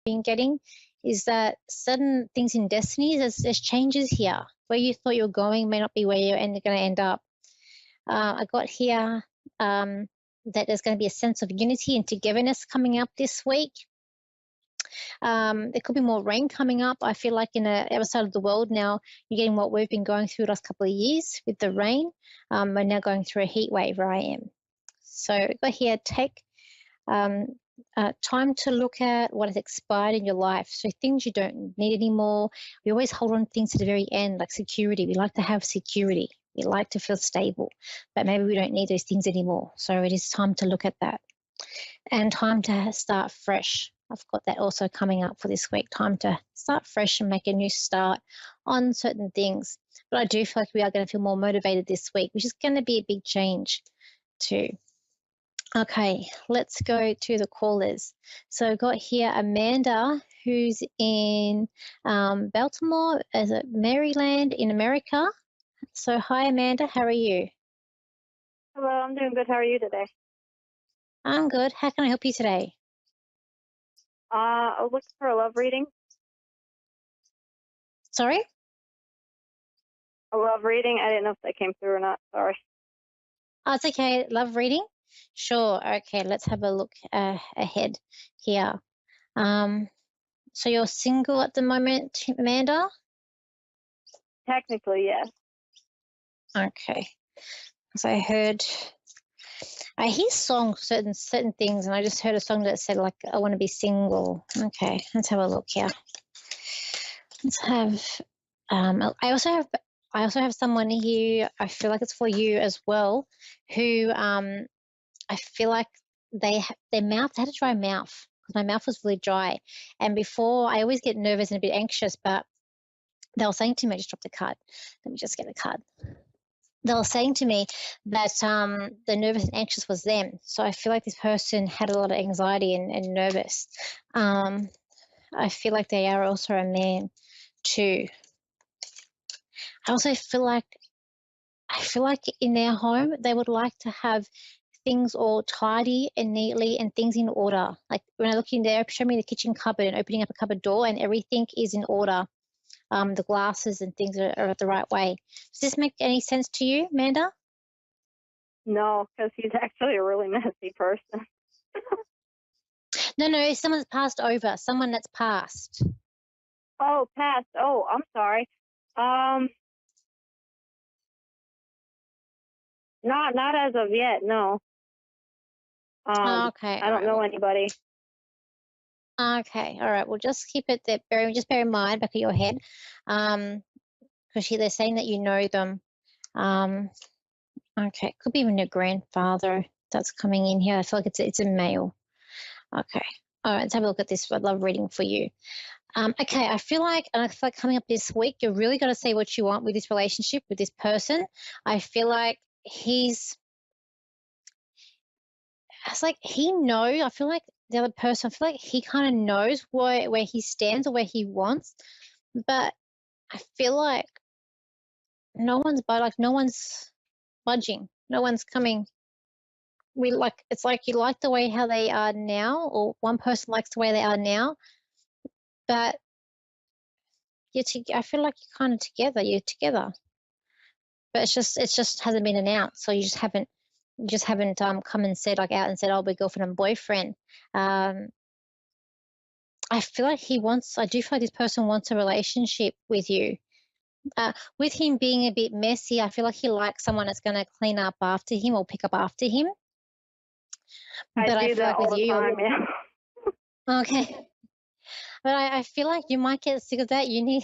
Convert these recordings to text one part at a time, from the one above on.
been getting is that sudden things in destiny, there's changes here. Where you thought you were going may not be where you're going to end up. I got here that there's going to be a sense of unity and togetherness coming up this week. There could be more rain coming up. I feel like in the other side of the world now, you're getting what we've been going through the last couple of years with the rain. We're now going through a heat wave where I am. So got here, take time to look at what has expired in your life. So things you don't need anymore. We always hold on to things to the very end, like security. We like to have security. We like to feel stable, but maybe we don't need those things anymore. So it is time to look at that and time to start fresh. I've got that also coming up for this week, time to start fresh and make a new start on certain things. But I do feel like we are going to feel more motivated this week, which is going to be a big change too. Okay, let's go to the callers. So I've got here Amanda, who's in Baltimore, as a Maryland in America. So hi, Amanda, how are you? Hello, I'm doing good. How are you today? I'm good. How can I help you today? I was looking for a love reading. Sorry? A love reading? I didn't know if that came through or not. Sorry. Oh, it's okay. Love reading? Sure. Okay, let's have a look ahead here. So you're single at the moment, Amanda? Technically, yes. Okay. So I hear songs, certain things, and I just heard a song that said like I want to be single. Okay, let's have a look here. Let's have. I also have someone here. I feel like it's for you as well, who I feel like their mouth, they had a dry mouth because my mouth was really dry, and before I always get nervous and a bit anxious, but they were saying to me, I just dropped a card. Let me just get a card. They were saying to me that the nervous and anxious was them. So I feel like this person had a lot of anxiety and nervous. I feel like they are also a man too. I also feel like in their home they would like to have things all tidy and neatly and things in order. Like when I look in there, show me the kitchen cupboard and opening up a cupboard door and everything is in order. The glasses and things are the right way. Does this make any sense to you, Amanda? No, because he's actually a really messy person. No, someone's passed over, someone that's passed. Oh, passed. Oh, I'm sorry. Not as of yet, no. Okay. I don't know anybody. Okay, all right. Well, just keep it there. Just bear in mind back of your head, because they're saying that you know them. Okay, could be even your grandfather that's coming in here. I feel like it's a male. Okay, all right. Let's have a look at this love reading for you. Okay, I feel like coming up this week, you're really got to say what you want with this relationship with this person. I feel like it's like he knows. I feel like the other person, I feel like he kind of knows where he stands or where he wants, but I feel like no one's budging. No one's coming. It's like you like the way how they are now, or one person likes the way they are now, but I feel like you're kind of together. You're together, but it just hasn't been announced. So you just haven't come and said out and said, "Oh, we're girlfriend and boyfriend." I feel like I do feel like this person wants a relationship with you. With him being a bit messy, I feel like he likes someone that's going to clean up after him or pick up after him. I do that all the time, yeah. Okay. But I feel like you might get sick of that. You're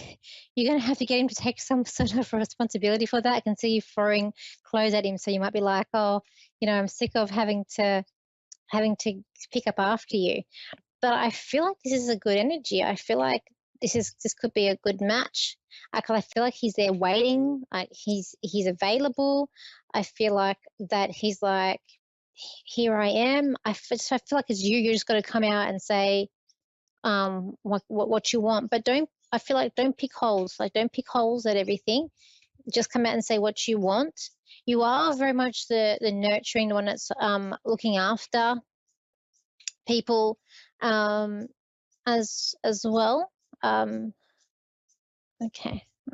going to have to get him to take some sort of responsibility for that. I can see you throwing clothes at him. So you might be like, oh, I'm sick of having to pick up after you. But I feel like this is a good energy. I feel like this could be a good match. I feel like he's there waiting. He's available. I feel like that he's like, here I am. I feel like it's you. You just got to come out and say what you want. But don't pick holes. Like don't pick holes at everything. Just come out and say what you want. You are very much the nurturing, the one that's looking after people. as well. Okay.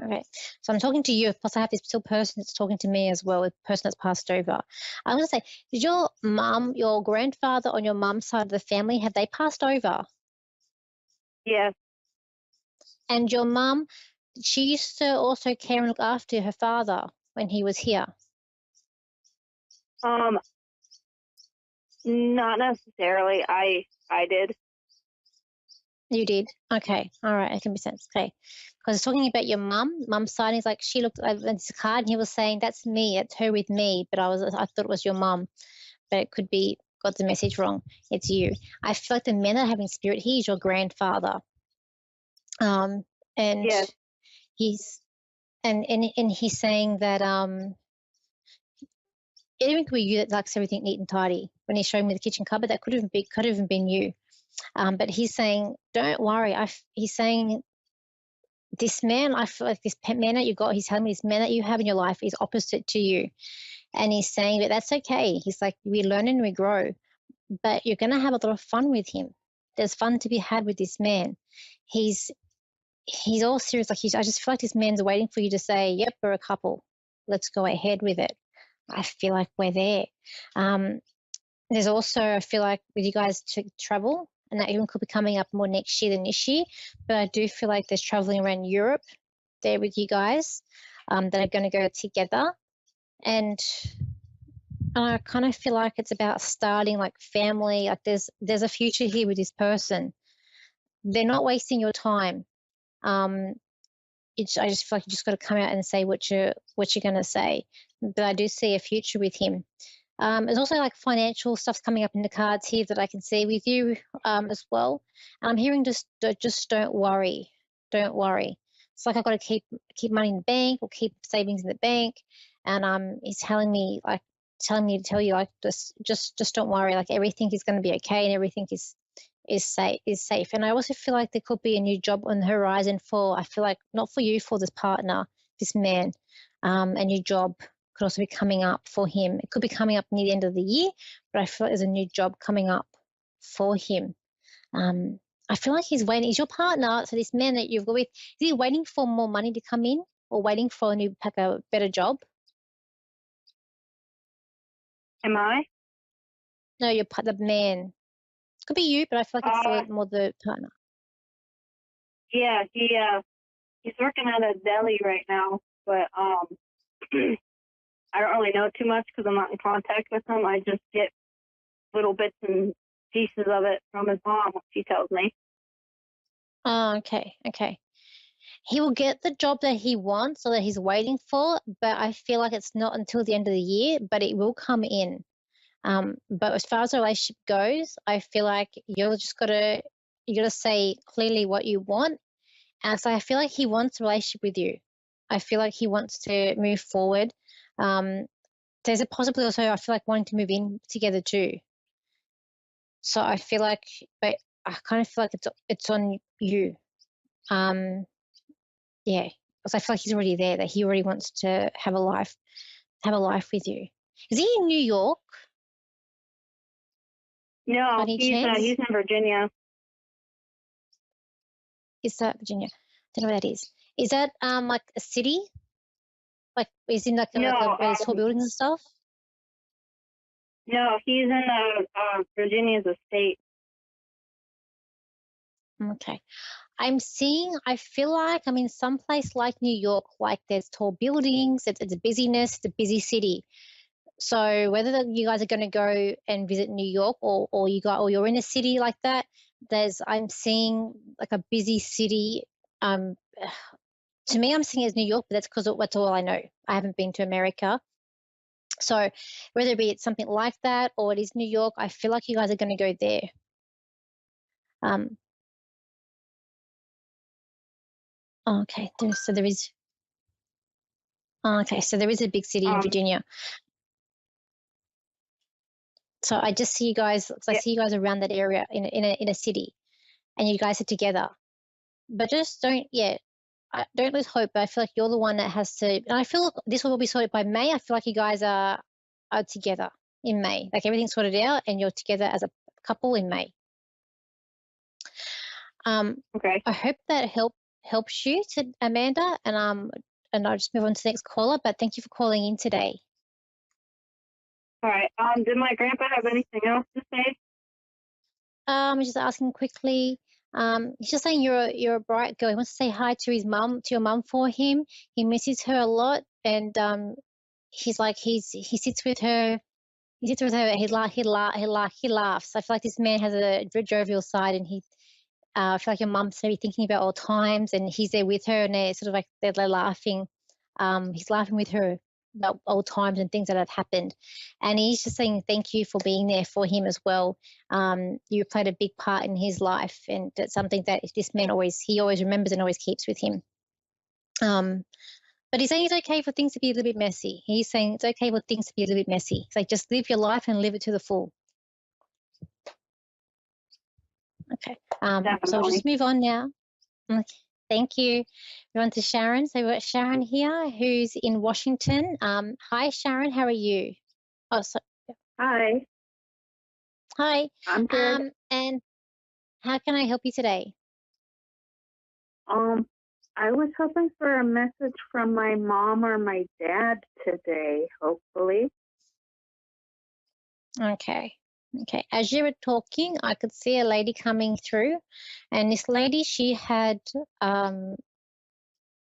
All right. So I'm talking to you. Plus, I have this still person that's talking to me as well, a person that's passed over. I want to say, did your mum, your grandfather on your mum's side of the family, have they passed over? Yes. And your mum, she used to also care and look after her father when he was here. Not necessarily. I did. You did? Okay. All right. It can be sense. Okay. Because I was talking about your mum's side. He's like, she looked at this card and he was saying, that's me. That's her with me. But I thought it was your mum. But it could be, got the message wrong. It's you. I feel like the man that I have in spirit, he is your grandfather. And Yes. he's, and he's saying that, it even could be you that likes everything neat and tidy. When he showed me the kitchen cupboard, that could have even been you. But he's saying, don't worry. He's saying, this man, I feel like this man that you got, he's telling me this man that you have in your life is opposite to you. And he's saying that that's okay. He's like, we learn and we grow, but you're going to have a lot of fun with him. There's fun to be had with this man. He's all serious. Like I just feel like this man's waiting for you to say, yep, we're a couple. Let's go ahead with it. I feel like we're there. There's also, I feel like with you guys to travel, and that even could be coming up more next year than this year. But I do feel like there's traveling around Europe there with you guys that are going to go together. And I kind of feel like it's about starting like family. Like there's a future here with this person. They're not wasting your time. I just feel like you just got to come out and say what you're going to say. But I do see a future with him. There's also like financial stuff's coming up in the cards here that I can see with you as well. And I'm hearing just don't worry, don't worry. It's like I've got to keep money in the bank or keep savings in the bank. And he's telling me to tell you like just don't worry. Like everything is going to be okay and everything is safe. And I also feel like there could be a new job on the horizon for, I feel like not for you, for this partner, this man, a new job could also be coming up for him. It could be coming up near the end of the year, but I feel like there's a new job coming up for him. I feel like he's waiting. Is your partner, so this man that you've got with, is he waiting for more money to come in or waiting for a better job? Am I? No, the man. Could be you, but I feel like it's more the partner. Yeah, he's working at a deli right now, but I don't really know too much because I'm not in contact with him. I just get little bits and pieces of it from his mom, she tells me. Oh, okay. He will get the job that he wants or that he's waiting for, but I feel like it's not until the end of the year, but it will come in. But as far as the relationship goes, I feel like you gotta say clearly what you want. And so I feel like he wants a relationship with you. I feel like he wants to move forward. There's a possibility also, I feel like wanting to move in together too. So I feel like, but I kind of feel like it's on you. Yeah, because I feel like he's already there, that he already wants to have a life with you. Is he in New York? No, Any he's chance? in Virginia. Is that Virginia? I don't know what that is. Is that like a city? Like is in like No, where there's tall buildings and stuff? No, he's in Virginia's a state. Okay. I feel like I'm in some place like New York, like there's tall buildings, it's a busyness, it's a busy city. So whether you guys are going to go and visit New York or you're in a city like that, I'm seeing like a busy city. Um, to me, I'm seeing it as New York, but that's because that's all I know. I haven't been to America. So whether it be something like that or it is New York, I feel like you guys are going to go there. Okay, there is. Okay, so there is a big city in Virginia. So I just see you guys. I see you guys around that area in a city, and you guys are together. But just don't don't lose hope. But I feel like you're the one that has to. And I feel like this will be sorted by May. I feel like you guys are together in May. Like everything's sorted out, and you're together as a couple in May. Okay. I hope that helps you, to Amanda, and I'll just move on to the next caller. But thank you for calling in today. All right. Did my grandpa have anything else to say? Just asking quickly. He's just saying you're a bright girl. He wants to say hi to your mum for him. He misses her a lot, and he's like he sits with her. He sits with her. He laughs. I feel like this man has a jovial side, and I feel like your mum's maybe thinking about old times, and he's there with her, and they're sort of like they're laughing. He's laughing with her about old times and things that have happened, and he's just saying thank you for being there for him as well. You played a big part in his life, and that's something that this man always remembers and always keeps with him. But he's saying it's okay for things to be a little bit messy. He's saying it's okay for things to be a little bit messy. It's like just live your life and live it to the full. Okay. So we'll just move on now. Okay. Thank you. We're on to Sharon. So we've got Sharon here who's in Washington. Hi, Sharon. How are you? Oh, Hi, hi. I'm good. And how can I help you today? I was hoping for a message from my mom or my dad today, hopefully. Okay. As you were talking, I could see a lady coming through, and this lady, she had her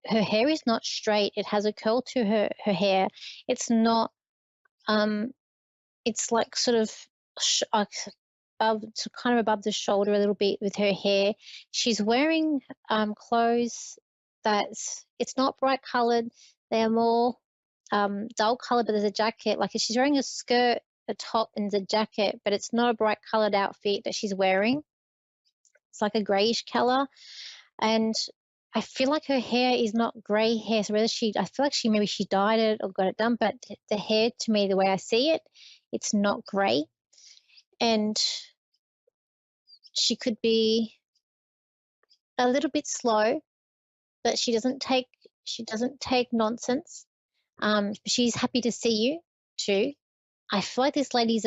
hair is not straight. It has a curl to her hair. It's not it's like sort of kind of above the shoulder a little bit with her hair. She's wearing clothes that's it's not bright coloured. They're more dull coloured, but there's a jacket. Like she's wearing a skirt, a top, and a jacket, but it's not a bright coloured outfit that she's wearing. It's like a greyish colour, and I feel like her hair is not grey hair. So I feel like maybe she dyed it or got it done, but the hair, to me, the way I see it, it's not grey. And she could be a little bit slow, but she doesn't take nonsense. She's happy to see you too. I feel like this lady's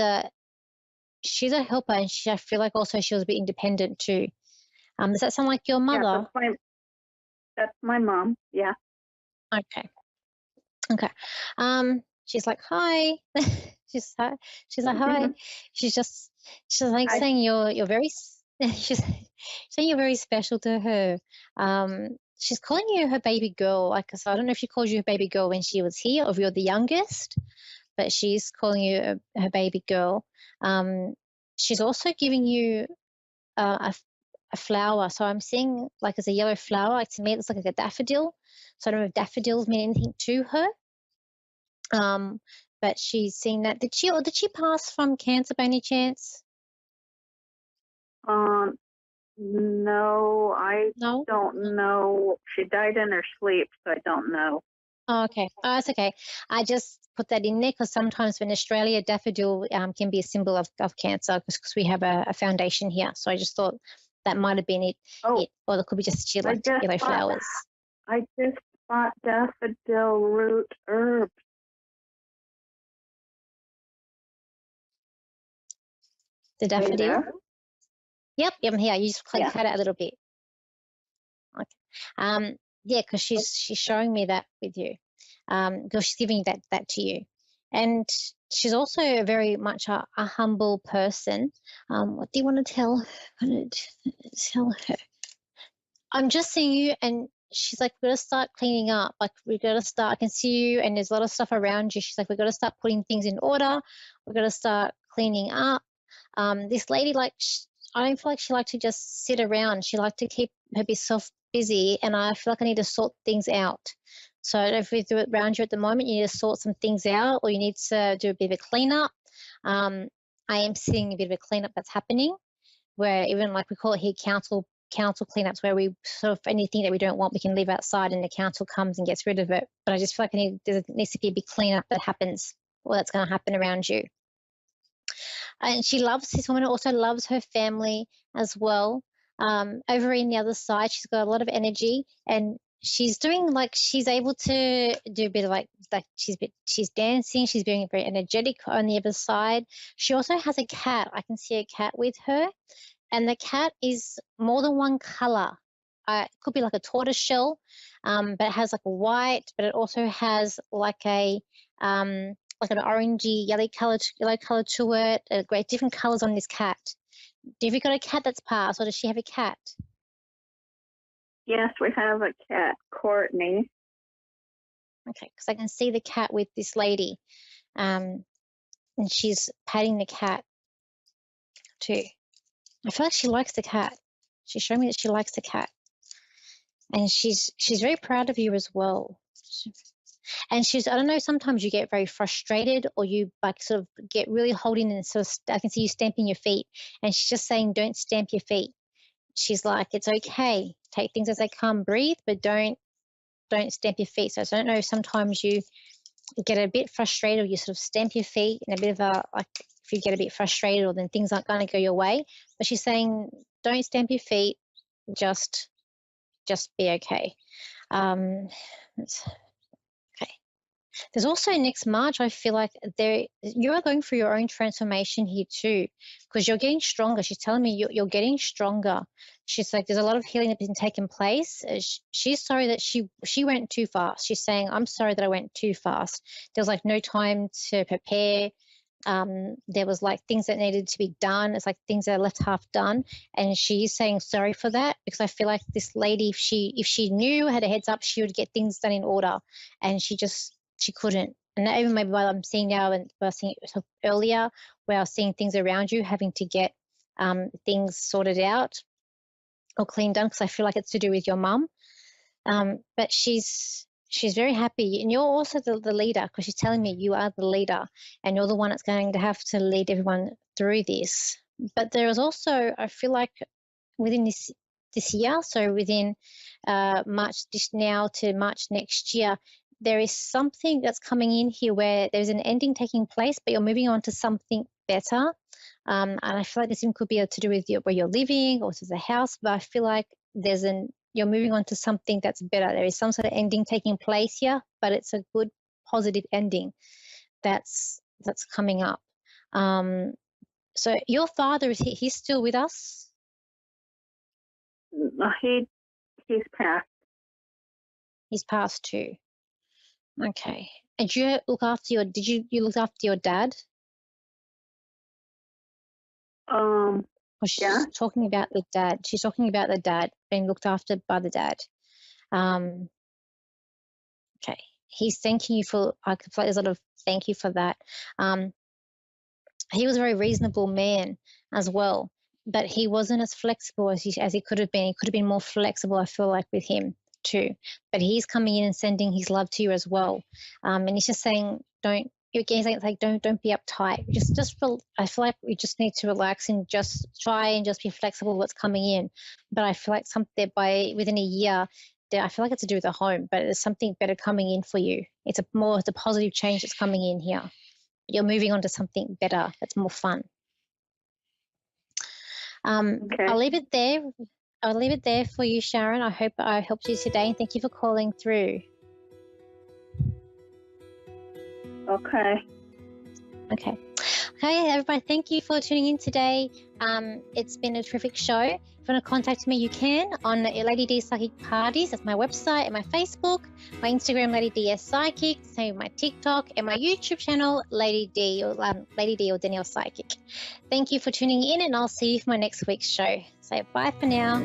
she's a helper, and I feel like also she was a bit independent too. Does that sound like your mother? Yeah, that's my mom. Yeah. Okay. She's like, hi. she's like, hi. She's like Hi. saying you're very she's saying you're very special to her. She's calling you her baby girl. Like, so I don't know if she calls you her baby girl when she was here or if you're the youngest, but she's calling you her baby girl. She's also giving you a flower. So I'm seeing like it's a yellow flower. Like to me, it looks like a daffodil. So I don't know if daffodils mean anything to her. But she's seen that. Did she pass from cancer by any chance? No, I No. don't know. She died in her sleep, so I don't know. Oh, okay. Oh, that's okay. I just put that in there because sometimes in Australia, daffodil can be a symbol of cancer because we have a foundation here. So I just thought that might have been it. Oh, Or it could be just she liked yellow flowers. I just bought daffodil root herbs. The daffodil? Yep, I'm here. You just Yeah. cut it a little bit. Okay. Yeah, because she's showing me that with you. Because she's giving that to you. And she's also very much a humble person. What do you want to tell her? I'm just seeing you, and she's like, we've got to start cleaning up. Like, we've got to start, I can see you, and there's a lot of stuff around you. She's like, we've got to start putting things in order. We've got to start cleaning up. This lady, like, I don't feel like she liked to just sit around. She liked to keep herself busy, and I feel like I need to sort things out. So if we do it around you at the moment, you need to sort some things out, or you need to do a bit of a cleanup. I am seeing a bit of a cleanup that's happening, where even like we call it here council cleanups, where we sort of anything that we don't want, we can leave outside, and the council comes and gets rid of it. But I just feel like there needs to be a big cleanup that happens, or that's going to happen around you. And this woman also loves her family as well. Over in the other side, she's got a lot of energy, and she's able to do a bit of like she's dancing. She's being very energetic on the other side. She also has a cat. I can see a cat with her, and the cat is more than one color. It could be like a tortoise shell, but it has like a white, but it also has like a like an orangey yellow color to it. Great different colors on this cat. Have you got a cat that's passed, or does she have a cat? Yes, we have a cat, Courtney. Okay, because I can see the cat with this lady, and she's patting the cat too. I feel like she likes the cat. She showed me that she likes the cat, and she's very proud of you as well. And I don't know, sometimes you get very frustrated, or you like sort of get really holding and sort of, I can see you stamping your feet, and she's just saying, don't stamp your feet. She's like, it's okay, take things as they come, breathe, but don't stamp your feet. So I don't know, sometimes you get a bit frustrated, or you sort of stamp your feet in a bit of a, like, if you get a bit frustrated, or then things aren't going to go your way. But she's saying, don't stamp your feet, just be okay. Okay. There's also next March, I feel like you are going through your own transformation here too, because you're getting stronger. She's telling me you're getting stronger. She's like, there's a lot of healing that's been taking place. She's sorry that she went too fast. She's saying, I'm sorry that I went too fast. There was like no time to prepare. There was like things that needed to be done. It's like things that are left half done. And she's saying sorry for that, because I feel like this lady, if she knew, had a heads up, she would get things done in order, and she couldn't. And that even maybe what I'm seeing now, and what I was seeing earlier, where I was seeing things around you having to get things sorted out or cleaned done, because I feel like it's to do with your mum. But she's very happy, and you're also the leader, because she's telling me you are the leader, and you're the one that's going to have to lead everyone through this. But there is also, I feel like, within this year, so within March this now to March next year, there is something that's coming in here where there's an ending taking place, but you're moving on to something better. And I feel like this could be to do with where you're living, or to the house, but I feel like you're moving on to something that's better. There is some sort of ending taking place here, but it's a good, positive ending that's coming up. So your father, he's still with us? He's passed. He's passed too. Okay. And did you look after your dad? Yeah. Talking about the dad. She's talking about the dad being looked after by the dad. Okay. He's thanking you for, I could feel there's a lot of thank you for that. He was a very reasonable man as well, but he wasn't as flexible as he could have been. He could have been more flexible, I feel like, with him too. But he's coming in and sending his love to you as well. And he's just saying, don't be uptight. I feel like we just need to relax and just try and just be flexible with what's coming in. But I feel like within a year, I feel like it's to do with the home, but there's something better coming in for you. It's a positive change that's coming in here. You're moving on to something better that's more fun. Okay. I'll leave it there for you, Sharon. I hope I helped you today, and thank you for calling through. Okay. Okay, everybody, thank you for tuning in today. It's been a terrific show. If you want to contact me, you can on Lady D Psychic Parties. That's my website and my Facebook, my Instagram, Lady DS Psychic, same my TikTok, and my YouTube channel, Lady D or Danielle Psychic. Thank you for tuning in, and I'll see you for my next week's show. So bye for now.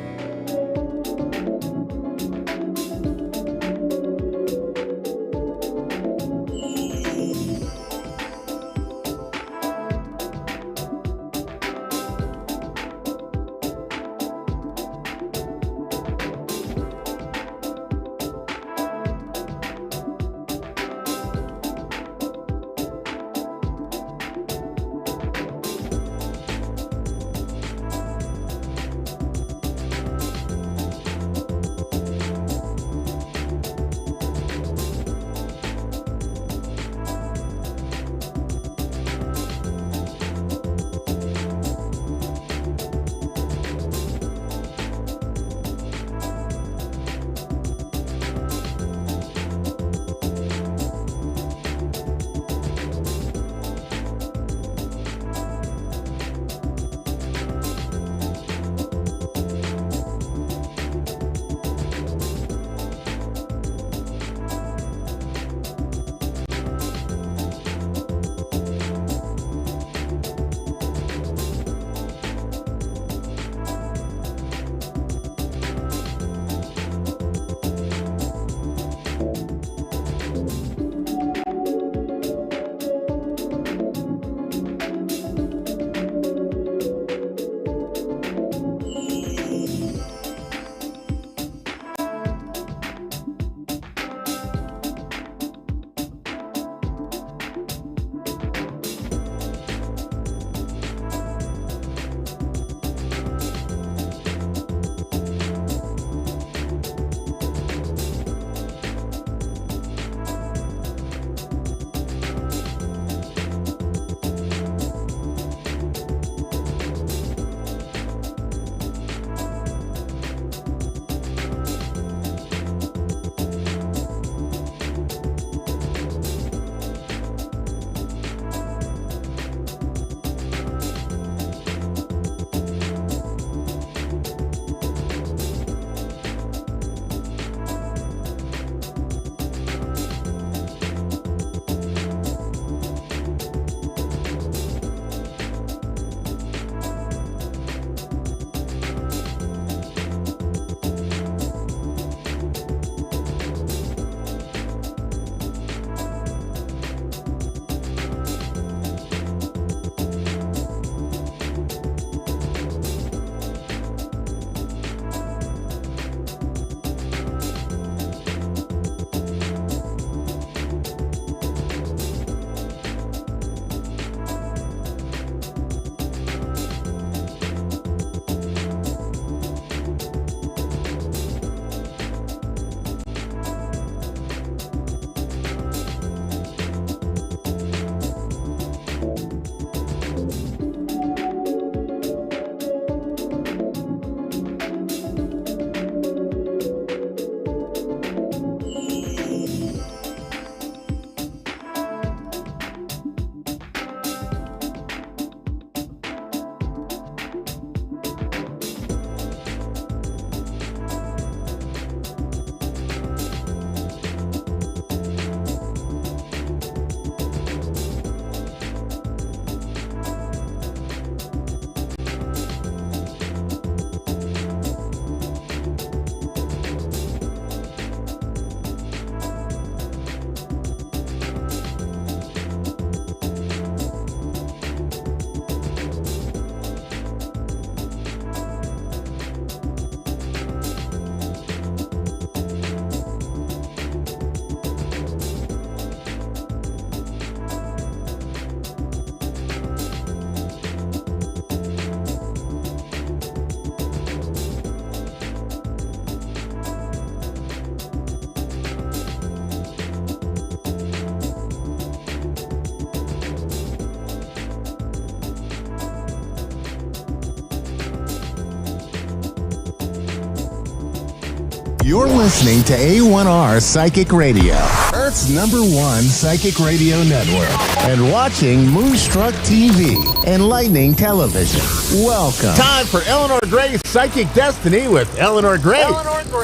You're listening to A1R Psychic Radio, Earth's #1 psychic radio network, and watching Moonstruck TV and Lightning Television. Welcome. Time for Eleanor Gray's Psychic Destiny with Eleanor Gray.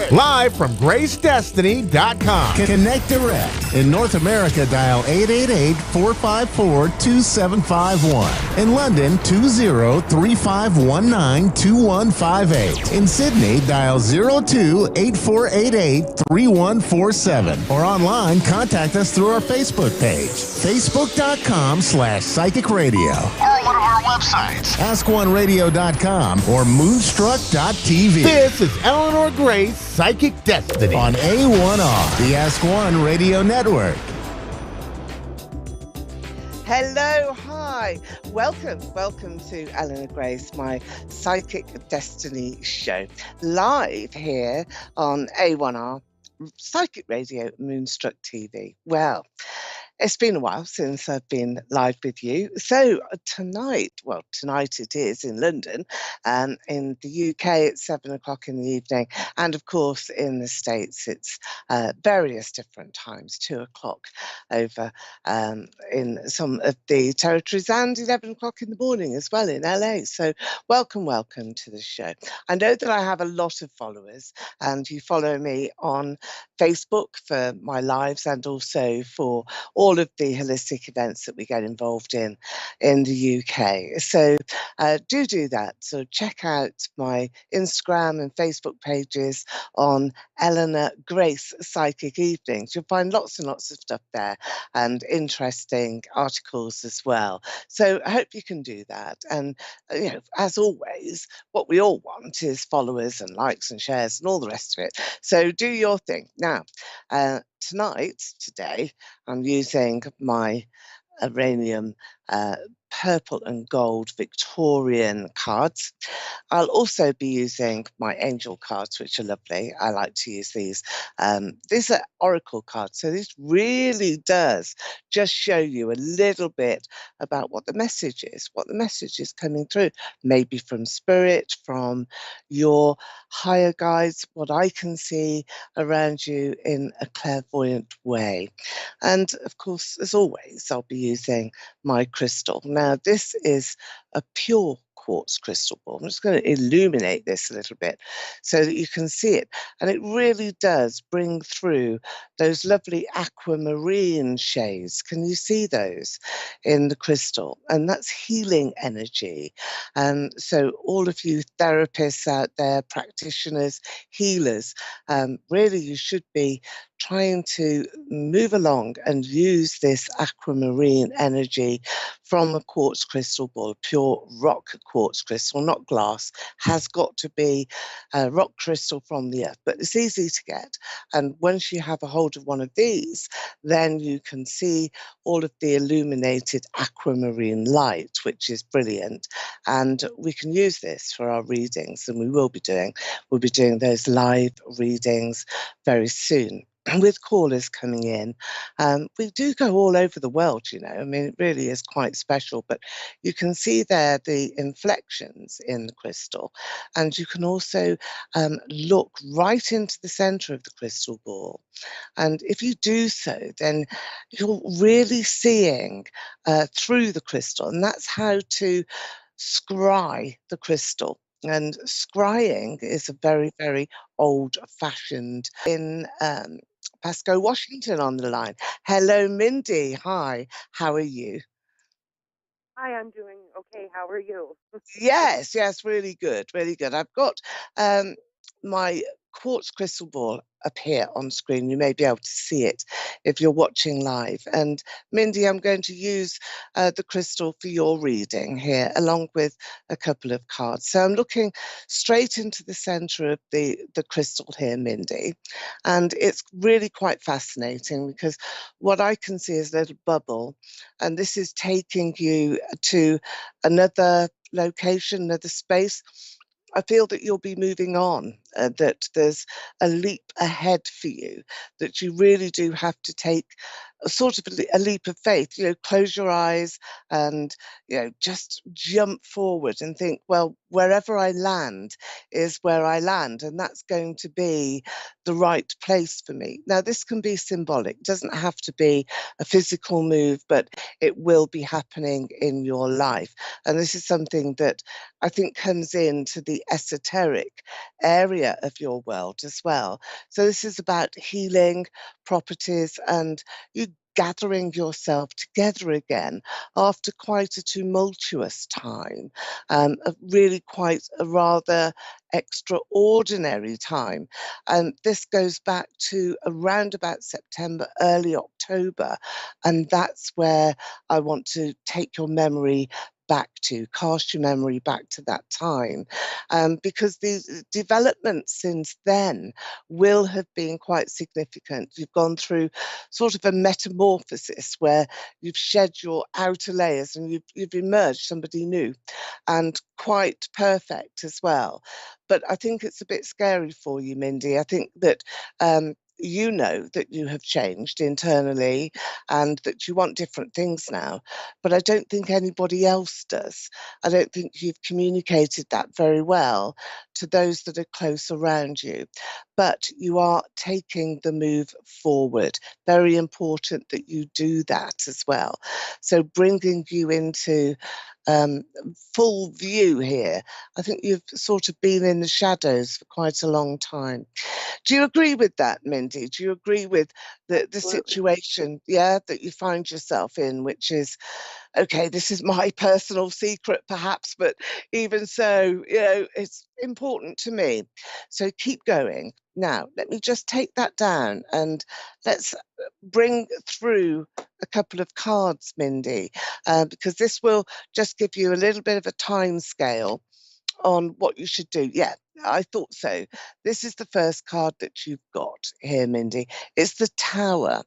Live from GraceDestiny.com. Connect direct. In North America, dial 888-454-2751. In London, 20-3519-2158. In Sydney, dial 02-8488-3147. Or online, contact us through our Facebook page, facebook.com/psychic radio. Or one of our websites, askoneradio.com or moonstruck.tv. This is Eleanor Gray's Psychic Destiny on A1R, the Ask One Radio Network. Hello, hi, welcome to Eleanor Gray's My Psychic Destiny show, live here on A1R Psychic Radio, Moonstruck TV. Well, it's been a while since I've been live with you. So tonight it is in London, in the UK it's 7 o'clock in the evening, and of course in the States it's various different times, 2 o'clock over in some of the territories, and 11 o'clock in the morning as well in LA. So welcome to the show. I know that I have a lot of followers, and you follow me on Facebook for my lives and also for all of the holistic events that we get involved in the UK. So do that. So check out my Instagram and Facebook pages on Eleanor Grace Psychic Evenings. You'll find lots and lots of stuff there and interesting articles as well. So I hope you can do that. And as always, what we all want is followers and likes and shares and all the rest of it. So do your thing. Now, today, I'm using my Uranium purple and gold Victorian cards. I'll also be using my angel cards, which are lovely. I like to use these. These are oracle cards, so this really does just show you a little bit about what the message is coming through, maybe from spirit, from your higher guides, what I can see around you in a clairvoyant way. And of course, as always, I'll be using my crystal. Now, this is a pure quartz crystal ball. I'm just going to illuminate this a little bit so that you can see it. And it really does bring through those lovely aquamarine shades. Can you see those in the crystal? And that's healing energy. So all of you therapists out there, practitioners, healers, really you should be trying to move along and use this aquamarine energy from a quartz crystal ball, pure rock quartz crystal, not glass, has got to be rock crystal from the earth, but it's easy to get. And once you have a hold of one of these, then you can see all of the illuminated aquamarine light, which is brilliant. And we can use this for our readings, and we will be doing. We'll be doing those live readings very soon, with callers coming in. We do go all over the world, I mean, it really is quite special, but you can see there the inflections in the crystal, and you can also look right into the center of the crystal ball. And if you do so, then you're really seeing through the crystal, and that's how to scry the crystal. And scrying is a very, very old-fashioned in Pasco, Washington on the line. Hello, Mindy. Hi, how are you? Hi, I'm doing okay. How are you? Yes, really good, really good. I've got my quartz crystal ball up here on screen. You may be able to see it if you're watching live. And Mindy, I'm going to use the crystal for your reading here, along with a couple of cards. So I'm looking straight into the center of the crystal here, Mindy. And it's really quite fascinating because what I can see is a little bubble, and this is taking you to another location, another space. I feel that you'll be moving on that there's a leap ahead for you, that you really do have to take a sort of a leap of faith. Close your eyes and, just jump forward and think, well, wherever I land is where I land, and that's going to be the right place for me. Now, this can be symbolic. It doesn't have to be a physical move, but it will be happening in your life. And this is something that I think comes into the esoteric area of your world as well. So this is about healing properties and you gathering yourself together again after quite a tumultuous time, really quite a rather extraordinary time. And this goes back to around about September, early October, and that's where I want to take your memory back to, cast your memory back to that time, because the developments since then will have been quite significant. You've gone through sort of a metamorphosis where you've shed your outer layers and you've emerged somebody new and quite perfect as well. But I think it's a bit scary for you, Mindy. I think that you know that you have changed internally and that you want different things now, but I don't think anybody else does. I don't think you've communicated that very well to those that are close around you, but you are taking the move forward. Very important that you do that as well. So bringing you into full view here. I think you've sort of been in the shadows for quite a long time. Do you agree with that, Mindy? Do you agree with the situation, that you find yourself in, which is, okay, this is my personal secret perhaps, but even so, it's important to me. So keep going. Now, let me just take that down and let's bring through a couple of cards, Mindy, because this will just give you a little bit of a time scale on what you should do. Yeah, I thought so. This is the first card that you've got here, Mindy. It's the Tower.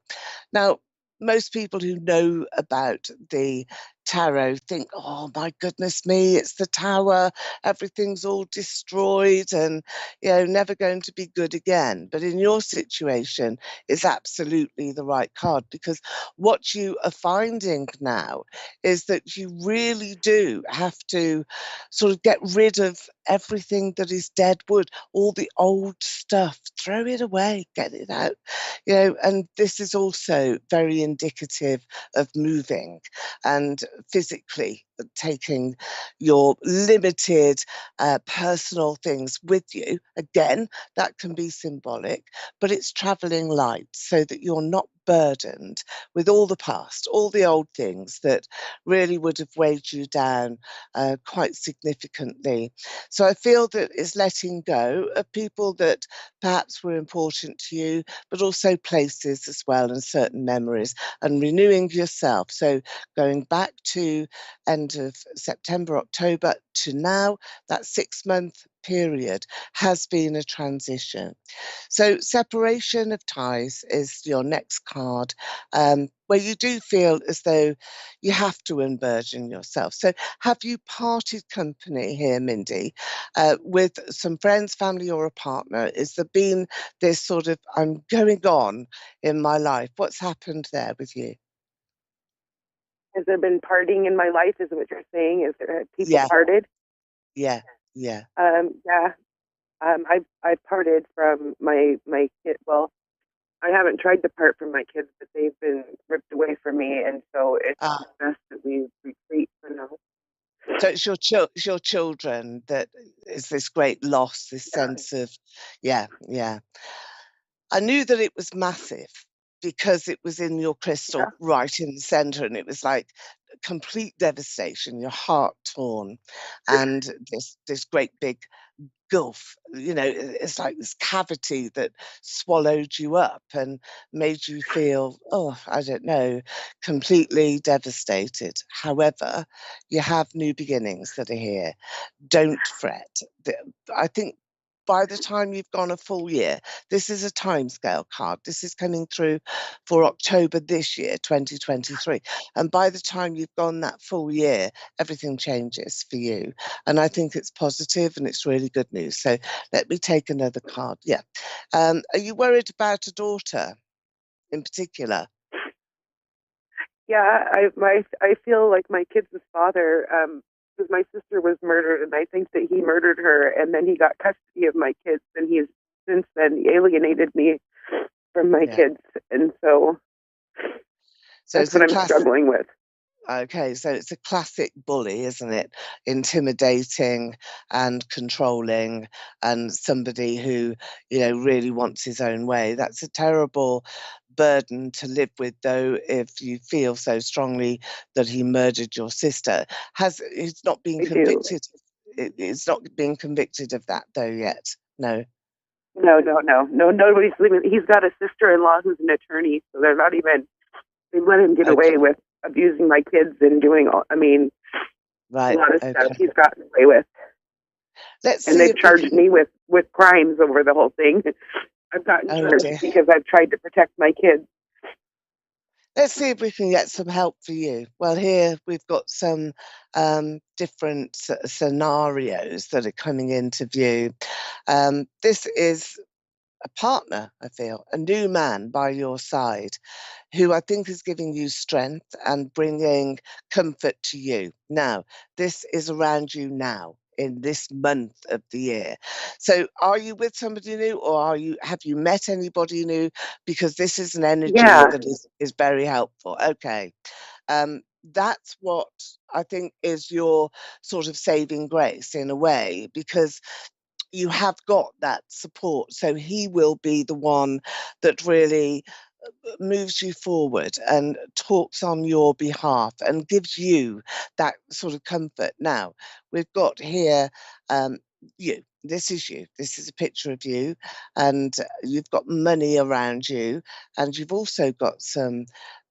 Now, most people who know about the tarot think, oh my goodness me, it's the Tower, everything's all destroyed and never going to be good again. But in your situation, it's absolutely the right card, because what you are finding now is that you really do have to sort of get rid of everything that is dead wood, all the old stuff, throw it away, get it out, and this is also very indicative of moving and physically taking your limited personal things with you. Again, that can be symbolic, but it's traveling light so that you're not burdened with all the past, all the old things that really would have weighed you down quite significantly. So I feel that it's letting go of people that perhaps were important to you, but also places as well and certain memories, and renewing yourself. So going back to end of September, October to now, that 6-month period has been a transition. So separation of ties is your next card, where you do feel as though you have to unburden yourself. So have you parted company here, Mindy, with some friends, family or a partner? Is there been this sort of, I'm going on in my life? What's happened there with you? Has there been parting in my life? Is what you're saying? Is there people Yeah. parted? Yeah. Yeah. I parted from my kid. Well, I haven't tried to part from my kids, but they've been ripped away from me, and so it's best that we retreat for now. So it's your children that is this great loss, this sense of, yeah. I knew that it was massive because it was in your crystal, right in the center, and it was like complete devastation, your heart torn, and this great big gulf, it's like this cavity that swallowed you up and made you feel, I don't know, completely devastated. However, you have new beginnings that are here. Don't fret. I think by the time you've gone a full year, this is a timescale card. This is coming through for October this year, 2023. And by the time you've gone that full year, everything changes for you. And I think it's positive and it's really good news. So let me take another card. Yeah. Are you worried about a daughter in particular? Yeah, I feel like my kid's father, because my sister was murdered, and I think that he murdered her, and then he got custody of my kids, and he's since then alienated me from my kids, and so that's what I'm struggling with. Okay, so it's a classic bully, isn't it? Intimidating and controlling, and somebody who, really wants his own way. That's a terrible burden to live with, though, if you feel so strongly that he murdered your sister. He's not been convicted? It's not being convicted of that, though, yet? No. No, nobody's leaving. He's got a sister-in-law who's an attorney, so they let him get away with abusing my kids and doing a lot of stuff he's gotten away with. And they've charged me with crimes over the whole thing. I've gotten charged because I've tried to protect my kids. Let's see if we can get some help for you. Well, here we've got some different scenarios that are coming into view. This is a partner, I feel, a new man by your side, who I think is giving you strength and bringing comfort to you. Now, this is around you now in this month of the year. So are you with somebody new, or have you met anybody new? Because this is an energy that is very helpful. Okay. That's what I think is your sort of saving grace in a way, because you have got that support. So he will be the one that really moves you forward and talks on your behalf and gives you that sort of comfort. Now, we've got here you. This is you. This is a picture of you, and you've got money around you, and you've also got some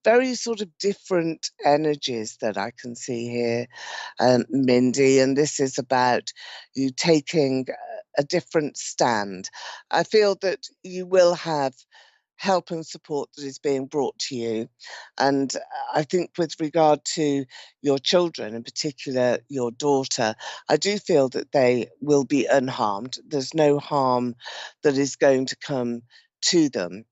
very sort of different energies that I can see here, Mindy, and this is about you taking a different stand. I feel that you will have help and support that is being brought to you. And I think with regard to your children, in particular your daughter, I do feel that they will be unharmed. There's no harm that is going to come to them.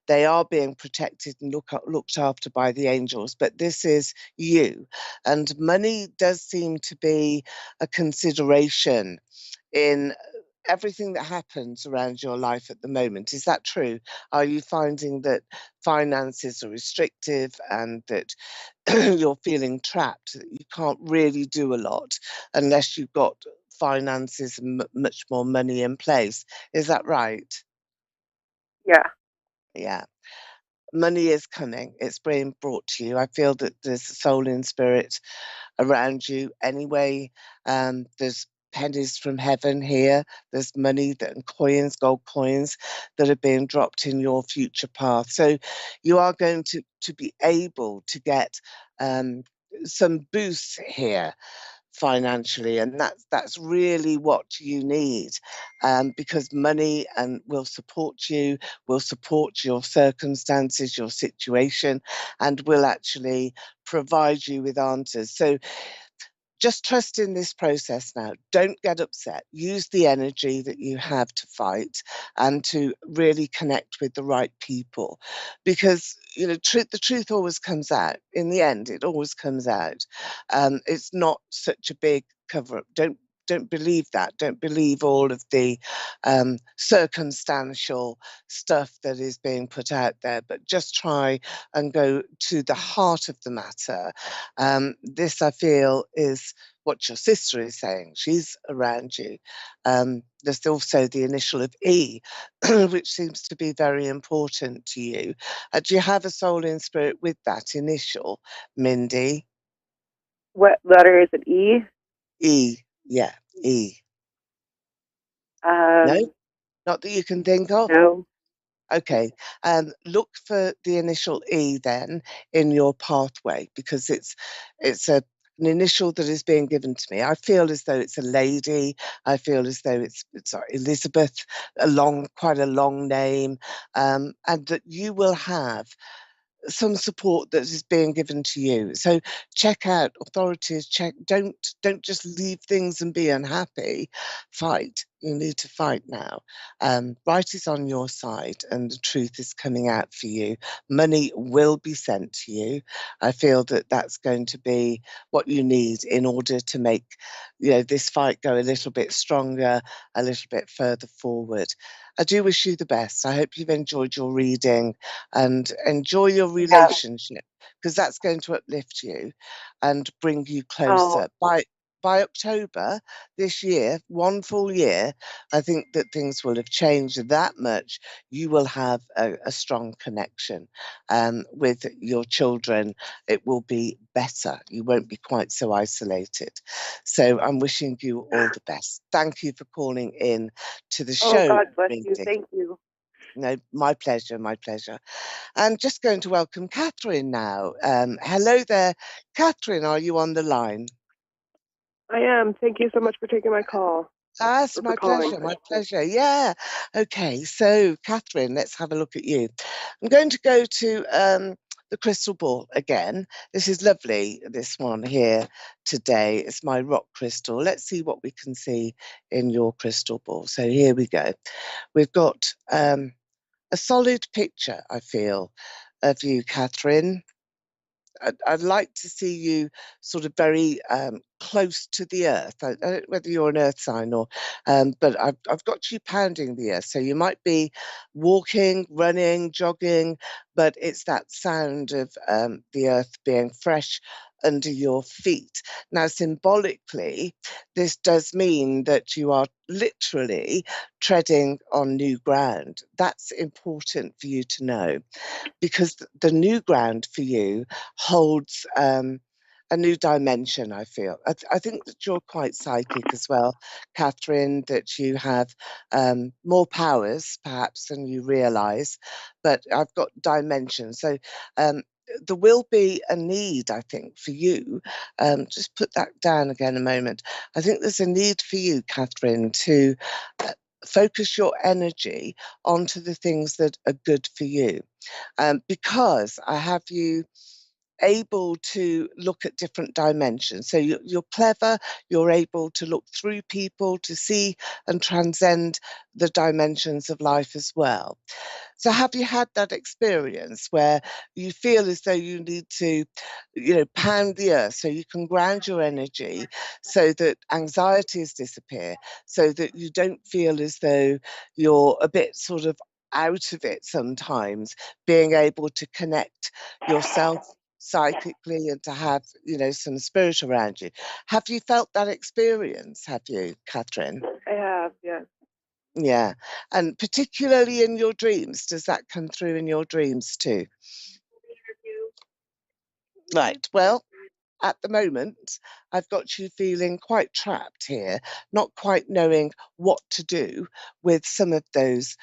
They are being protected and looked after by the angels, but this is you. And money does seem to be a consideration in everything that happens around your life at the moment. Is that true? Are you finding that finances are restrictive and that you're feeling trapped, that you can't really do a lot unless you've got finances and much more money in place? Is that right? Yeah. Yeah. Money is coming. It's being brought to you. I feel that there's a soul in spirit around you anyway. There's pennies from heaven here. There's money and coins, gold coins, that are being dropped in your future path. So you are going to be able to get some boosts here financially, and that's really what you need, because money and will support you, will support your circumstances, your situation, and will actually provide you with answers. So just trust in this process now. Don't get upset. Use the energy that you have to fight and to really connect with the right people, because the truth always comes out. In the end, it always comes out. It's not such a big cover up. Don't believe that. Don't believe all of the circumstantial stuff that is being put out there, but just try and go to the heart of the matter. This, I feel, is what your sister is saying. She's around you. There's also the initial of E, which seems to be very important to you. Do you have a soul in spirit with that initial, Mindy? What letter is it? E? E, yeah, E. No? Not that you can think of? No. Okay. Look for the initial E then in your pathway, because it's a an initial that is being given to me. I feel as though it's a lady. I feel as though it's Elizabeth, quite a long name, and that you will have some support that is being given to you. So check out authorities, don't just leave things and be unhappy. Fight. You need to fight now. Right is on your side and the truth is coming out for you. Money will be sent to you. I feel that that's going to be what you need in order to make, this fight go a little bit stronger, a little bit further forward. I do wish you the best. I hope you've enjoyed your reading and enjoy your relationship, because that's going to uplift you and bring you closer. By October this year, one full year, I think that things will have changed that much. You will have a strong connection with your children. It will be better. You won't be quite so isolated. So I'm wishing you all the best. Thank you for calling in to the show. Oh, God bless reading. you. Thank you. No, my pleasure, my pleasure. I'm just going to welcome Catherine now. Hello there. Catherine, are you on the line? I am. Thank you so much for taking my call. That's Or my for calling. pleasure, my pleasure. Yeah. Okay, so Catherine, let's have a look at you. I'm going to go to the crystal ball again. This is lovely, this one here today. It's my rock crystal. Let's see what we can see in your crystal ball. So here we go. We've got a solid picture, I feel, of you, Catherine. I'd like to see you sort of very close to the earth. I don't know whether you're an earth sign or, but I've got you pounding the earth. So you might be walking, running, jogging, but it's that sound of the earth being fresh under your feet. Now, symbolically, this does mean that you are literally treading on new ground. That's important for you to know, because the new ground for you holds a new dimension, I feel. I think that you're quite psychic as well, Catherine, that you have more powers perhaps than you realise, but I've got dimensions. So there will be a need, I think, for you. Just put that down again a moment. I think there's a need for you, Catherine, to focus your energy onto the things that are good for you. Because I have you able to look at different dimensions. So you're clever, you're able to look through people to see and transcend the dimensions of life as well. So have you had that experience where you feel as though you need to, pound the earth so you can ground your energy so that anxieties disappear, so that you don't feel as though you're a bit sort of out of it sometimes, being able to connect yourself psychically and to have, some spirit around you. Have you felt that experience, have you, Catherine? I have, yes. Yeah. And particularly in your dreams, does that come through in your dreams too? Right. Well, at the moment, I've got you feeling quite trapped here, not quite knowing what to do with some of those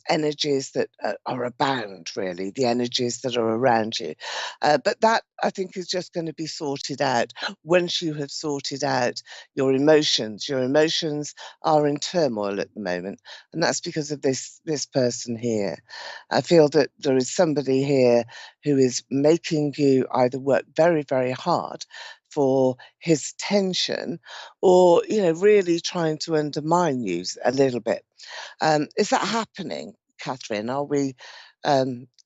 energies that are abound, really, the energies that are around you. But that, I think, is just going to be sorted out once you have sorted out your emotions. Your emotions are in turmoil at the moment, and that's because of this person here. I feel that there is somebody here who is making you either work very, very hard for his attention, or really trying to undermine you a little bit. Is that happening, Catherine? Are we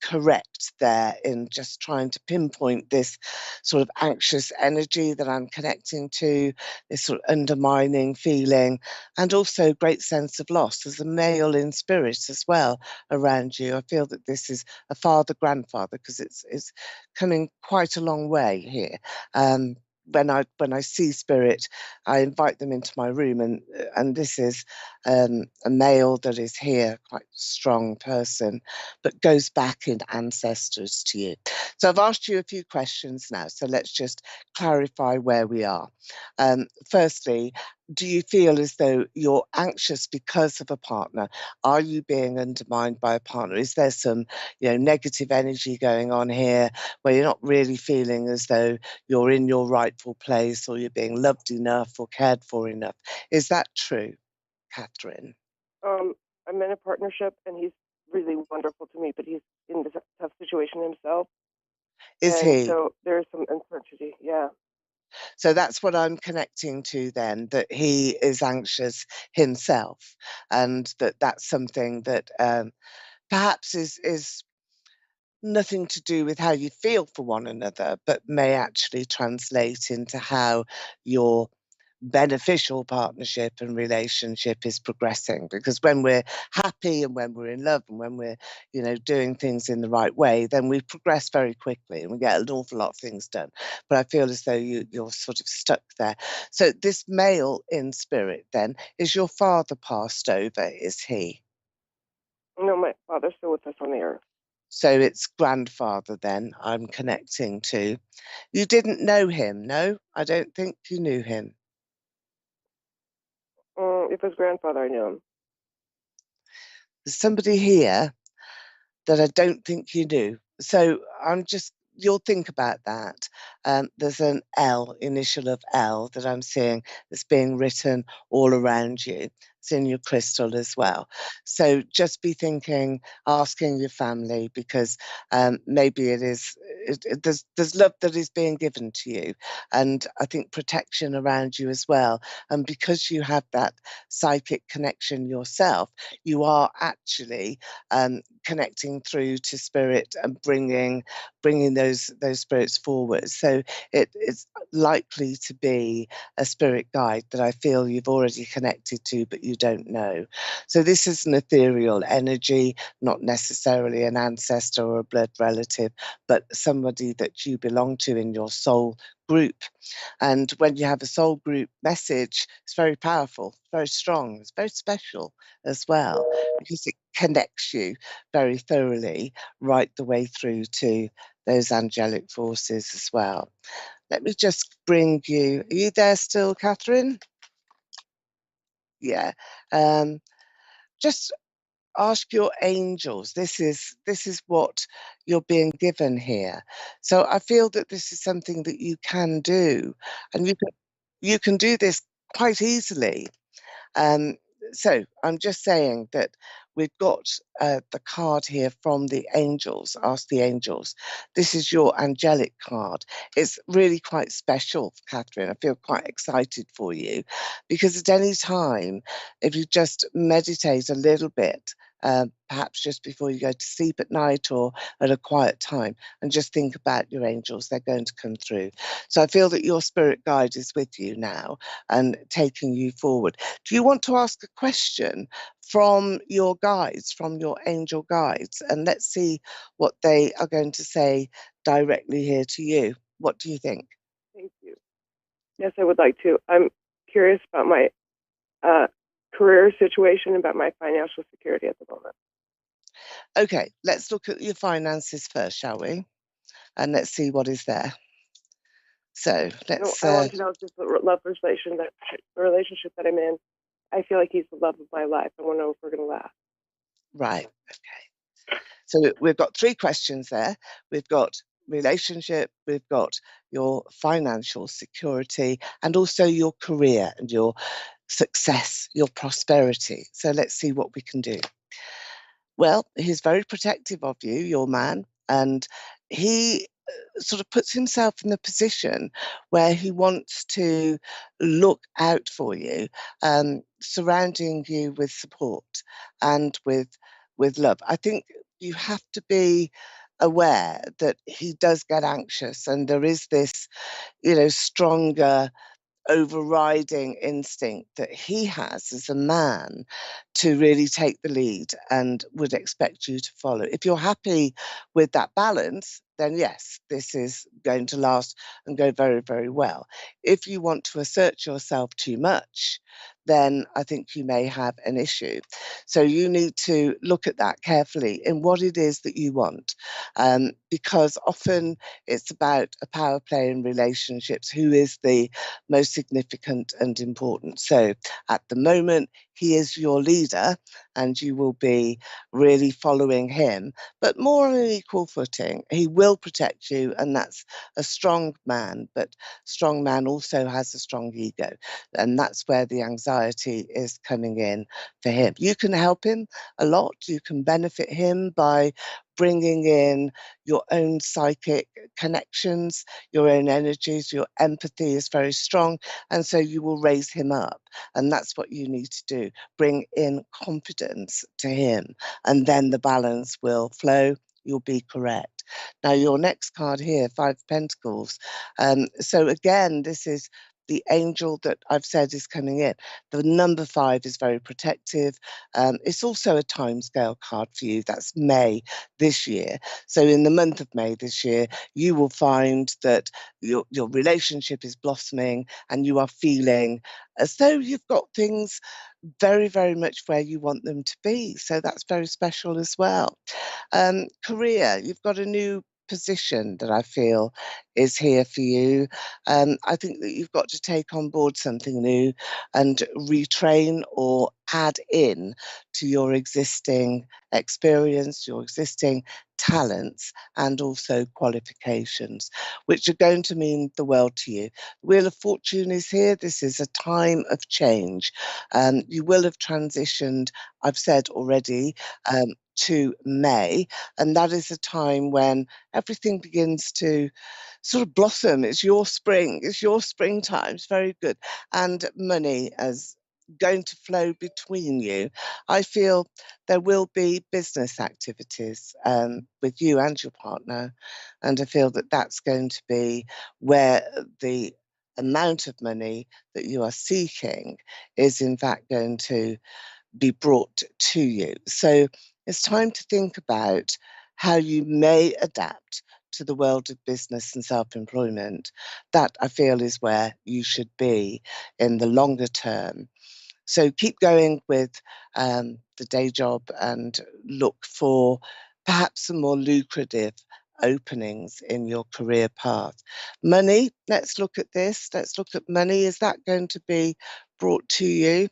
correct there in just trying to pinpoint this sort of anxious energy that I'm connecting to, this sort of undermining feeling, and also great sense of loss? There's a male in spirit as well around you. I feel that this is a father, grandfather, because it's coming quite a long way here. When I see spirit, I invite them into my room, and this is a male that is here, quite a strong person, but goes back in ancestors to you. So I've asked you a few questions now, so let's just clarify where we are. Firstly, do you feel as though you're anxious because of a partner? Are you being undermined by a partner? Is there some, negative energy going on here where you're not really feeling as though you're in your rightful place or you're being loved enough or cared for enough? Is that true, Catherine? I'm in a partnership, and he's really wonderful to me, but he's in a tough situation himself. Is and he? So there's some uncertainty. Yeah. So that's what I'm connecting to then, that he is anxious himself, and that's something that perhaps is nothing to do with how you feel for one another, but may actually translate into how your beneficial partnership and relationship is progressing. Because when we're happy and when we're in love and when we're, doing things in the right way, then we progress very quickly and we get an awful lot of things done. But I feel as though you're sort of stuck there. So this male in spirit then, is your father passed over, is he? No, my father's still with us on the earth. So it's grandfather then I'm connecting to. You didn't know him, no? I don't think you knew him. If his grandfather, I knew him. There's somebody here that I don't think you knew. So you'll think about that. There's an L, initial of L, that I'm seeing that's being written all around you. It's in your crystal as well. So just be thinking, asking your family, because maybe there's love that is being given to you, and I think protection around you as well. And because you have that psychic connection yourself, you are actually connecting through to spirit and bringing those spirits forward. So it's likely to be a spirit guide that I feel you've already connected to, but you don't know. So this is an ethereal energy, not necessarily an ancestor or a blood relative, but somebody that you belong to in your soul group. And when you have a soul group message, it's very powerful, very strong, it's very special as well, because it connects you very thoroughly right the way through to those angelic forces as well. Let me just bring you, are you there still, Catherine? Yeah. Just ask your angels. This is what you're being given here. So I feel that this is something that you can do, and you can do this quite easily. So I'm just saying that we've got the card here from the angels. Ask the angels. This is your angelic card. It's really quite special, Catherine. I feel quite excited for you, because at any time, if you just meditate a little bit, perhaps just before you go to sleep at night or at a quiet time, and just think about your angels, they're going to come through. So I feel that your spirit guide is with you now and taking you forward. Do you want to ask a question from your guides, from your angel guides? And let's see what they are going to say directly here to you. What do you think? Thank you. Yes, I would like to. I'm curious about my career situation, about my financial security at the moment. Okay, let's look at your finances first, shall we? And let's see what is there. So let's. I want to know if this love relationship that I'm in, I feel like he's the love of my life. I want to know if we're going to last. Right. Okay. So we've got 3 questions there. We've got relationship, we've got your financial security, and also your career and your success, your prosperity. So let's see what we can do. Well, he's very protective of you, your man, and he sort of puts himself in the position where he wants to look out for you, surrounding you with support and with love. I think you have to be aware that he does get anxious, and there is this, stronger overriding instinct that he has as a man to really take the lead and would expect you to follow. If you're happy with that balance, then yes, this is going to last and go very, very well. If you want to assert yourself too much, then I think you may have an issue. So you need to look at that carefully in what it is that you want, because often it's about a power play in relationships. Who is the most significant and important? So at the moment, he is your leader and you will be really following him, but more on an equal footing. He will protect you, and that's a strong man, but strong man also has a strong ego, and that's where the anxiety is coming in for him. You can help him a lot. You can benefit him by bringing in your own psychic connections, your own energies. Your empathy is very strong, and so you will raise him up, and that's what you need to do. Bring in confidence to him, and then the balance will flow. You'll be correct. Now, your next card here, Five of Pentacles. So again, this is the angel that I've said is coming in. The number 5 is very protective. It's also a timescale card for you. That's May this year. So in the month of May this year, you will find that your relationship is blossoming and you are feeling as though you've got things very, very much where you want them to be. So that's very special as well. Career, you've got a new position that I feel is here for you. I think that you've got to take on board something new and retrain or add in to your existing experience, your existing talents, and also qualifications, which are going to mean the world to you. Wheel of Fortune is here. This is a time of change. You will have transitioned, I've said already, to May, and that is a time when everything begins to sort of blossom. It's your spring, it's your springtime. It's very good. And money is going to flow between you. I feel there will be business activities with you and your partner, and I feel that that's going to be where the amount of money that you are seeking is in fact going to be brought to you. So it's time to think about how you may adapt to the world of business and self-employment. That I feel is where you should be in the longer term. So keep going with the day job and look for perhaps some more lucrative openings in your career path. Money, let's look at this. Let's look at money. Is that going to be brought to you?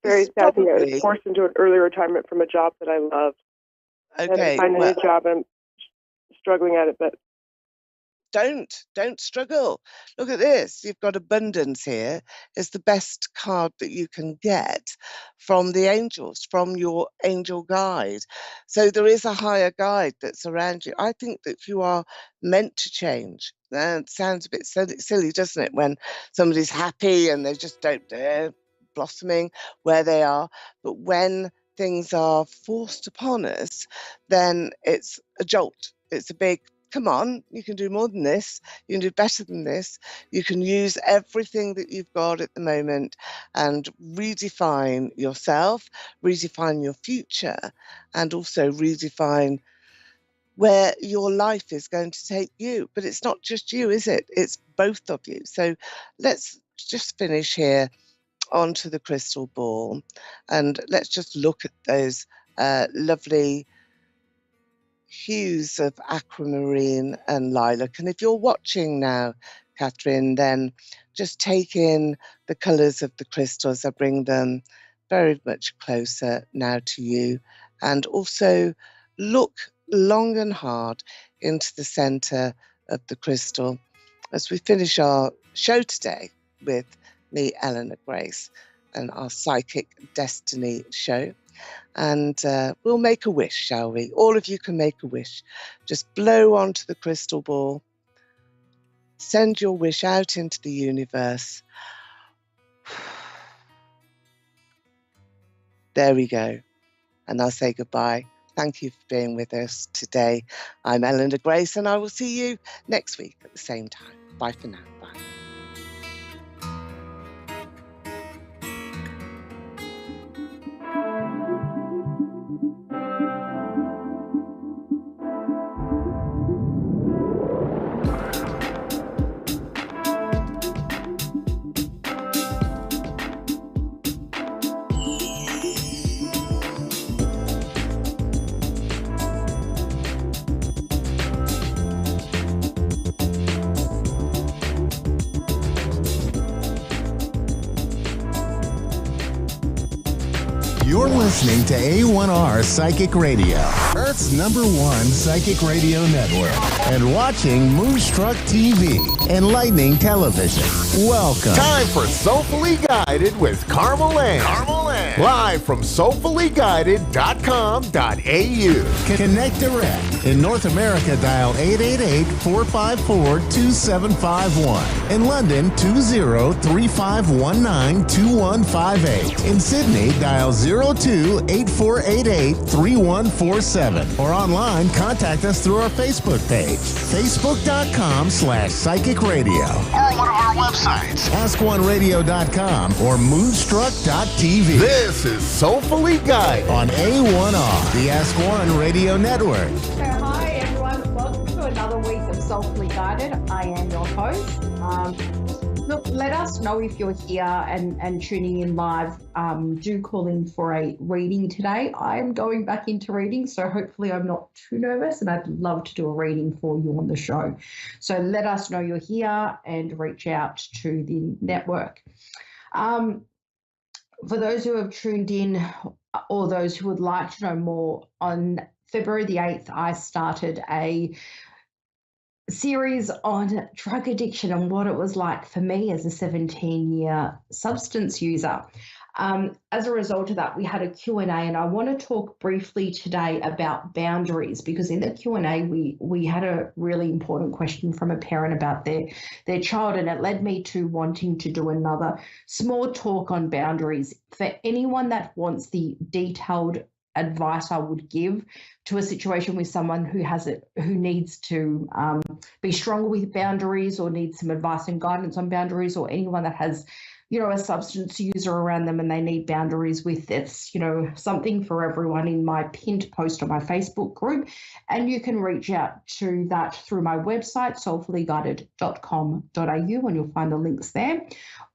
Very It's sad thing. I was probably forced into an early retirement from a job that I loved. okay. And finding Well, a job, I'm struggling at it, but don't struggle. Look at this. You've got abundance here. It's the best card that you can get from the angels, from your angel guide. So there is a higher guide that's around you. I think that you are meant to change. It sounds a bit silly, doesn't it, when somebody's happy and they just they're blossoming where they are. But when things are forced upon us, then it's a jolt. It's a big, come on, you can do more than this. You can do better than this. You can use everything that you've got at the moment and redefine yourself, redefine your future, and also redefine where your life is going to take you. But it's not just you, is it? It's both of you. So let's just finish here onto the crystal ball and let's just look at those lovely hues of aquamarine and lilac. And if you're watching now, Catherine, then just take in the colours of the crystals. I bring them very much closer now to you. And also look long and hard into the centre of the crystal as we finish our show today with me, Eleanor Grace, and our Psychic Destiny show. And we'll make a wish, shall we? All of you can make a wish. Just blow onto the crystal ball. Send your wish out into the universe. There we go. And I'll say goodbye. Thank you for being with us today. I'm Eleanor Grace, and I will see you next week at the same time. Bye for now. Bye. listening to A1R Psychic Radio, Earth's #1 psychic radio network, and watching Moonstruck TV, enlightening television. Welcome. Time for Soulfully Guided with Carmel Ann. Live from soulfullyguided.com.au. Connect direct. In North America, dial 888-454-2751. In London, 20-3519-2158. In Sydney, dial 02-8488-3147. Or online, contact us through our Facebook page, facebook.com/psychic radio. Or one of our websites, askoneradio.com or moonstruck.tv. This is Soulfully Guided on A1R, the Ask One Radio Network. So hi everyone, welcome to another week of Soulfully Guided. I am your host. Look, let us know if you're here and tuning in live. Do call in for a reading today. I'm going back into reading, so hopefully I'm not too nervous, and I'd love to do a reading for you on the show. So let us know you're here and reach out to the network. For those who have tuned in or those who would like to know more, on February the 8th, I started a series on drug addiction and what it was like for me as a 17-year substance user. As a result of that, we had a Q&A, and I want to talk briefly today about boundaries, because in the Q&A, we had a really important question from a parent about their child, and it led me to wanting to do another small talk on boundaries. For anyone that wants the detailed advice I would give to a situation with someone who needs to be stronger with boundaries, or needs some advice and guidance on boundaries, or anyone that has, a substance user around them and they need boundaries with this, something for everyone in my pinned post on my Facebook group. And you can reach out to that through my website, soulfullyguided.com.au, and you'll find the links there,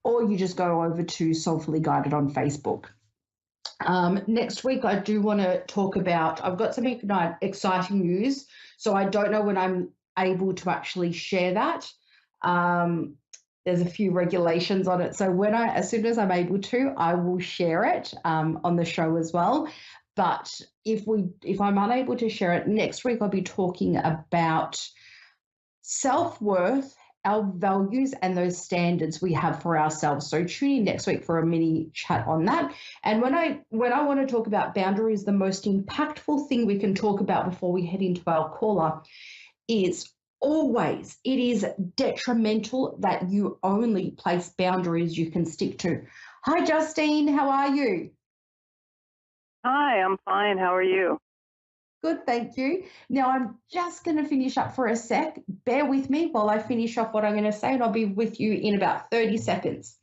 or you just go over to Soulfully Guided on Facebook. Next week, I do want to talk about, I've got some exciting news, so I don't know when I'm able to actually share that. There's a few regulations on it, so as soon as I'm able to, I will share it on the show as well. But if I'm unable to share it next week, I'll be talking about self-worth, our values, and those standards we have for ourselves. So tune in next week for a mini chat on that. And when I want to talk about boundaries, the most impactful thing we can talk about before we head into our caller is always, it is detrimental that you only place boundaries you can stick to. Hi, Justine, how are you? Hi, I'm fine. How are you? Good, thank you. Now, I'm just going to finish up for a sec. Bear with me while I finish off what I'm going to say, and I'll be with you in about 30 seconds.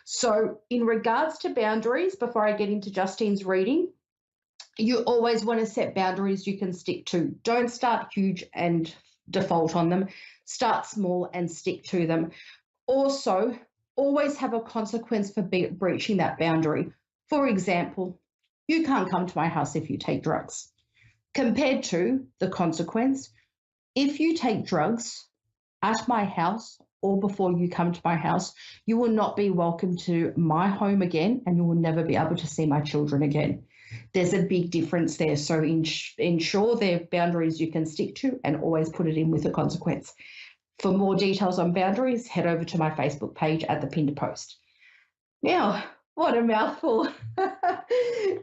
So in regards to boundaries, before I get into Justine's reading, you always want to set boundaries you can stick to. Don't start huge and default on them. Start small and stick to them. Also, always have a consequence for breaching that boundary. For example, you can't come to my house if you take drugs. Compared to the consequence, if you take drugs at my house or before you come to my house, you will not be welcome to my home again, and you will never be able to see my children again. There's a big difference there. So ensure there are boundaries you can stick to, and always put it in with a consequence. For more details on boundaries, head over to my Facebook page at the pinned post. Now, what a mouthful.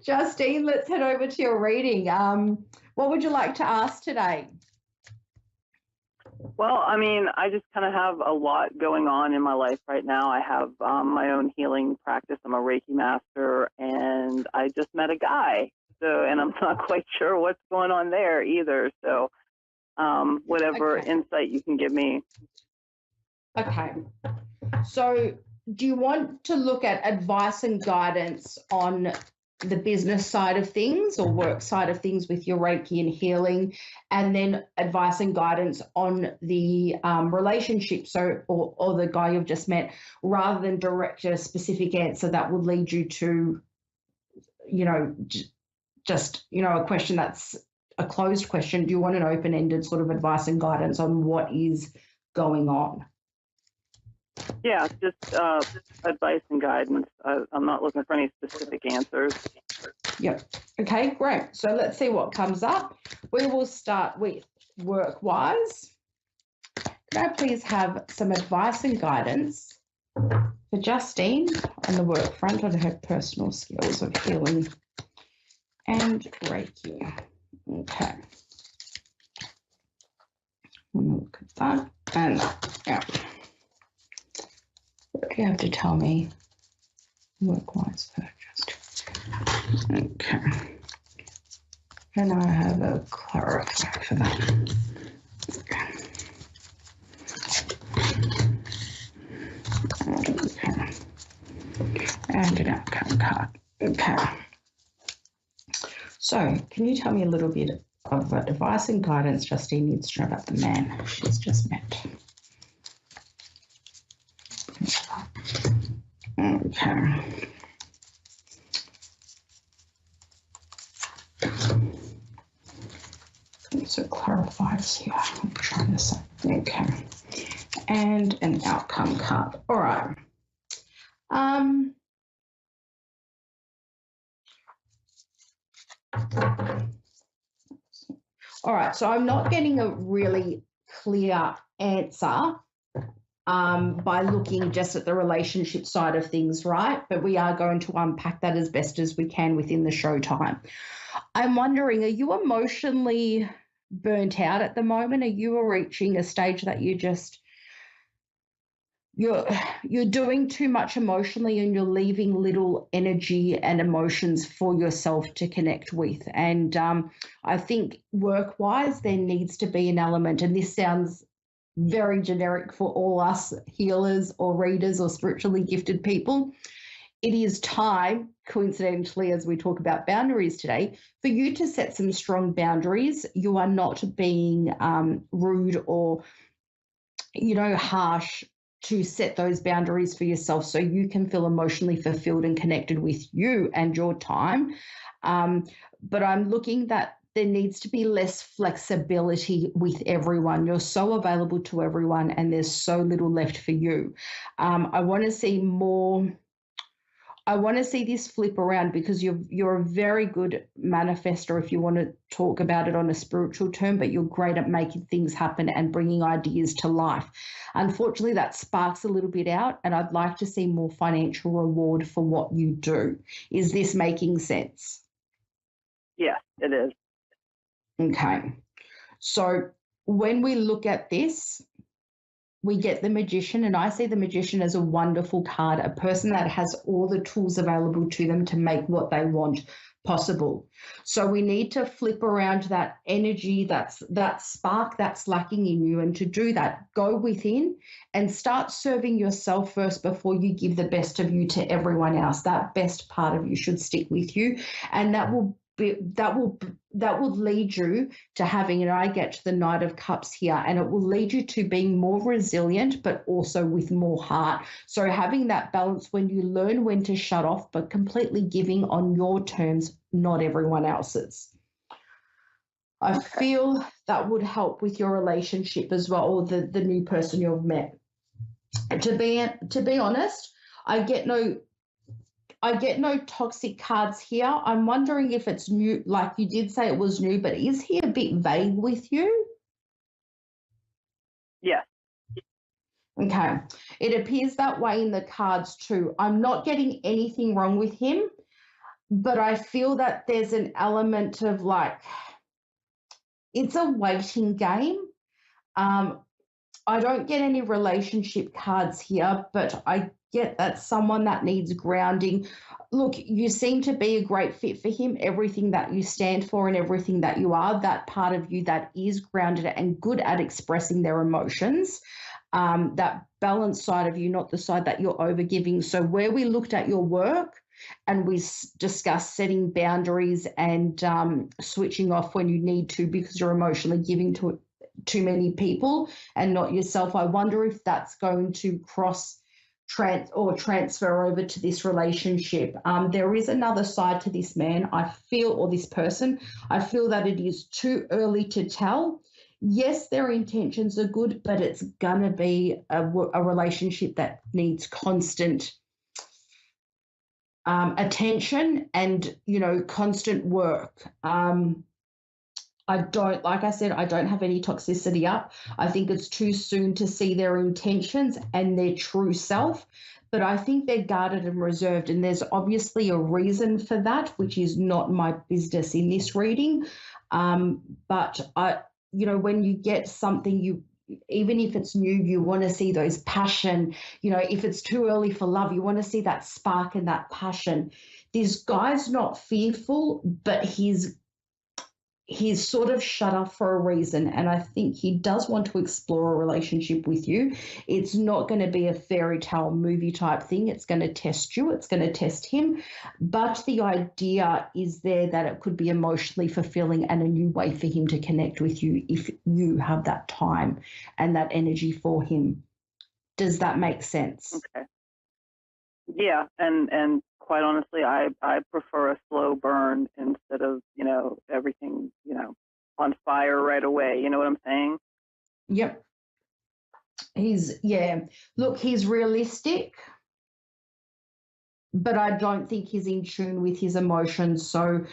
Justine, let's head over to your reading. What would you like to ask today? Well, I just kind of have a lot going on in my life right now. I have my own healing practice. I'm a Reiki master, and I just met a guy. And I'm not quite sure what's going on there either. So whatever insight you can give me. Okay. So do you want to look at advice and guidance on the business side of things or work side of things with your Reiki and healing, and then advice and guidance on the relationship, or the guy you've just met, rather than direct a specific answer that would lead you to, a question that's a closed question? Do you want an open-ended sort of advice and guidance on what is going on? Yeah, just advice and guidance. I'm not looking for any specific answers. Yep. Okay, great. So let's see what comes up. We will start with work-wise. Could I please have some advice and guidance for Justine on the work front on her personal skills of healing and Reiki? Okay. Look at that. And yeah. What do you have to tell me work-wise first? Okay. And I have a clarifier for that. Okay. And an outcome card. Okay. So, can you tell me a little bit of advice and guidance Justine needs to know about the man she's just met? Okay. So it clarifies here. I'm trying to say. Okay. And an outcome card. All right. All right. So I'm not getting a really clear answer by looking just at the relationship side of things, right? But we are going to unpack that as best as we can within the show time. I'm wondering, are you emotionally burnt out at the moment? Are you reaching a stage that you're doing too much emotionally and you're leaving little energy and emotions for yourself to connect with? And I think work-wise, there needs to be an element, and this sounds very generic for all us healers or readers or spiritually gifted people. It is time, coincidentally, as we talk about boundaries today, for you to set some strong boundaries. You are not being rude or, harsh to set those boundaries for yourself so you can feel emotionally fulfilled and connected with you and your time. But I'm looking that there needs to be less flexibility with everyone. You're so available to everyone and there's so little left for you. I want to see more. I want to see this flip around because you're a very good manifestor if you want to talk about it on a spiritual term, but you're great at making things happen and bringing ideas to life. Unfortunately, that sparks a little bit out, and I'd like to see more financial reward for what you do. Is this making sense? Yes, it is. Okay. So when we look at this, we get the Magician, and I see the Magician as a wonderful card, a person that has all the tools available to them to make what they want possible. So we need to flip around that energy, that spark that's lacking in you. And to do that, go within and start serving yourself first before you give the best of you to everyone else. That best part of you should stick with you, and that will lead you to having, and I get to the Knight of Cups here, and it will lead you to being more resilient, but also with more heart. So having that balance when you learn when to shut off, but completely giving on your terms, not everyone else's. I feel that would help with your relationship as well, or the new person you've met. To be honest, I get no toxic cards here. I'm wondering if it's new, like you did say it was new, but is he a bit vague with you? Yes. Okay. It appears that way in the cards too. I'm not getting anything wrong with him, but I feel that there's an element of it's a waiting game. I don't get any relationship cards here, but I get that someone that needs grounding. Look, you seem to be a great fit for him. Everything that you stand for and everything that you are, that part of you that is grounded and good at expressing their emotions, that balanced side of you, not the side that you're overgiving. So where we looked at your work and we discussed setting boundaries and switching off when you need to because you're emotionally giving to too many people and not yourself, I wonder if that's going to transfer over to this relationship. There is another side to this man, I feel, or this person. I feel that it is too early to tell. Yes, their intentions are good, but it's going to be a relationship that needs constant attention and, constant work. I don't, like I said, I don't have any toxicity up. I think it's too soon to see their intentions and their true self, but I think they're guarded and reserved. And there's obviously a reason for that, which is not my business in this reading. But when you get something, even if it's new, you want to see those passion. If it's too early for love, you want to see that spark and that passion. This guy's not fearful, but he's sort of shut up for a reason, and I think he does want to explore a relationship with you. It's not going to be a fairy tale movie type thing. It's going to test you. It's going to test him. But the idea is there that it could be emotionally fulfilling and a new way for him to connect with you if you have that time and that energy for him. Does that make sense? Okay. Yeah, and quite honestly, I prefer a slow burn instead of, everything, on fire right away. You know what I'm saying? Yep. He's realistic, but I don't think he's in tune with his emotions. So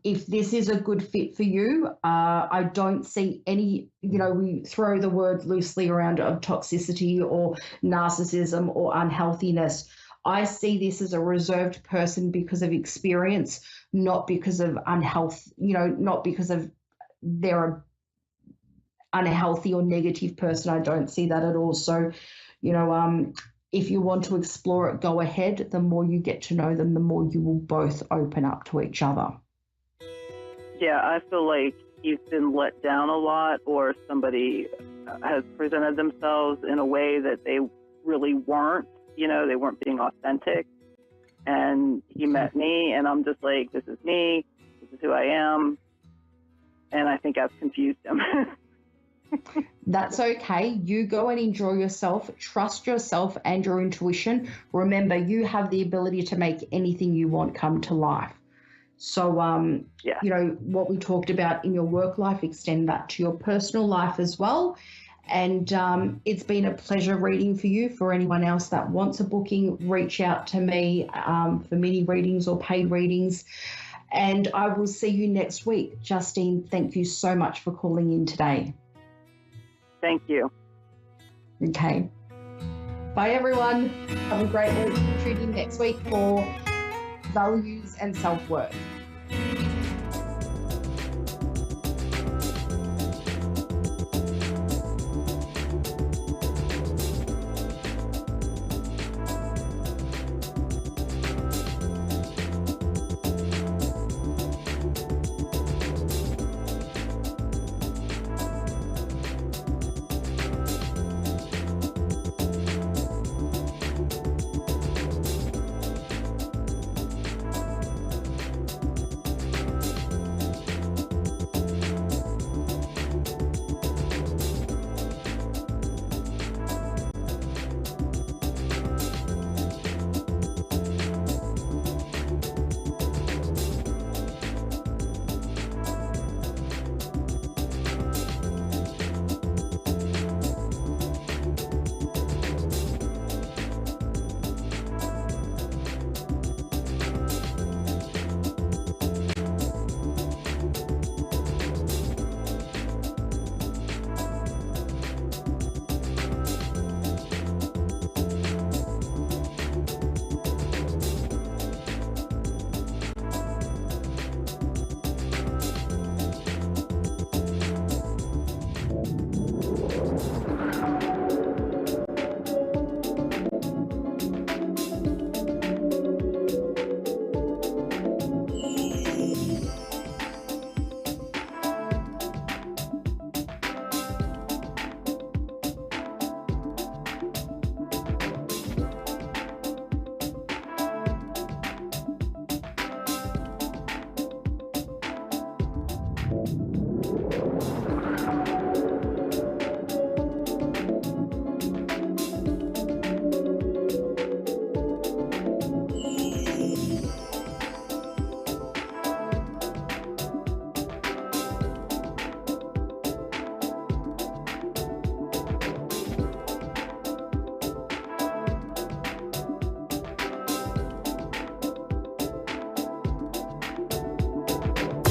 if this is a good fit for you, I don't see any, we throw the word loosely around of toxicity or narcissism or unhealthiness. I see this as a reserved person because of experience, not because of unhealth, not because of they're an unhealthy or negative person. I don't see that at all. So, if you want to explore it, go ahead. The more you get to know them, the more you will both open up to each other. Yeah, I feel like he's been let down a lot, or somebody has presented themselves in a way that they really weren't. They weren't being authentic. And he met me, and I'm just like, this is me. This is who I am. And I think I've confused him. That's okay. You go and enjoy yourself. Trust yourself and your intuition. Remember, you have the ability to make anything you want come to life. So, what we talked about in your work life, extend that to your personal life as well. And it's been a pleasure reading for you. For anyone else that wants a booking, reach out to me for mini readings or paid readings. And I will see you next week. Justine, thank you so much for calling in today. Thank you. Okay. Bye, everyone. Have a great week. Tune in next week for values and self-worth.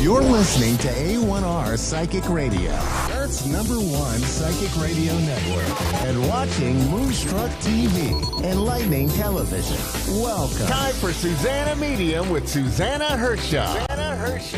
You're listening to A1R Psychic Radio, Earth's #1 psychic radio network, and watching Moonstruck TV, enlightening television. Welcome. Time for Susanna Medium with Susanna Hershaw.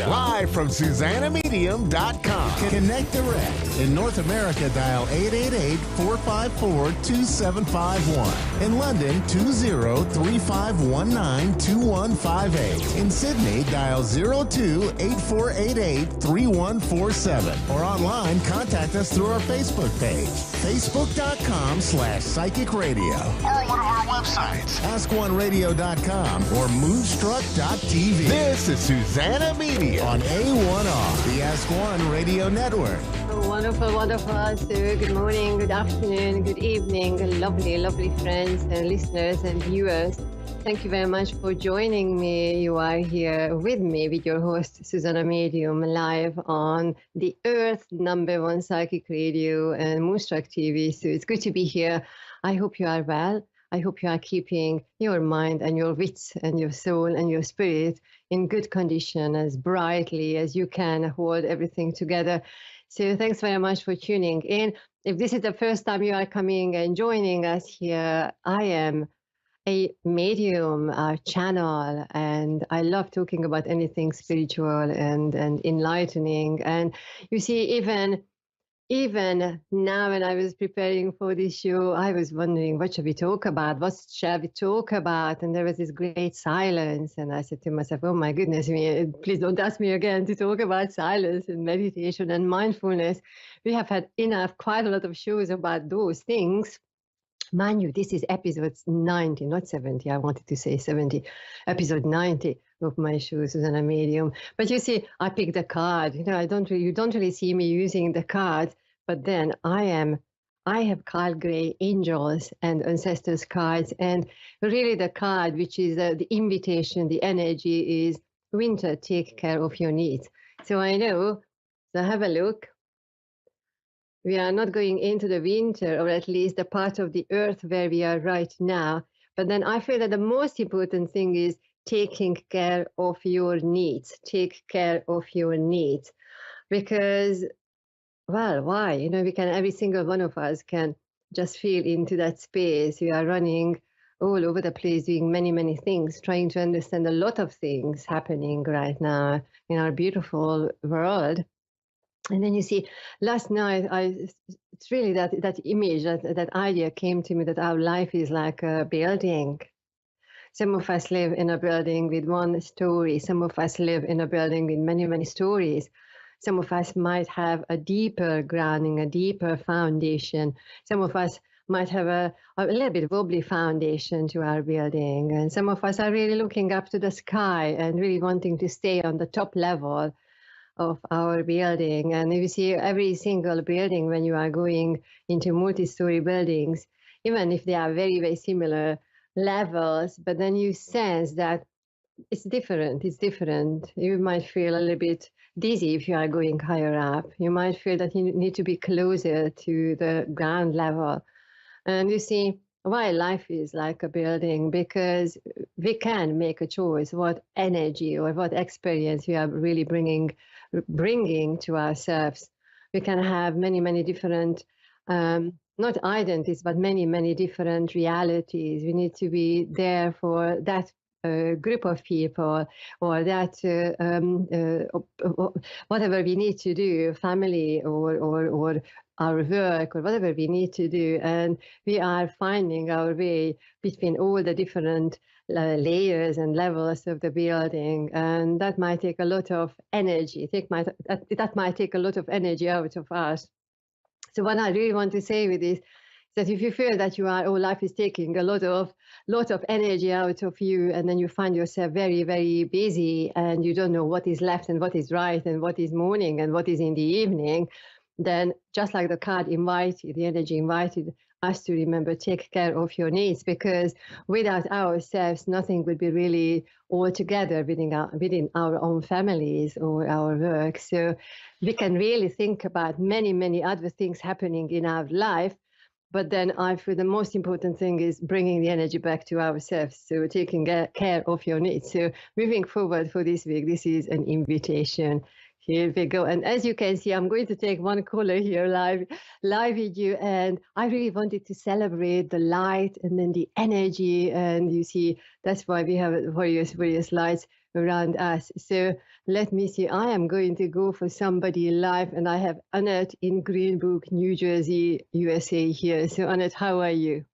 Live from SusannaMedium.com. Connect direct. In North America, dial 888-454-2751. In London, 20-3519-2158. In Sydney, dial 02-8488-3147. Or online, contact us through our Facebook page, facebook.com/psychic radio. Or one of our websites, askoneradio.com or moonstruck.tv. This is Susanna Media on A1R, the Ask One Radio Network. Wonderful, wonderful. So good morning, good afternoon, good evening, lovely, lovely friends and listeners and viewers. Thank you very much for joining me. You are here with me, with your host, Susanna Medium, live on the Earth #1 Psychic Radio and Moonstruck TV. So it's good to be here. I hope you are well. I hope you are keeping your mind and your wits and your soul and your spirit in good condition, as brightly as you can hold everything together. So thanks very much for tuning in. If this is the first time you are coming and joining us here, I am a medium channel, and I love talking about anything spiritual and enlightening. And you see, even now when I was preparing for this show, I was wondering, what should we talk about? What shall we talk about? And there was this great silence. And I said to myself, oh my goodness, please don't ask me again to talk about silence and meditation and mindfulness. We have had quite a lot of shows about those things. Mind you, this is episode 90, not 70. I wanted to say 70. Episode 90 of my show, Susanna Medium. But you see, I picked a card. You don't really see me using the card. But then I have Carl Gray angels and ancestors cards. And really the card, which is the invitation, the energy is winter, take care of your needs. So I know, so have a look. We are not going into the winter, or at least the part of the earth where we are right now. But then I feel that the most important thing is taking care of your needs. Take care of your needs. Because, well, why? Every single one of us can just feel into that space. We are running all over the place, doing many, many things, trying to understand a lot of things happening right now in our beautiful world. And then you see, last night, it's really that image, that idea came to me that our life is like a building. Some of us live in a building with one story. Some of us live in a building with many, many stories. Some of us might have a deeper grounding, a deeper foundation. Some of us might have a little bit wobbly foundation to our building. And some of us are really looking up to the sky and really wanting to stay on the top level of our building. And you see every single building, when you are going into multi-story buildings, even if they are very, very similar levels, but then you sense that it's different. You might feel a little bit dizzy if you are going higher up. You might feel that you need to be closer to the ground level. And you see why life is like a building, because we can make a choice what energy or what experience we are really bringing to ourselves. We can have many, many different, not identities, but many, many different realities. We need to be there for that group of people, or that whatever we need to do, family or our work, or whatever we need to do. And we are finding our way between all the different layers and levels of the building, and that might take a lot of energy. That might take a lot of energy out of us. So what I really want to say with this is that if you feel that life is taking a lot of energy out of you, and then you find yourself very, very busy, and you don't know what is left and what is right and what is morning and what is in the evening, then just like the card invited, the energy invited us to remember, take care of your needs, because without ourselves, nothing would be really all together within our own families or our work. So we can really think about many, many other things happening in our life. But then I feel the most important thing is bringing the energy back to ourselves. So taking care of your needs. So moving forward for this week, this is an invitation Here we go. And as you can see, I'm going to take one caller here live with you. And I really wanted to celebrate the light and then the energy. And you see, that's why we have various lights around us. So let me see. I am going to go for somebody live. And I have Annette in Greenbrook, New Jersey, USA here. So Annette, how are you?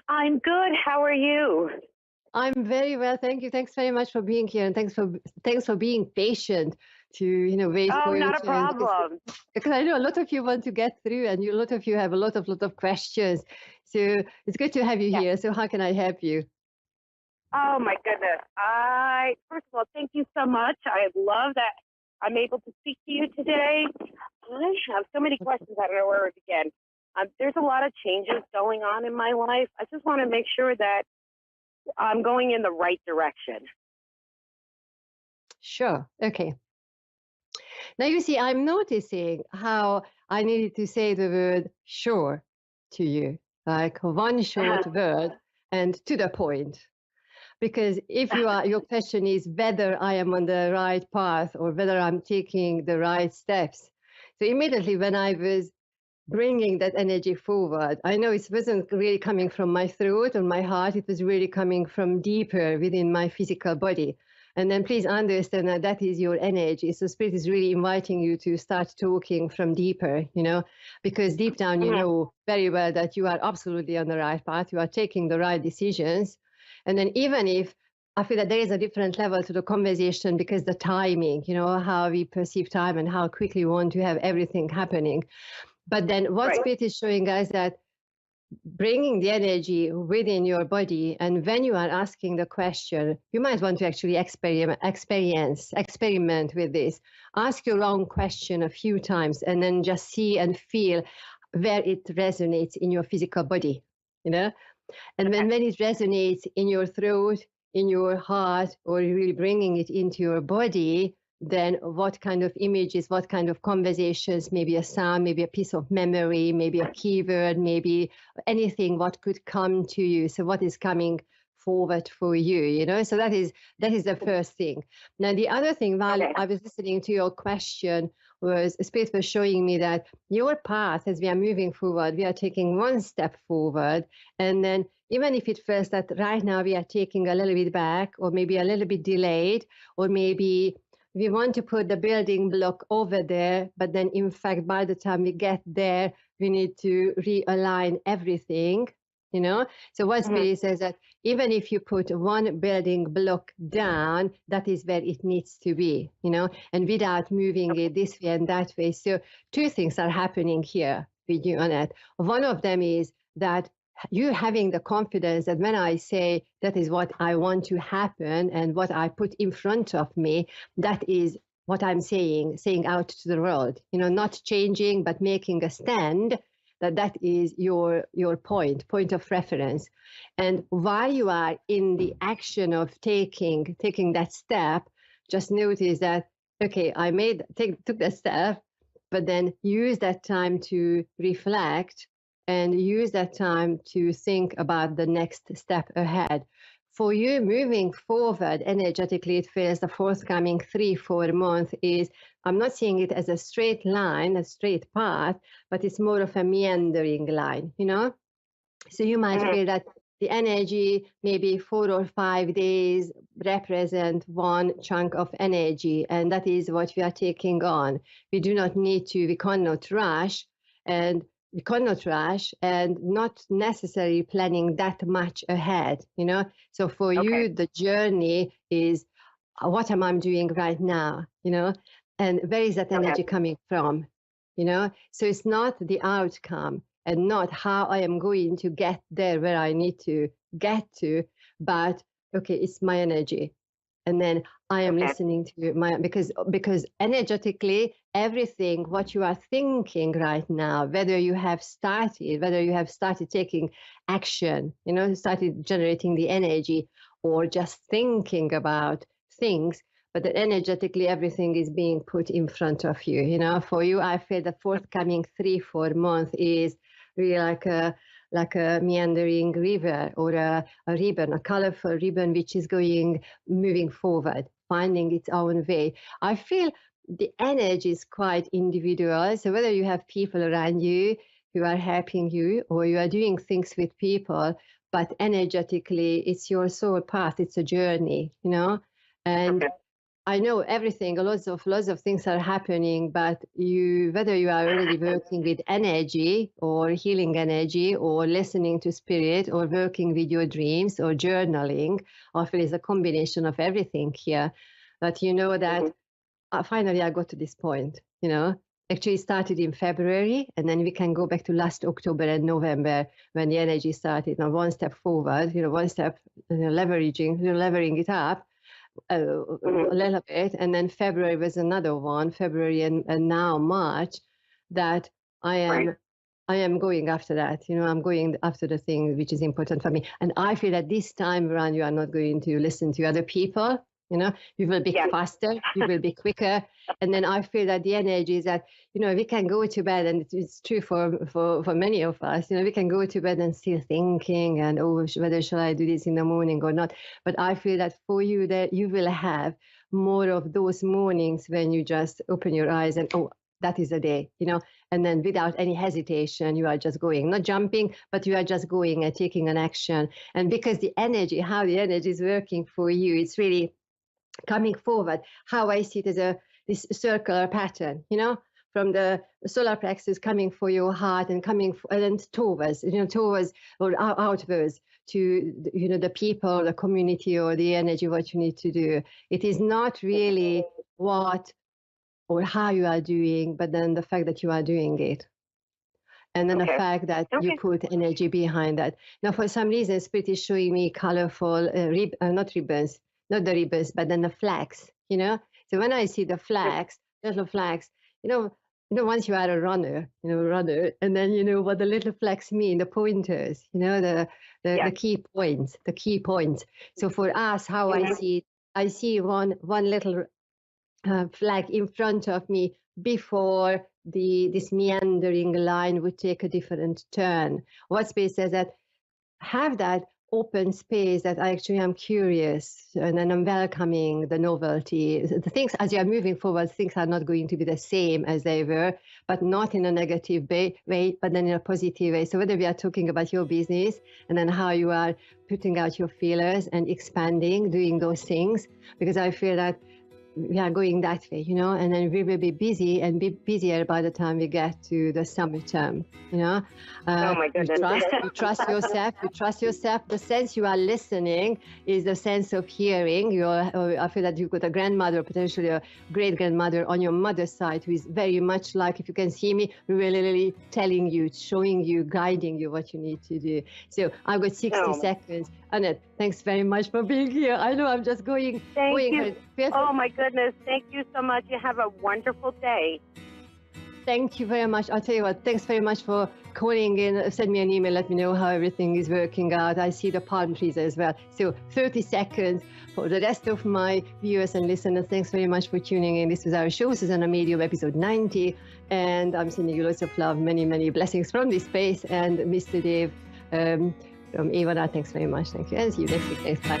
I'm good. How are you? I'm very well, thank you. Thanks very much for being here, and thanks for being patient to wait Oh, for your not a turn, problem. because I know a lot of you want to get through, and a lot of you have a lot of questions. So it's good to have you here. So how can I help you? Oh my goodness. First of all, thank you so much. I love that I'm able to speak to you today. I have so many questions. I don't know where to begin. There's a lot of changes going on in my life. I just want to make sure that I'm going in the right direction. Sure. Okay. Now you see, I'm noticing how I needed to say the word sure to you, like one short word and to the point. Because if your question is whether I am on the right path or whether I'm taking the right steps. So immediately when I was bringing that energy forward, I know it wasn't really coming from my throat or my heart, it was really coming from deeper within my physical body. And then please understand that that is your energy. So Spirit is really inviting you to start talking from deeper, because deep down you know very well that you are absolutely on the right path, you are taking the right decisions. And then even if I feel that there is a different level to the conversation because the timing, how we perceive time and how quickly we want to have everything happening. But then what Spirit is showing us that bringing the energy within your body, and when you are asking the question, you might want to actually experiment with this. Ask your own question a few times and then just see and feel where it resonates in your physical body, And when it resonates in your throat, in your heart, or really bringing it into your body, then what kind of images, what kind of conversations, maybe a sound, maybe a piece of memory, maybe a keyword, maybe anything, what could come to you. So what is coming forward for you, So that is the first thing. Now, the other thing, while I was listening to your question, was Spirit was showing me that your path, as we are moving forward, we are taking one step forward. And then even if it feels that right now we are taking a little bit back, or maybe a little bit delayed, or maybe we want to put the building block over there, but then in fact, by the time we get there, we need to realign everything, So what Spirit says that even if you put one building block down, that is where it needs to be, and without moving it this way and that way. So two things are happening here with you, Annette. One of them is that you having the confidence that when I say that is what I want to happen and what I put in front of me, that is what I'm saying out to the world, not changing, but making a stand, that is your point of reference. And while you are in the action of taking that step, just notice that, okay, I took that step, but then use that time to reflect and use that time to think about the next step ahead. For you moving forward energetically, it feels the forthcoming 3-4 months is, I'm not seeing it as a straight line, a straight path, but it's more of a meandering line, So you might feel that the energy, maybe 4 or 5 days, represent one chunk of energy, and that is what we are taking on. We cannot rush, and we cannot rush and not necessarily planning that much ahead, So for you, the journey is, what am I doing right now, and where is that energy coming from, So it's not the outcome and not how I am going to get there where I need to get to, but it's my energy. And then I am listening to because energetically, everything, what you are thinking right now, whether you have started taking action, started generating the energy, or just thinking about things, but that energetically everything is being put in front of you. For you, I feel the forthcoming 3-4 months is really like a meandering river, or a ribbon, a colorful ribbon which is moving forward, finding its own way. I feel the energy is quite individual. So whether you have people around you who are helping you, or you are doing things with people, but energetically, it's your soul path. It's a journey, you know. And Okay. I know everything. Lots of things are happening, but whether you are already working with energy or healing energy, or listening to spirit, or working with your dreams, or journaling, I feel it's a combination of everything here. But you know that finally I got to this point. You know, actually it started in February, and then we can go back to last October and November when the energy started. Now one step forward, one step levering it up. A little bit, and then February was another one, February and now March, that I am going after that. I'm going after the thing which is important for me. And I feel that this time around you are not going to listen to other people. You will be faster, you will be quicker. And then I feel that the energy is that, we can go to bed, and it's true for many of us, we can go to bed and still thinking, and whether shall I do this in the morning or not. But I feel that for you, that you will have more of those mornings when you just open your eyes and, that is the day, and then without any hesitation, you are just going, not jumping, but you are just going and taking an action. And because how the energy is working for you, it's really coming forward, how I see it as this circular pattern, from the solar plexus coming for your heart and coming towards or outwards to, the people, the community, or the energy, what you need to do. It is not really what or how you are doing, but then the fact that you are doing it. And then the fact that you put energy behind that. Now, for some reason, Spirit is showing me colorful, not ribbons, not the ribbons, but then the flags, So when I see the flags, little flags, once you are a runner, and then what the little flags mean, the pointers, the key points. So for us, how I see one little flag in front of me before this meandering line would take a different turn. What Space says that have that open space, that I actually am curious, and then I'm welcoming the novelty. The things, as you are moving forward, things are not going to be the same as they were, but not in a negative way, but then in a positive way. So whether we are talking about your business, and then how you are putting out your feelers and expanding, doing those things, because I feel that we are going that way, and then we will be busy and be busier by the time we get to the summer term, Oh my goodness. You trust yourself. The sense you are listening is the sense of hearing. I feel that you've got a grandmother, potentially a great grandmother on your mother's side, who is very much like, if you can see me, really telling you, showing you, guiding you what you need to do. So I've got 60 seconds. Annette, thanks very much for being here. I know I'm just going. Thank you. Oh my goodness. Thank you so much. You have a wonderful day. Thank you very much. I'll tell you what, thanks very much for calling in. Send me an email, let me know how everything is working out. I see the palm trees as well. So 30 seconds for the rest of my viewers and listeners. Thanks very much for tuning in. This was our show, Susanna Medium, episode 90. And I'm sending you lots of love, many, many blessings from this space. And Mr. Dave from A1R, thanks very much. Thank you. And see you next week. Thanks. Bye.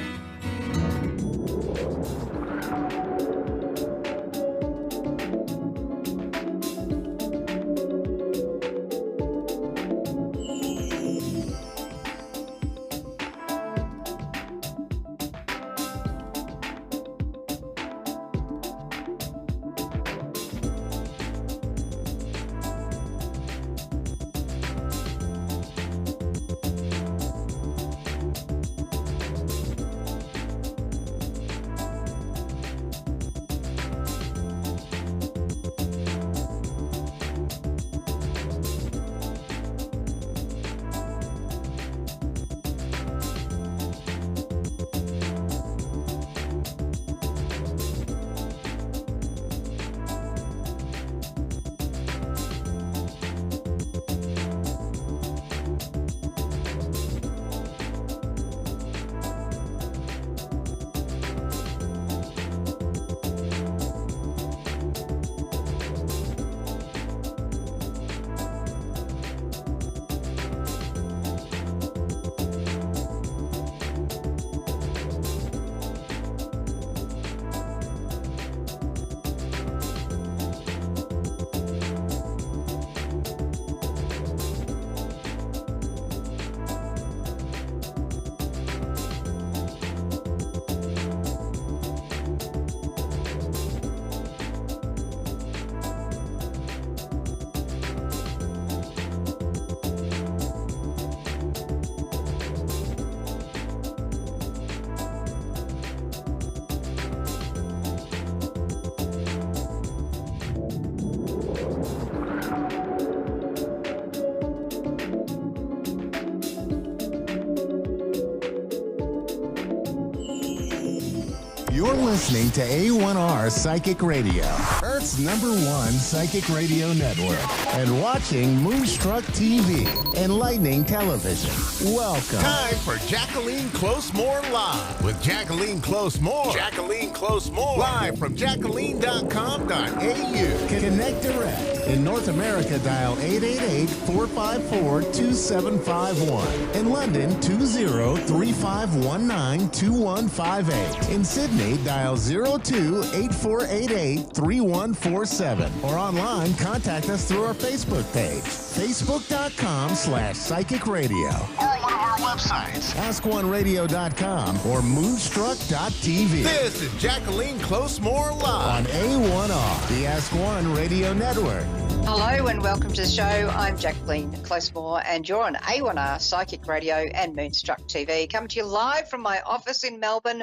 You're listening to A1R Psychic Radio, Earth's #1 psychic radio network, and watching Moonstruck TV, enlightening television. Welcome. Time for Jacqueline Close-More Live with Jacqueline Close-More. Jacqueline Close-More. Live from jacqueline.com.au. Connect direct. In North America, dial 888-454-2751. In London, 20-3519-2158. In Sydney, dial 02-8488-3147. Or online, contact us through our Facebook page, facebook.com/psychic radio. Or one of our websites, askoneradio.com or moonstruck.tv. This is Jacqueline Close-More Live on A1R, the Ask One Radio Network. Hello and welcome to the show. I'm Jacqueline Close-More and you're on A1R Psychic Radio and Moonstruck TV. Coming to you live from my office in Melbourne.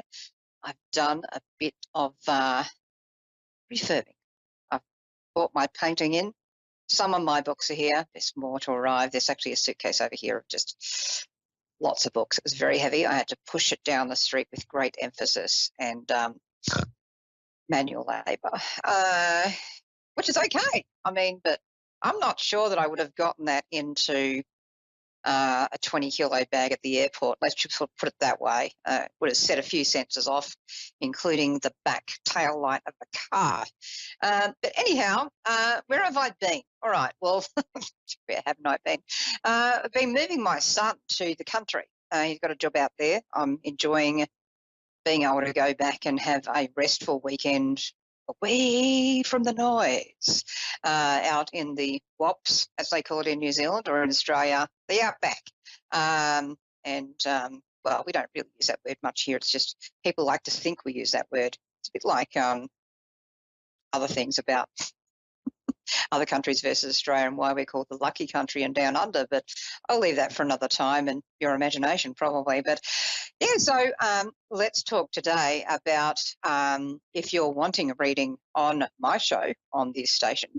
I've done a bit of refurbing. I've brought my painting in. Some of my books are here. There's more to arrive. There's actually a suitcase over here of just lots of books. It was very heavy. I had to push it down the street with great emphasis and manual labour, which is okay. I mean, but I'm not sure that I would have gotten that into a 20-kilo bag at the airport. Let's just put it that way. Would have set a few sensors off, including the back tail light of the car. But anyhow, where have I been? All right, well, where haven't I been? I've been moving my son to the country. He's got a job out there. I'm enjoying being able to go back and have a restful weekend away from the noise, out in the wops, as they call it in New Zealand, or in Australia, the outback. Well, we don't really use that word much here. It's just people like to think we use that word. It's a bit like other things about other countries versus Australia and why we're called the lucky country and down under, but I'll leave that for another time and your imagination probably. But yeah, so let's talk today about if you're wanting a reading on my show on this station,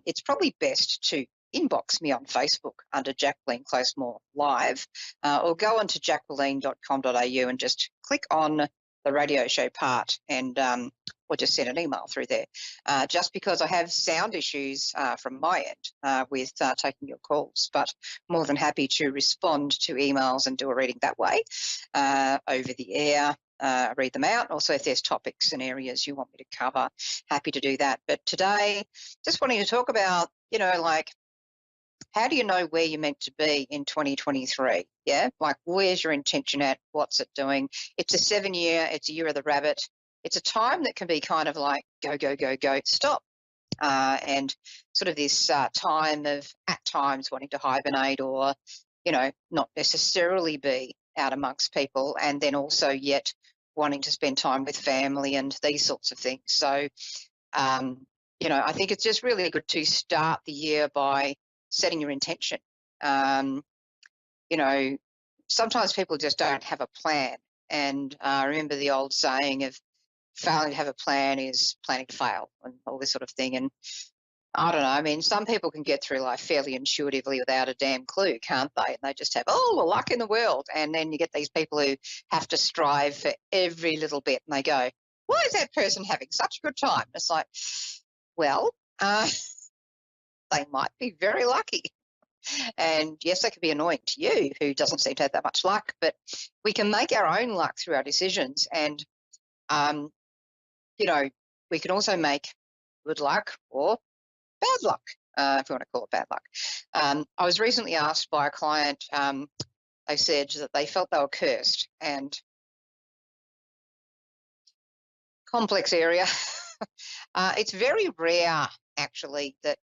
it's probably best to inbox me on Facebook under Jacqueline Close-More Live, or go onto jacqueline.com.au and just click on the radio show part and or just send an email through there. Just because I have sound issues from my end with taking your calls, but more than happy to respond to emails and do a reading that way over the air, read them out. Also, if there's topics and areas you want me to cover, happy to do that. But today, just wanting to talk about, like, how do you know where you're meant to be in 2023? Yeah, like where's your intention at? What's it doing? It's a 7-year, it's a year of the rabbit. It's a time that can be kind of like go, go, go, go, stop. And sort of this time of at times wanting to hibernate or, not necessarily be out amongst people, and then also yet wanting to spend time with family and these sorts of things. So, I think it's just really good to start the year by setting your intention. Sometimes people just don't have a plan. And I remember the old saying of failing to have a plan is planning to fail and all this sort of thing. And I don't know, I mean, some people can get through life fairly intuitively without a damn clue, can't they? And they just have all the luck in the world. And then you get these people who have to strive for every little bit and they go, why is that person having such a good time? It's like, well, they might be very lucky. And yes, that could be annoying to you who doesn't seem to have that much luck, but we can make our own luck through our decisions. And, we can also make good luck or bad luck, if you want to call it bad luck. I was recently asked by a client, they said that they felt they were cursed, and complex area. It's very rare, actually, that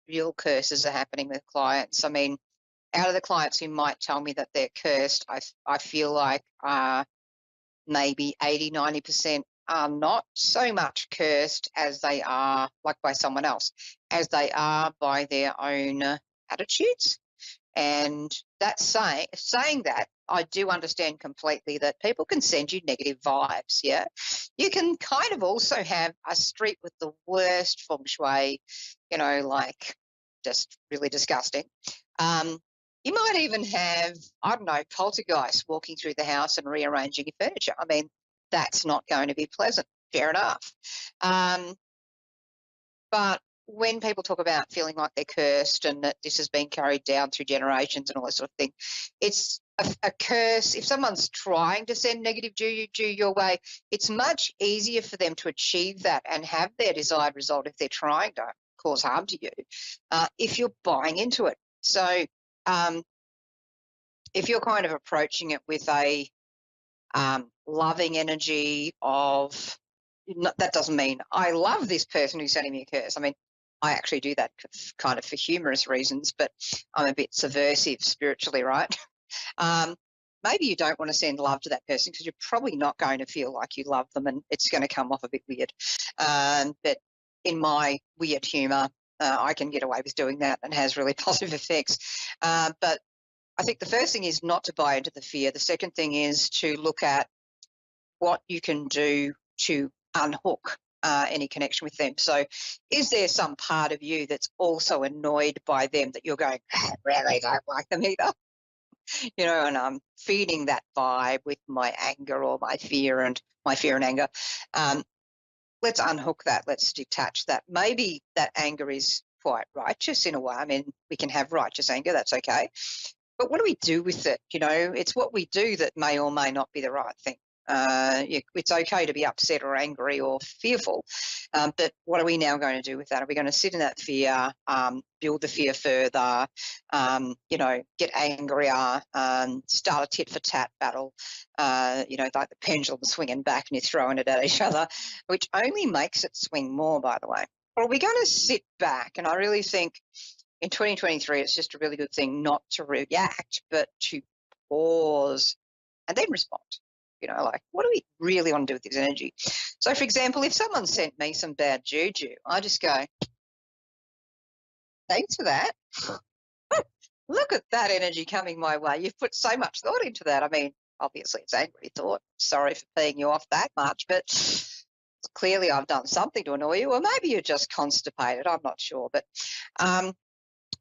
real curses are happening with clients. I mean, out of the clients who might tell me that they're cursed, I feel like maybe 80, 90% are not so much cursed as they are, like by someone else, as they are by their own attitudes. And that's saying that, I do understand completely that people can send you negative vibes, yeah? You can kind of also have a street with the worst feng shui, like just really disgusting. You might even have, I don't know, poltergeists walking through the house and rearranging your furniture. I mean, that's not going to be pleasant. Fair enough. But when people talk about feeling like they're cursed and that this has been carried down through generations and all that sort of thing, it's a curse. If someone's trying to send negative juju your way, it's much easier for them to achieve that and have their desired result if they're trying to cause harm to you, if you're buying into it. So if you're kind of approaching it with a loving energy of, that doesn't mean I love this person who's sending me a curse. I mean, I actually do that kind of for humorous reasons, but I'm a bit subversive spiritually, right? Maybe you don't want to send love to that person because you're probably not going to feel like you love them and it's going to come off a bit weird. But in my weird humour, I can get away with doing that and has really positive effects. But I think the first thing is not to buy into the fear. The second thing is to look at what you can do to unhook any connection with them. So is there some part of you that's also annoyed by them that you're going, I really don't like them either? You know, and I'm feeding that vibe with my anger or my fear and anger. Let's unhook that. Let's detach that. Maybe that anger is quite righteous in a way. I mean, we can have righteous anger. That's okay. But what do we do with it? You know, it's what we do that may or may not be the right thing. It's okay to be upset or angry or fearful, but what are we now going to do with that? Are we going to sit in that fear, build the fear further, you know, get angrier, start a tit-for-tat battle, you know, like the pendulum swinging back and you're throwing it at each other, which only makes it swing more, by the way? Or are we going to sit back? And I really think in 2023, it's just a really good thing not to react, but to pause and then respond. You know, like, what do we really want to do with this energy? So, for example, if someone sent me some bad juju, I just go, thanks for that. Look at that energy coming my way. You've put so much thought into that. I mean, obviously it's angry thought. Sorry for peeing you off that much, but clearly I've done something to annoy you, or maybe you're just constipated. I'm not sure, but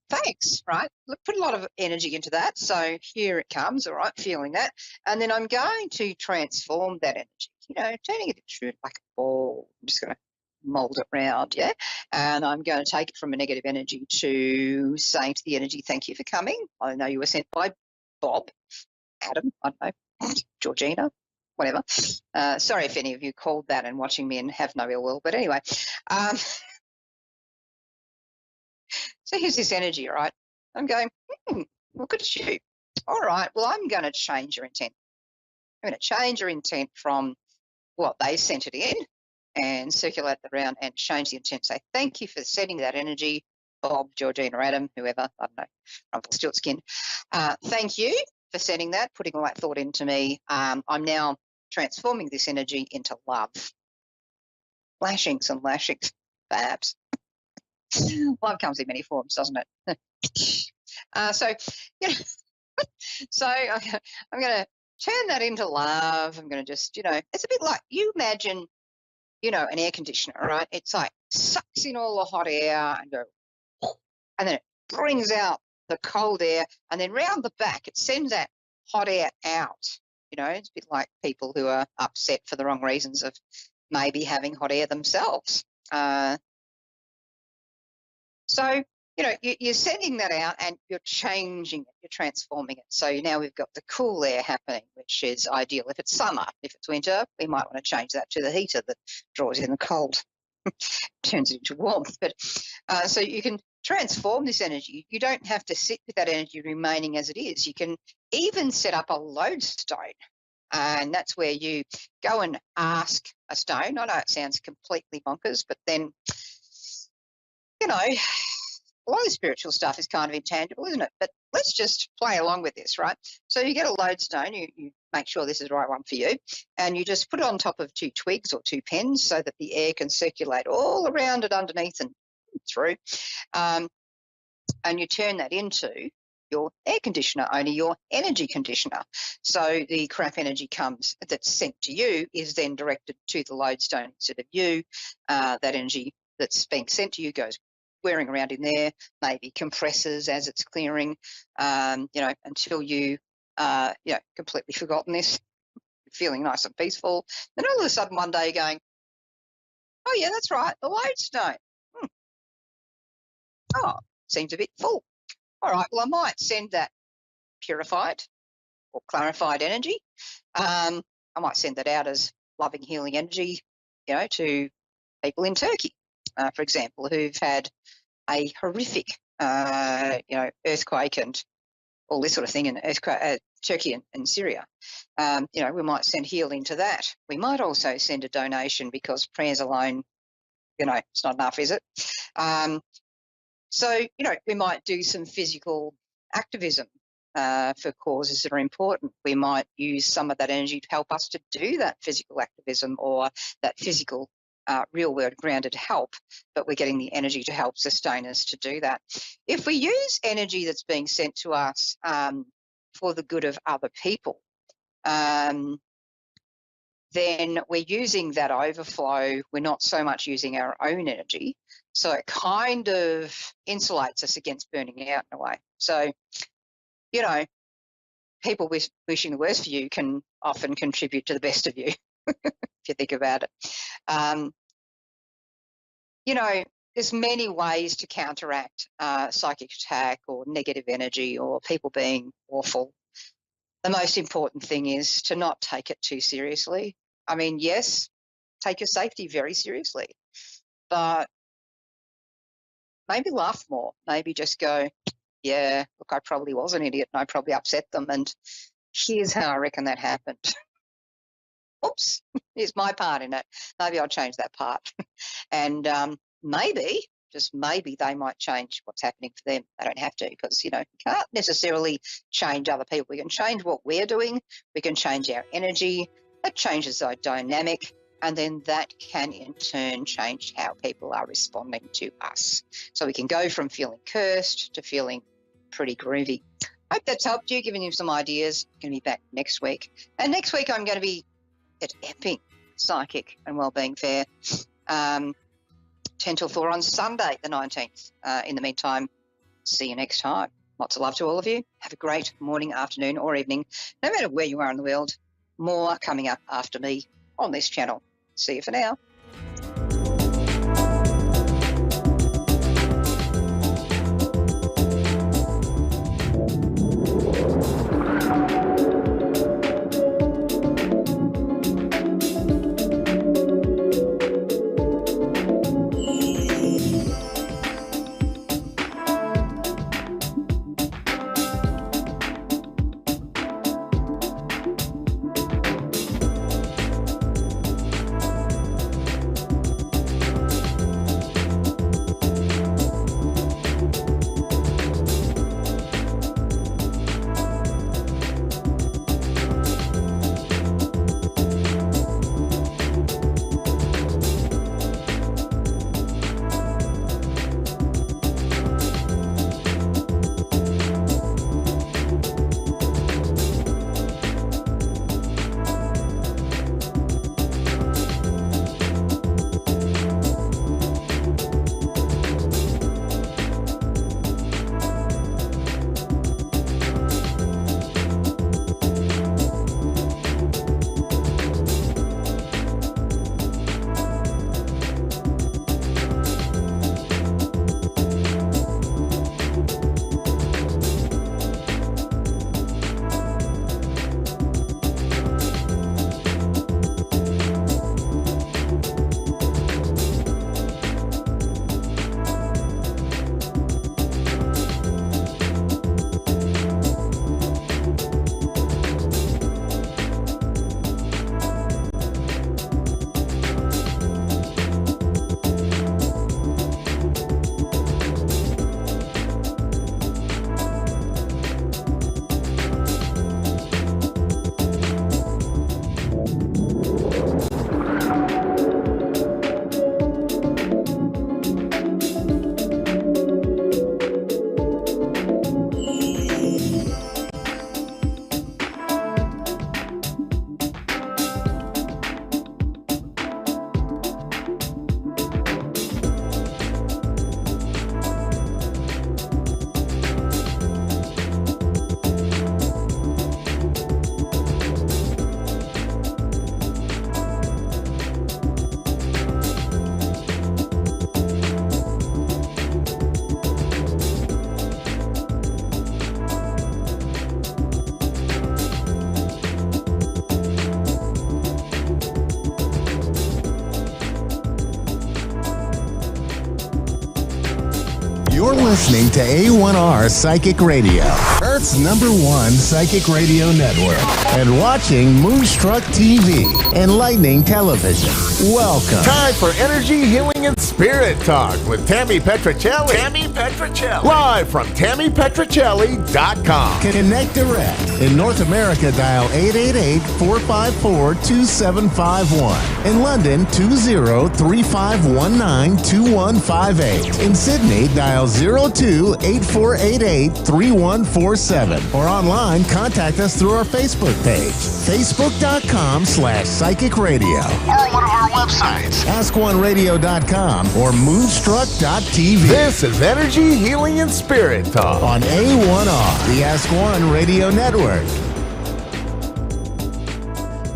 thanks, right? Look, put a lot of energy into that. So here it comes, all right, feeling that. And then I'm going to transform that energy, you know, turning it into like a ball. I'm just going to mold it round, yeah? And I'm going to take it from a negative energy to saying to the energy, thank you for coming. I know you were sent by Bob, Adam, I don't know, Georgina, whatever. Sorry if any of you called that and watching me and have no ill will, but anyway. So here's this energy, right? I'm going, look at you. All right, well, I'm going to change your intent. I'm going to change your intent from what they sent it in and circulate it around and change the intent. Say, thank you for sending that energy, Bob, Georgina, Adam, whoever, I don't know, Rumpelstiltskin. Thank you for sending that, putting all that thought into me. I'm now transforming this energy into love. Lashings and lashings, perhaps. Love comes in many forms, doesn't it? So I'm going to turn that into love. I'm going to just, you know, it's a bit like, you imagine, you know, an air conditioner, right? It's like sucks in all the hot air and and then it brings out the cold air, and then round the back it sends that hot air out. You know, it's a bit like people who are upset for the wrong reasons of maybe having hot air themselves. So, you know, you're sending that out and you're changing it, you're transforming it. So now we've got the cool air happening, which is ideal. If it's summer, if it's winter, we might want to change that to the heater that draws in the cold, turns it into warmth. But so you can transform this energy. You don't have to sit with that energy remaining as it is. You can even set up a lodestone. And that's where you go and ask a stone. I know it sounds completely bonkers, but then, you know, a lot of spiritual stuff is kind of intangible, isn't it? But let's just play along with this, right? So you get a lodestone, you make sure this is the right one for you, and you just put it on top of 2 twigs or 2 pens so that the air can circulate all around it, underneath and through. And you turn that into your air conditioner, only your energy conditioner. So the crap energy that's sent to you is then directed to the lodestone instead of you. That energy that's being sent to you goes whirring around in there, maybe compresses as it's clearing, you know, until you, you know, completely forgotten this. feeling nice and peaceful. Then all of a sudden one day you're going, oh, yeah, that's right, the lodestone. Oh, seems a bit full. All right, well, I might send that purified or clarified energy. I might send that out as loving, healing energy, to people in Turkey, for example, who've had a horrific, earthquake and all this sort of thing in Turkey and Syria. We might send healing to that. We might also send a donation because prayers alone, it's not enough, is it? So, we might do some physical activism for causes that are important. We might use some of that energy to help us to do that physical activism or that physical real-world grounded help, but we're getting the energy to help sustain us to do that. If we use energy that's being sent to us for the good of other people, then we're using that overflow. We're not so much using our own energy. So it kind of insulates us against burning out in a way. So, people wishing the worst for you can often contribute to the best of you, if you think about it. There's many ways to counteract psychic attack or negative energy or people being awful. The most important thing is to not take it too seriously. I mean, yes, take your safety very seriously, but maybe laugh more. Maybe just go, yeah, look, I probably was an idiot and I probably upset them, and here's how I reckon that happened. Oops, here's my part in it. Maybe I'll change that part. And maybe, just maybe, they might change what's happening for them. They don't have to, because, you can't necessarily change other people. We can change what we're doing. We can change our energy. That changes our dynamic. And then that can, in turn, change how people are responding to us. So we can go from feeling cursed to feeling pretty groovy. Hope that's helped you, giving you some ideas. I'm going to be back next week. And next week I'm going to be at Epping Psychic and Wellbeing Fair, 10 till 4 on Sunday, the 19th. In the meantime, see you next time. Lots of love to all of you. Have a great morning, afternoon or evening, no matter where you are in the world. More coming up after me on this channel. See you for now. You're listening to A1R Psychic Radio, Earth's #1 psychic radio network, and watching Moonstruck TV, Enlightening Television. Welcome. Time for Energy, Healing, and Spirit Talk with Tammy Petricelli. Tammy Petricelli. Live from TammyPetricelli.com. Connect direct. In North America, dial 888-454-2751. In London, 20-3519-2158. In Sydney, dial 02-8488-3147. Or online, contact us through our Facebook page, facebook.com/psychic radio. Or one of our websites, askoneradio.com or moonstruck.tv. This is Energy, Healing, and Spirit Talk on A1R, the Ask One Radio Network.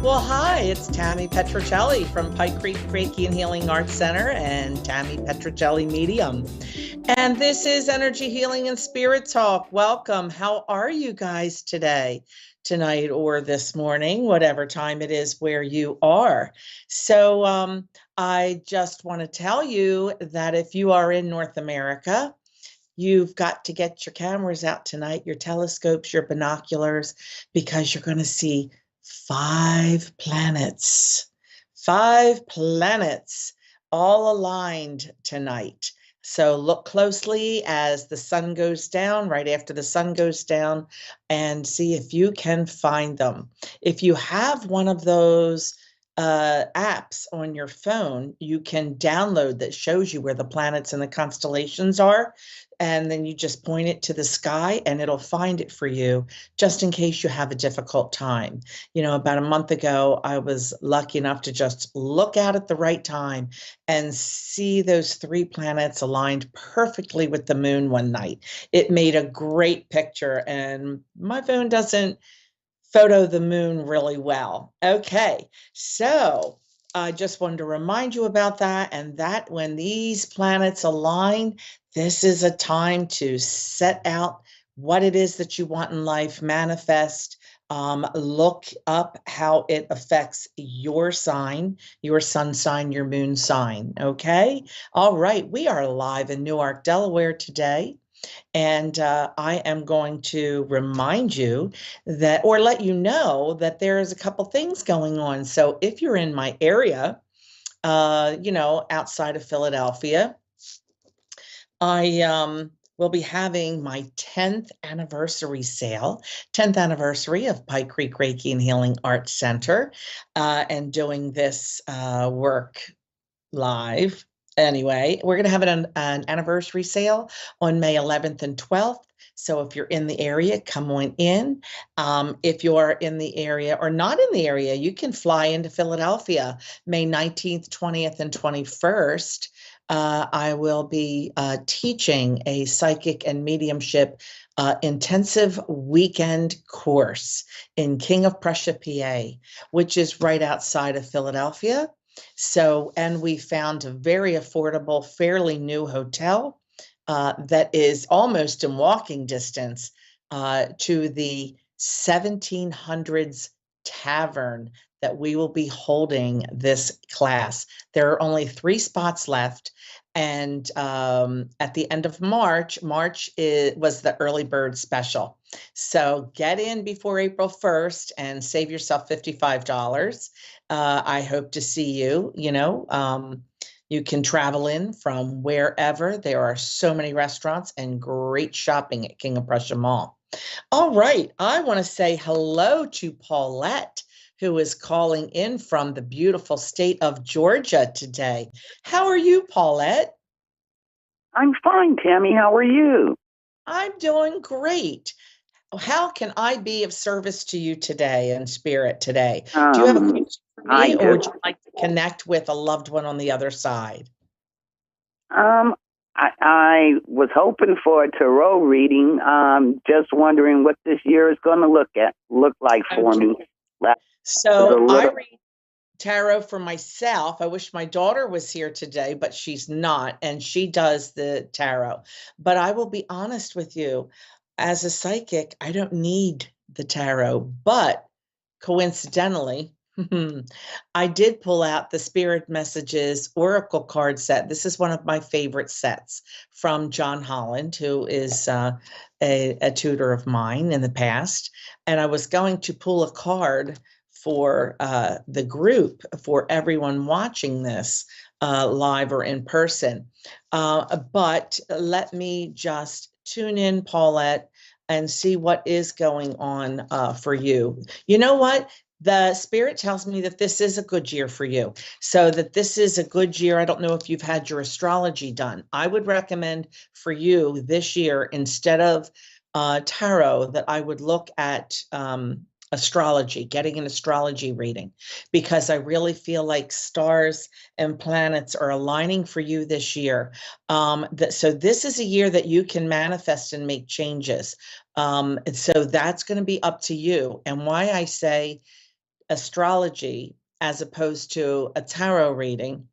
Well, hi, it's Tammy Petricelli from Pike Creek Reiki and Healing Arts Center and Tammy Petricelli Medium. And this is Energy, Healing, and Spirit Talk. Welcome. How are you guys today, tonight, or this morning, whatever time it is where you are? So I just want to tell you that if you are in North America, you've got to get your cameras out tonight, your telescopes, your binoculars, because you're going to see 5 planets all aligned tonight. So look closely as the sun goes down, right after the sun goes down, and see if you can find them. If you have one of those apps on your phone, you can download that shows you where the planets and the constellations are. And then you just point it to the sky and it'll find it for you, just in case you have a difficult time. You know, about a month ago, I was lucky enough to just look out at the right time and see those 3 planets aligned perfectly with the moon one night. It made a great picture, and my phone doesn't photo the moon really well. Okay, so I just wanted to remind you about that, and that when these planets align, this is a time to set out what it is that you want in life, manifest, look up how it affects your sign, your sun sign, your moon sign, okay? All right, we are live in Newark, Delaware today. And I am going to remind you that, or let you know that there's a couple things going on. So if you're in my area, you know, outside of Philadelphia, I will be having my 10th anniversary sale, 10th anniversary of Pike Creek Reiki and Healing Arts Center, and doing this work live. Anyway, we're going to have an anniversary sale on May 11th and 12th. So if you're in the area, come on in. If you're in the area or not in the area, you can fly into Philadelphia May 19th, 20th, and 21st. I will be teaching a psychic and mediumship intensive weekend course in King of Prussia, PA, which is right outside of Philadelphia. So, and we found a very affordable, fairly new hotel that is almost in walking distance to the 1700s tavern that we will be holding this class. There are only 3 spots left. And at the end of March was the early bird special. So get in before April 1st and save yourself $55. I hope to see you. You know, you can travel in from wherever. There are so many restaurants and great shopping at King of Prussia Mall. All right. I want to say hello to Paulette, who is calling in from the beautiful state of Georgia today. How are you, Paulette? I'm fine, Tammy. How are you? I'm doing great. How can I be of service to you today in spirit today? Do you have a question for me, or would you like to connect with a loved one on the other side? I was hoping for a tarot reading. Just wondering what this year is going to look like for me. So I read tarot for myself. I wish my daughter was here today, but she's not, and she does the tarot. But I will be honest with you, as a psychic, I don't need the tarot, but coincidentally, I did pull out the Spirit Messages Oracle card set. This is one of my favorite sets from John Holland, who is a tutor of mine in the past. And I was going to pull a card for the group, for everyone watching this live or in person. But let me just tune in, Paulette, and see what is going on for you. You know what? The Spirit tells me that this is a good year for you. So that this is a good year. I don't know if you've had your astrology done. I would recommend for you this year, instead of tarot, that I would look at astrology, getting an astrology reading, because I really feel like stars and planets are aligning for you this year. So this is a year that you can manifest and make changes. And so that's going to be up to you. And why I say astrology as opposed to a tarot reading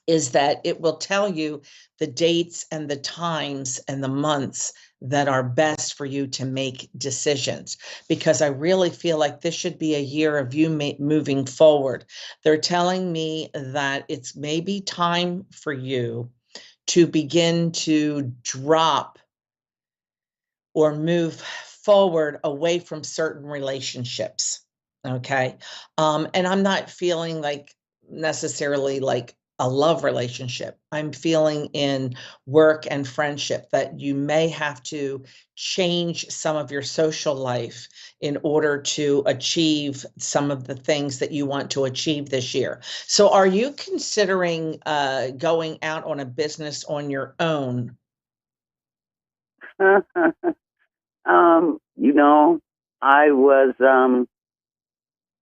is that it will tell you the dates and the times and the months that are best for you to make decisions, because I really feel like this should be a year of you moving forward. They're telling me that it's maybe time for you to begin to drop or move forward away from certain relationships. Okay. And I'm not feeling like necessarily like a love relationship. I'm feeling in work and friendship that you may have to change some of your social life in order to achieve some of the things that you want to achieve this year. So are you considering going out on a business on your own? I was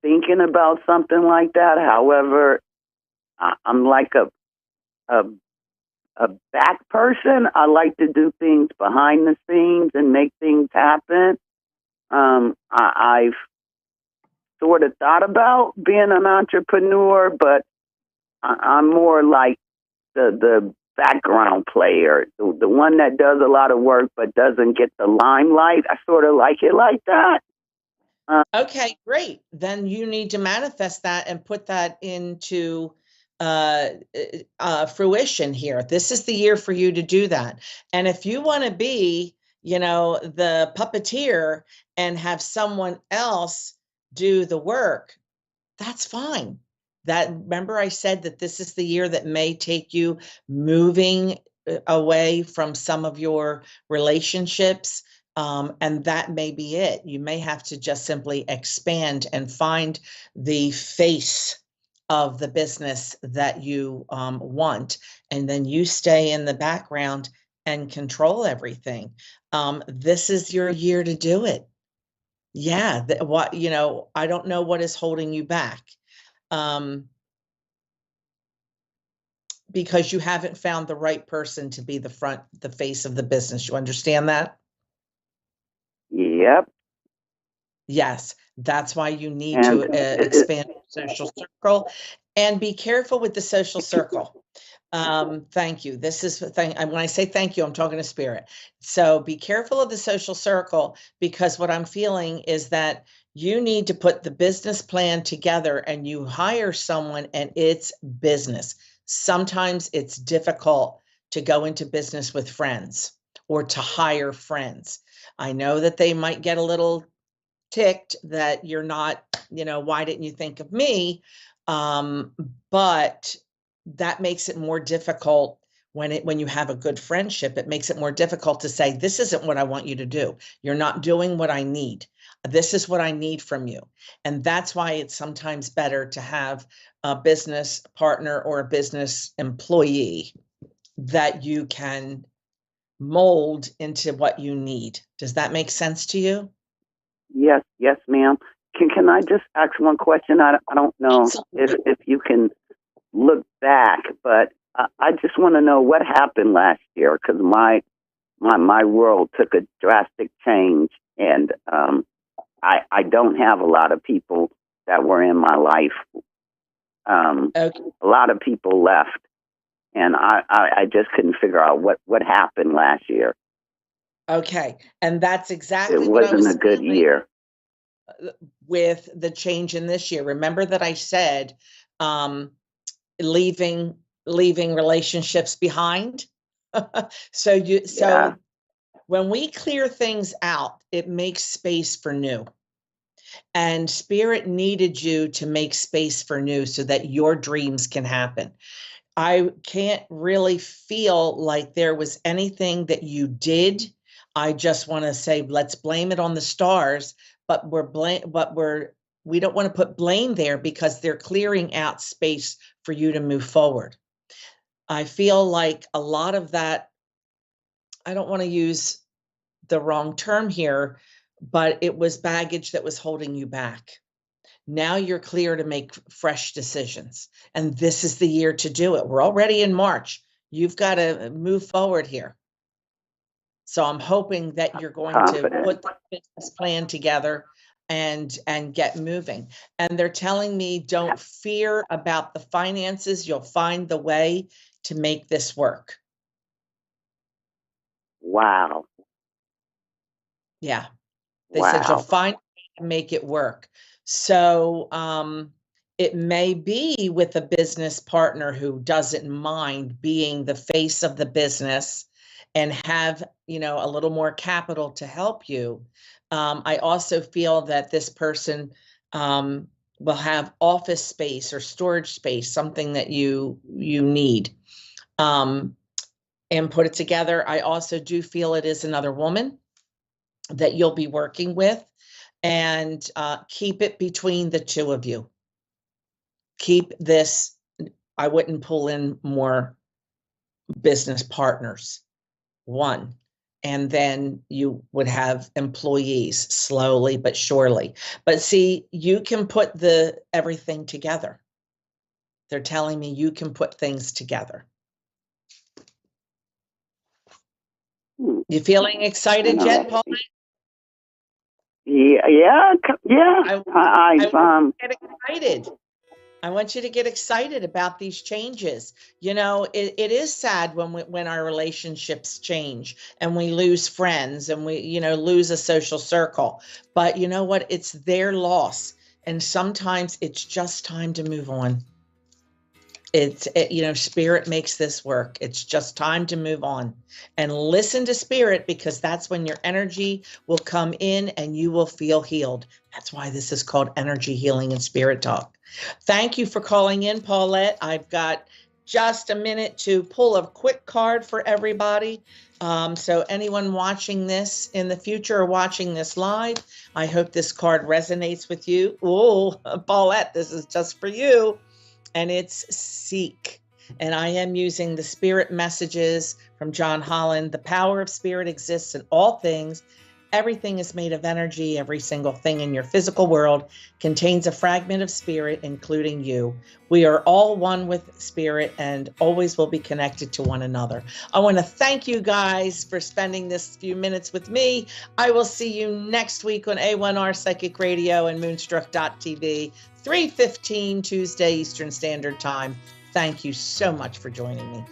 thinking about something like that. However, I'm like a back person. I like to do things behind the scenes and make things happen. I've sort of thought about being an entrepreneur, but I'm more like the background player, the one that does a lot of work but doesn't get the limelight. I sort of like it like that. Okay, great. Then you need to manifest that and put that into fruition here. This is the year for you to do that. And if you want to be, the puppeteer and have someone else do the work, that's fine. Remember I said that this is the year that may take you moving away from some of your relationships. And that may be it. You may have to just simply expand and find the face of the business that you want. And then you stay in the background and control everything. This is your year to do it. Yeah. I don't know what is holding you back. Because you haven't found the right person to be the face of the business. You understand that? Yep. Yes, that's why you need to expand your social circle, and be careful with the social circle. Thank you. This is the thing. When I say thank you, I'm talking to Spirit. So be careful of the social circle, because what I'm feeling is that you need to put the business plan together and you hire someone and it's business. Sometimes it's difficult to go into business with friends or to hire friends. I know that they might get a little ticked that you're not, why didn't you think of me? But that makes it more difficult when you have a good friendship. It makes it more difficult to say, this isn't what I want you to do. You're not doing what I need. This is what I need from you. And that's why it's sometimes better to have a business partner or a business employee that you can mold into what you need. Does that make sense to you? Yes, ma'am. Can I just ask one question? I don't know if you can look back, but I just want to know what happened last year, because my world took a drastic change, and I don't have a lot of people that were in my life. Okay. A lot of people left, and I just couldn't figure out what happened last year. Okay, and that's exactly it what I was wasn't a good feeling. year. with the change in this year. Remember that I said leaving relationships behind. So when we clear things out, it makes space for new. And Spirit needed you to make space for new so that your dreams can happen. I can't really feel like there was anything that you did. I just want to say, let's blame it on the stars, but we don't want to put blame there because they're clearing out space for you to move forward. I feel like a lot of that, I don't want to use the wrong term here, but it was baggage that was holding you back. Now you're clear to make fresh decisions. And this is the year to do it. We're already in March. You've got to move forward here. So I'm hoping that you're going to put the business plan together and get moving. And they're telling me, don't fear about the finances. You'll find the way to make this work. Wow. Yeah. They said you'll find a way to make it work. So it may be with a business partner who doesn't mind being the face of the business and have, a little more capital to help you. I also feel that this person will have office space or storage space, something that you need, and put it together. I also do feel it is another woman that you'll be working with, and keep it between the two of you. Keep this, I wouldn't pull in more business partners, one, and then you would have employees slowly but surely. But see, you can put everything together. They're telling me you can put things together. You feeling excited yet, Paul? Yeah. I get excited. I want you to get excited about these changes. It is sad when our relationships change and we lose friends and we, lose a social circle. But you know what? It's their loss. And sometimes it's just time to move on. Spirit makes this work. It's just time to move on and listen to Spirit, because that's when your energy will come in and you will feel healed. That's why this is called Energy Healing and Spirit Talk. Thank you for calling in, Paulette. I've got just a minute to pull a quick card for everybody. So anyone watching this in the future or watching this live, I hope this card resonates with you. Oh, Paulette, this is just for you. And it's Seek. And I am using the Spirit messages from John Holland. The power of Spirit exists in all things. Everything is made of energy. Every single thing in your physical world contains a fragment of Spirit, including you. We are all one with Spirit and always will be connected to one another. I want to thank you guys for spending this few minutes with me. I will see you next week on A1R Psychic Radio and Moonstruck.tv, 3:15 Tuesday Eastern Standard Time. Thank you so much for joining me.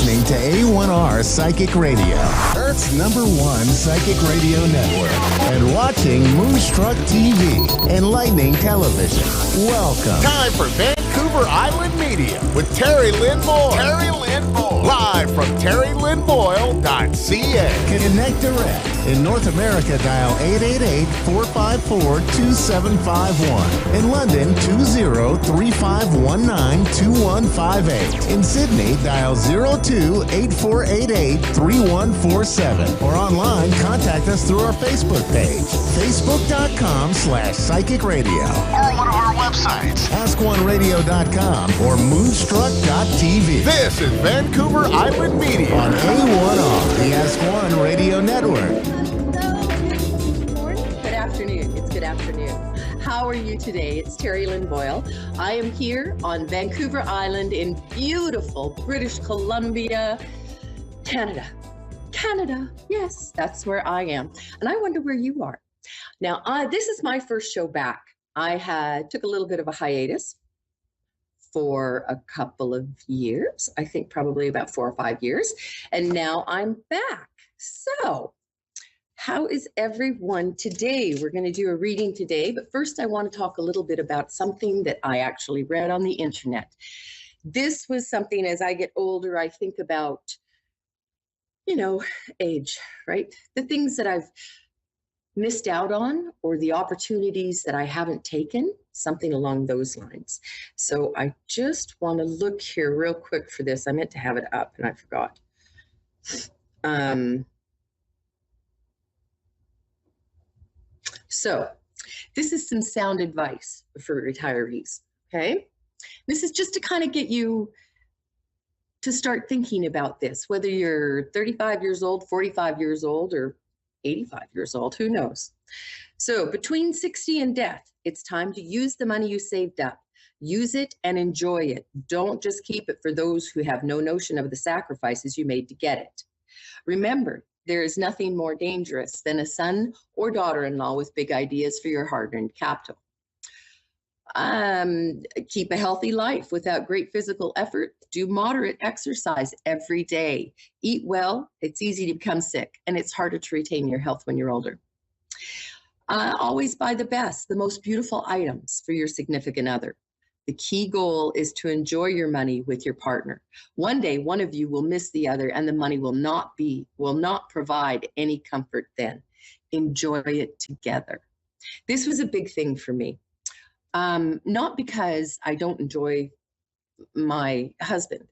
listening to A1R Psychic Radio, Earth's #1 psychic radio network, and watching Moonstruck TV, enlightening television. Welcome. Time for Vancouver Island Media with Terry Lynn Boyle. Terry Lynn Boyle. Live from terrylynnboyle.ca. Connect direct. In North America, dial 888-454-2751. In London, 20-3519-2158. In Sydney, dial 02-8488-3147. Or online, contact us through our Facebook page, facebook.com/psychic radio. Or one of our websites, askoneradio.com or moonstruck.tv. This is Vancouver Island Media on A1R, the Ask One Radio Network. Good afternoon. It's good afternoon. How are you today? It's Terry Lynn Boyle. I am here on Vancouver Island in beautiful British Columbia, Canada. Canada, yes, that's where I am. And I wonder where you are. Now, this is my first show back. I took a little bit of a hiatus for a couple of years, I think probably about 4 or 5 years, and now I'm back. So, how is everyone today? We're going to do a reading today, but first I want to talk a little bit about something that I actually read on the internet. This was something, as I get older, I think about, age, right? The things that I've missed out on or the opportunities that I haven't taken, something along those lines. So I just want to look here real quick for this. I meant to have it up and I forgot. So this is some sound advice for retirees, okay? This is just to kind of get you to start thinking about this, whether you're 35 years old, 45 years old, or 85 years old, who knows? So between 60 and death, it's time to use the money you saved up. Use it and enjoy it. Don't just keep it for those who have no notion of the sacrifices you made to get it. Remember, there is nothing more dangerous than a son or daughter-in-law with big ideas for your hard-earned capital. Keep a healthy life without great physical effort. Do moderate exercise every day. Eat well. It's easy to become sick, and it's harder to retain your health when you're older. Always buy the best, the most beautiful items for your significant other. The key goal is to enjoy your money with your partner. One day, one of you will miss the other, and the money will not provide any comfort then. Enjoy it together. This was a big thing for me. Not because I don't enjoy my husband,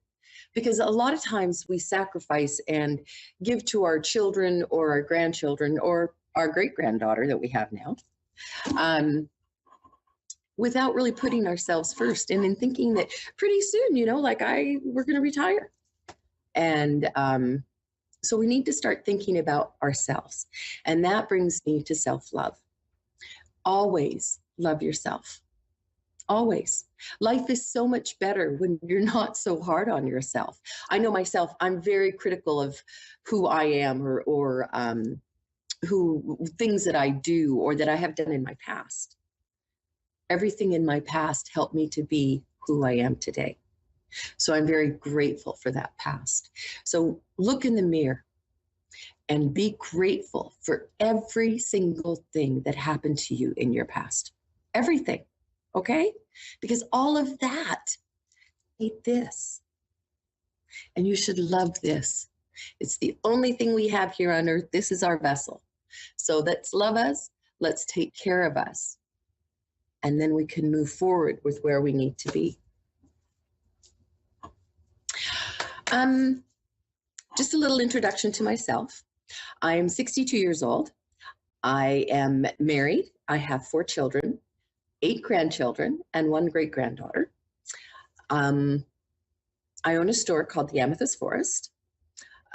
because a lot of times we sacrifice and give to our children or our grandchildren or our great-granddaughter that we have now, without really putting ourselves first and then thinking that pretty soon, we're going to retire. And so we need to start thinking about ourselves. And that brings me to self-love. Always love yourself. Always. Life is so much better when you're not so hard on yourself. I know myself, I'm very critical of who I am or who things that I do or that I have done in my past. Everything in my past helped me to be who I am today. So I'm very grateful for that past. So look in the mirror and be grateful for every single thing that happened to you in your past. Everything. Okay? Because all of that made this. And you should love this. It's the only thing we have here on earth. This is our vessel. So let's love us. Let's take care of us. And then we can move forward with where we need to be. Just a little introduction to myself. I am 62 years old. I am married. I have 4 children. 8 grandchildren and 1 great-granddaughter. I own a store called the Amethyst Forest.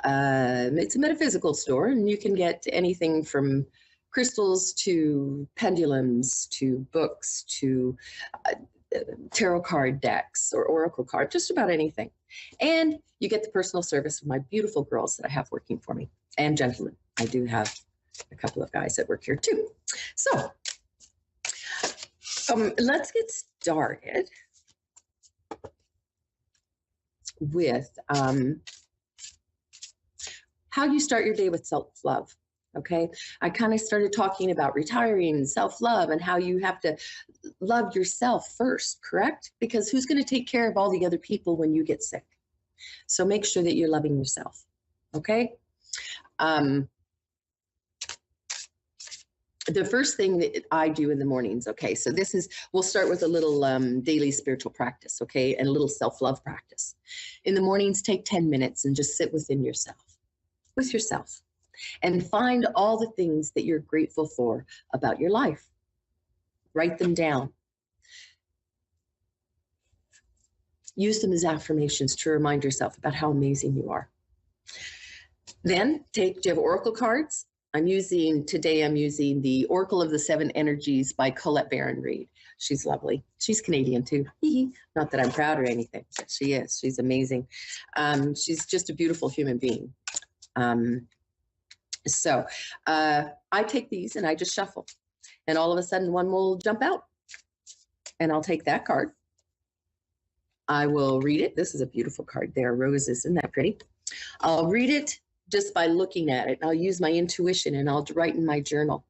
It's a metaphysical store, and you can get anything from crystals to pendulums to books to tarot card decks or oracle cards, just about anything. And you get the personal service of my beautiful girls that I have working for me, and gentlemen. I do have a couple of guys that work here too. So, let's get started with how you start your day with self-love. Okay, I kind of started talking about retiring, self-love, and how you have to love yourself first, correct? Because who's going to take care of all the other people when you get sick? So make sure that you're loving yourself. Okay. The first thing that I do in the mornings, okay, so we'll start with a little daily spiritual practice, okay, and a little self-love practice. In the mornings, take 10 minutes and just sit with yourself, and find all the things that you're grateful for about your life. Write them down. Use them as affirmations to remind yourself about how amazing you are. Then do you have oracle cards? Today I'm using the Oracle of the Seven Energies by Colette Baron-Reid. She's lovely. She's Canadian too. Not that I'm proud or anything, but she is. She's amazing. She's just a beautiful human being. So I take these and I just shuffle, and all of a sudden one will jump out, and I'll take that card. I will read it. This is a beautiful card there, roses. Isn't that pretty? I'll read it just by looking at it. I'll use my intuition and I'll write in my journal.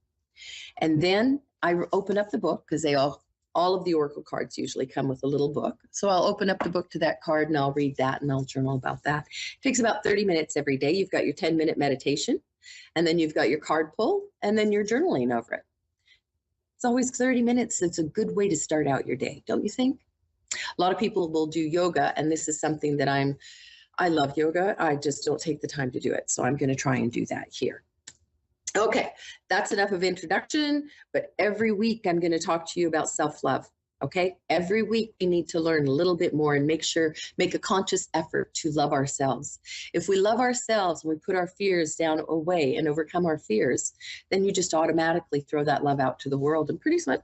And then I open up the book, because all of the oracle cards usually come with a little book. So I'll open up the book to that card and I'll read that and I'll journal about that. It takes about 30 minutes every day. You've got your 10-minute meditation, and then you've got your card pull, and then you're journaling over it. It's always 30 minutes. It's a good way to start out your day, don't you think? A lot of people will do yoga, and this is something that I love yoga. I just don't take the time to do it. So I'm going to try and do that here. Okay, that's enough of introduction, but every week I'm going to talk to you about self-love. Okay, every week we need to learn a little bit more and make a conscious effort to love ourselves. If we love ourselves and we put our fears down away and overcome our fears, then you just automatically throw that love out to the world. And pretty soon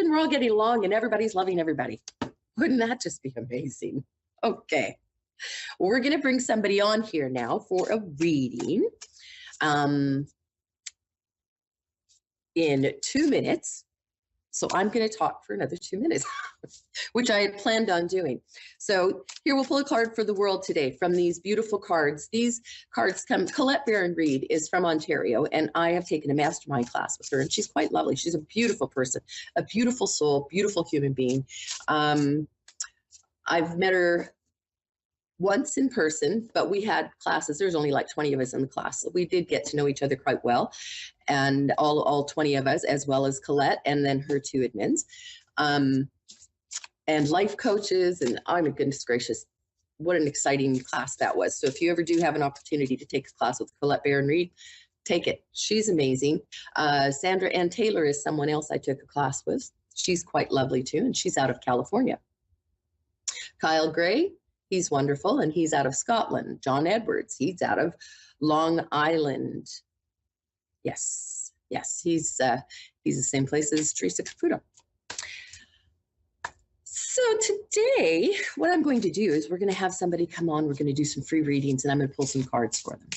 we're all getting along and everybody's loving everybody. Wouldn't that just be amazing? Okay, we're going to bring somebody on here now for a reading in 2 minutes. So I'm going to talk for another 2 minutes, which I had planned on doing. So here we'll pull a card for the world today from these beautiful cards. These cards Colette Baron-Reid is from Ontario, and I have taken a mastermind class with her, and she's quite lovely. She's a beautiful person, a beautiful soul, beautiful human being. I've met her once in person, but we had classes. There's only like 20 of us in the class. So we did get to know each other quite well. And all 20 of us, as well as Colette, and then her 2 admins, and life coaches. And oh my goodness gracious, what an exciting class that was. So if you ever do have an opportunity to take a class with Colette Baron-Reid, take it. She's amazing. Sandra Ann Taylor is someone else I took a class with. She's quite lovely too, and she's out of California. Kyle Gray, he's wonderful, and he's out of Scotland. John Edwards, he's out of Long Island. Yes, he's the same place as Teresa Caputo. So today, what I'm going to do is we're going to have somebody come on. We're going to do some free readings, and I'm going to pull some cards for them.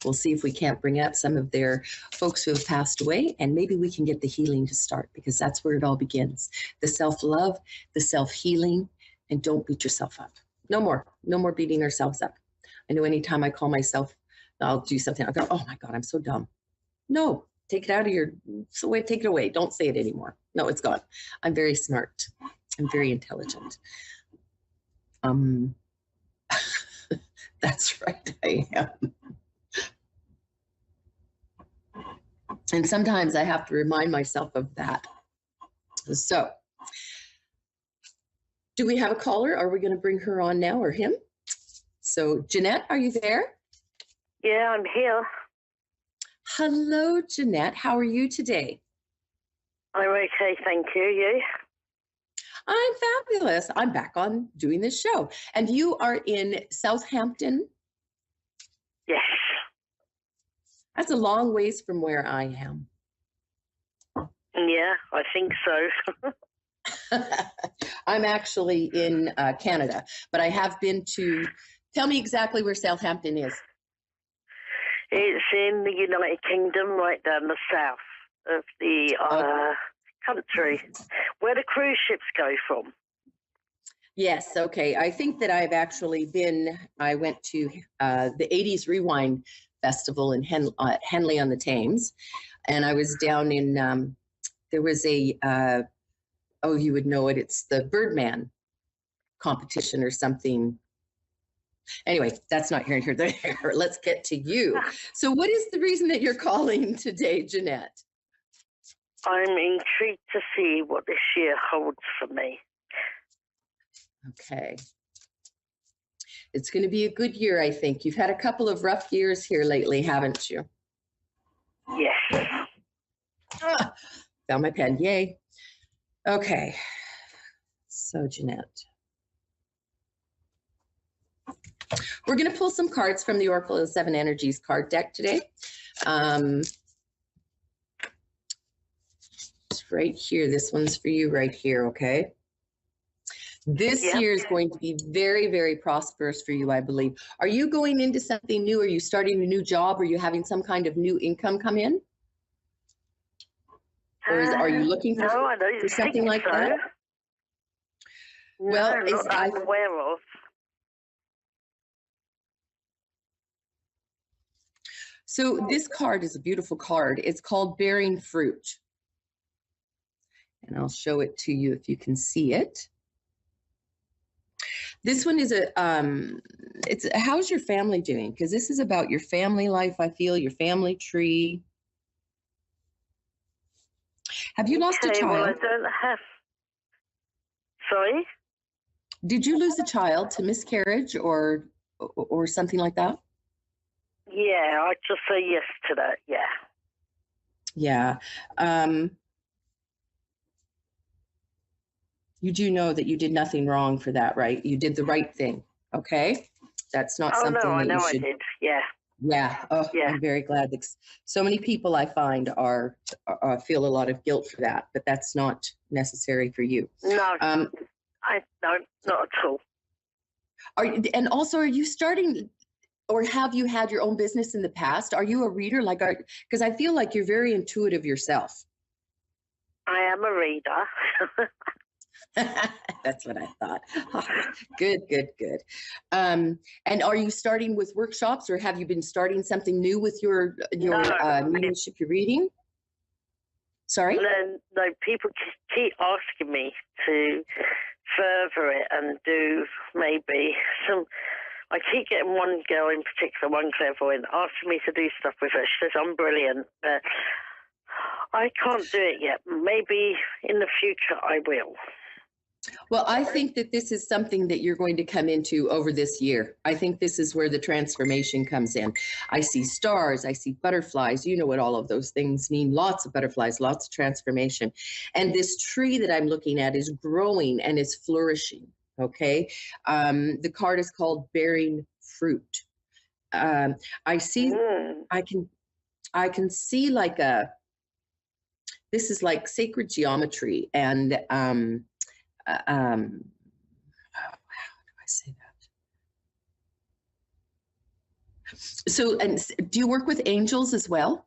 We'll see if we can't bring up some of their folks who have passed away, and maybe we can get the healing to start, because that's where it all begins. The self-love, the self-healing, and don't beat yourself up. No more beating ourselves up. I know anytime I call myself, I'll do something, I'll go, oh my God, I'm so dumb. No, take it out of take it away. Don't say it anymore. No, it's gone. I'm very smart. I'm very intelligent. That's right, I am. And sometimes I have to remind myself of that. So, do we have a caller? Are we going to bring her on now, or him? So, Jeanette, are you there? Yeah, I'm here. Hello, Jeanette. How are you today? I'm okay, thank you. You? I'm fabulous. I'm back on doing this show. And you are in Southampton? Yes. That's a long ways from where I am. Yeah, I think so. I'm actually in Canada, but I have been to, tell me exactly where Southampton is. It's in the United Kingdom, right down the south of the country, where the cruise ships go from. Yes, okay. I think that I've actually been, I went to the 80s Rewind festival in Henley on the Thames, and I was down in there was a oh, you would know it. It's the Birdman competition or something. Anyway, that's not here there. Let's get to you. So what is the reason that you're calling today, Jeanette? I'm intrigued to see what this year holds for me. Okay. It's going to be a good year, I think. You've had a couple of rough years here lately, haven't you? Yes. Found my pen. Yay. Okay. So, Jeanette. We're going to pull some cards from the Oracle of the Seven Energies card deck today. It's right here. This one's for you right here, okay? This year is going to be very, very prosperous for you, I believe. Are you going into something new? Are you starting a new job? Are you having some kind of new income come in? Or are you looking for, no, I don't for something think like so. that? No, Well, not that I'm aware of. So this card is a beautiful card. It's called Bearing Fruit. And I'll show it to you if you can see it. This one is it's how's your family doing? Because this is about your family life, I feel, your family tree. Have you lost a child? Well, I don't have. Sorry? Did you lose a child to miscarriage or something like that? Yeah, I'd just say yes to that, yeah. Yeah. You do know that you did nothing wrong for that, right? You did the right thing, okay? That's not something no, I that know you should. I did, yeah. Yeah. Oh, Yeah. I'm very glad that so many people I find are feel a lot of guilt for that, but that's not necessary for you. No, no, not at all. And also, are you starting, or have you had your own business in the past? Are you a reader? Because I feel like you're very intuitive yourself. I am a reader. That's what I thought. Good. And are you starting with workshops, or have you been starting something new with your mediumship, your reading? Sorry? No, people keep asking me to further it and do maybe some. I keep getting one girl in particular, one clairvoyant, asking me to do stuff with her. She says I'm brilliant, but I can't do it yet. Maybe in the future I will. Well, I think that this is something that you're going to come into over this year. I think this is where the transformation comes in. I see stars, I see butterflies. You know what all of those things mean. Lots of butterflies, lots of transformation. And this tree that I'm looking at is growing and is flourishing, okay? The card is called Bearing Fruit. I see, I can see like this is like sacred geometry, and how do I say that? So, and do you work with angels as well?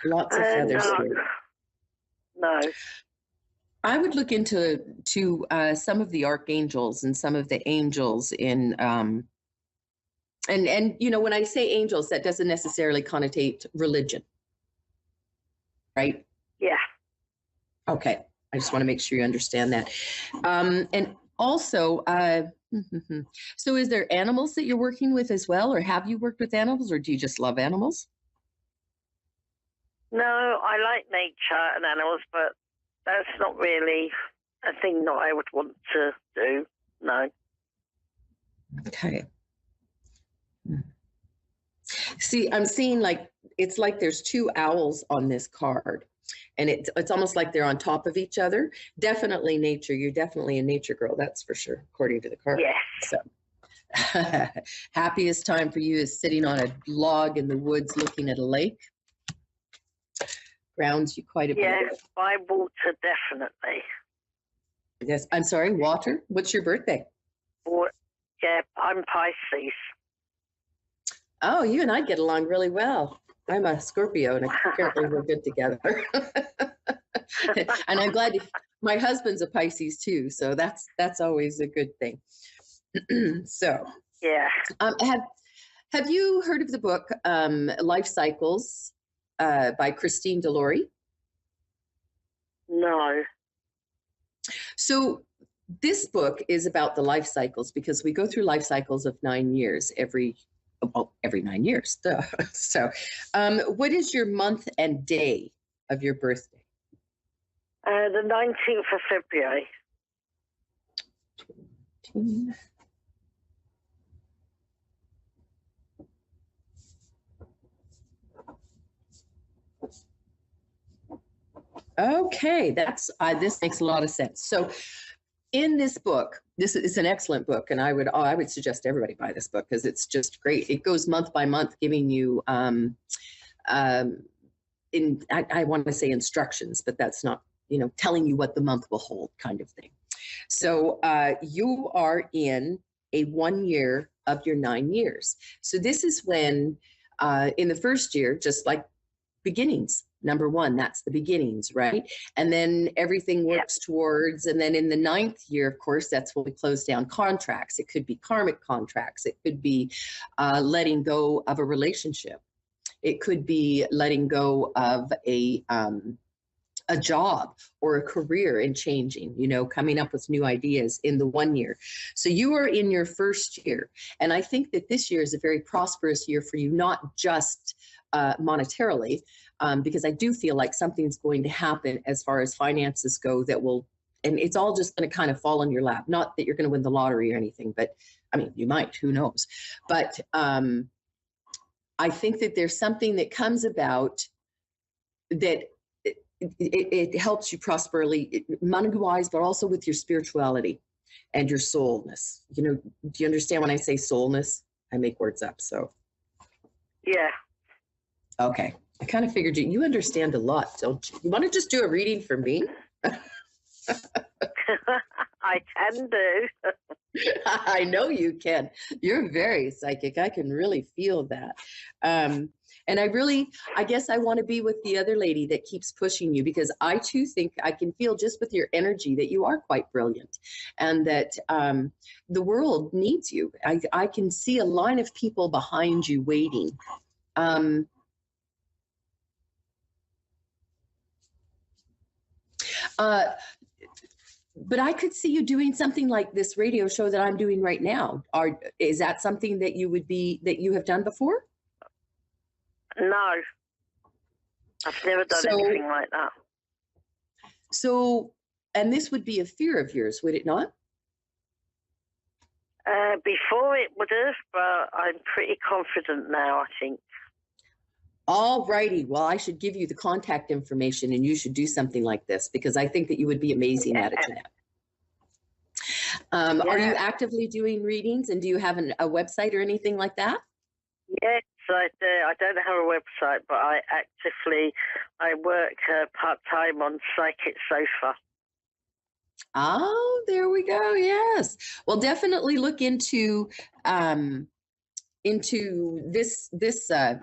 Lots of feathers here. No. I would look into some of the archangels and some of the angels in and you know, when I say angels, that doesn't necessarily connotate religion, right? Yeah. Okay. I just want to make sure you understand that. And also, so is there animals that you're working with as well, or have you worked with animals, or do you just love animals? No, I like nature and animals, but that's not really a thing that I would want to do. No. Okay. See, I'm seeing it's like there's two owls on this card. And it's almost like they're on top of each other. Definitely nature. You're definitely a nature girl, that's for sure, according to the card. Yes. So happiest time for you is sitting on a log in the woods looking at a lake. Grounds you quite a bit. Yes, by water, definitely. Yes, I'm sorry, water? What's your birthday? Yeah, I'm Pisces. Oh, you and I get along really well. I'm a Scorpio, and apparently we're good together. And I'm glad my husband's a Pisces too, so that's always a good thing. So yeah. Have you heard of the book Life Cycles by Christine Delory? No. So this book is about the life cycles, because we go through life cycles of 9 years every 9 years. Duh. So what is your month and day of your birthday? The 19th of February. Okay, that's this makes a lot of sense. So in this book, this is an excellent book, and I would suggest everybody buy this book because it's just great. It goes month by month, giving you I want to say instructions, but that's not, telling you what the month will hold kind of thing. So you are in a 1 year of your 9 years. So this is when in the first year, just like beginnings, number one, that's the beginnings, right? And then everything works towards, and then in the 9th year, of course, that's when we close down contracts. It could be karmic contracts. It could be letting go of a relationship. It could be letting go of a job or a career and changing, coming up with new ideas in the 1 year. So you are in your first year. And I think that this year is a very prosperous year for you, not just monetarily, because I do feel like something's going to happen as far as finances go that will, and it's all just going to kind of fall in your lap. Not that you're going to win the lottery or anything, but I mean, you might, who knows? But I think that there's something that comes about that it helps you prosperly, money-wise, but also with your spirituality and your soulness. Do you understand when I say soulness? I make words up, so. Yeah. Okay. I kind of figured you understand a lot, don't you? You want to just do a reading for me? I can do. I know you can. You're very psychic. I can really feel that. And I guess I want to be with the other lady that keeps pushing you, because I too think I can feel just with your energy that you are quite brilliant, and that the world needs you. I can see a line of people behind you waiting. But I could see you doing something like this radio show that I'm doing right now. Is that something that you have done before? No, I've never done anything like that. So, and this would be a fear of yours, would it not? Before it would have, but I'm pretty confident now, I think. All righty. Well, I should give you the contact information, and you should do something like this, because I think that you would be amazing at it, Jeanette. Are you actively doing readings, and do you have a website or anything like that? Yes, I do. I don't have a website, but I work part-time on Psychic Sofa. Oh, there we go. Yes. Well, definitely look into this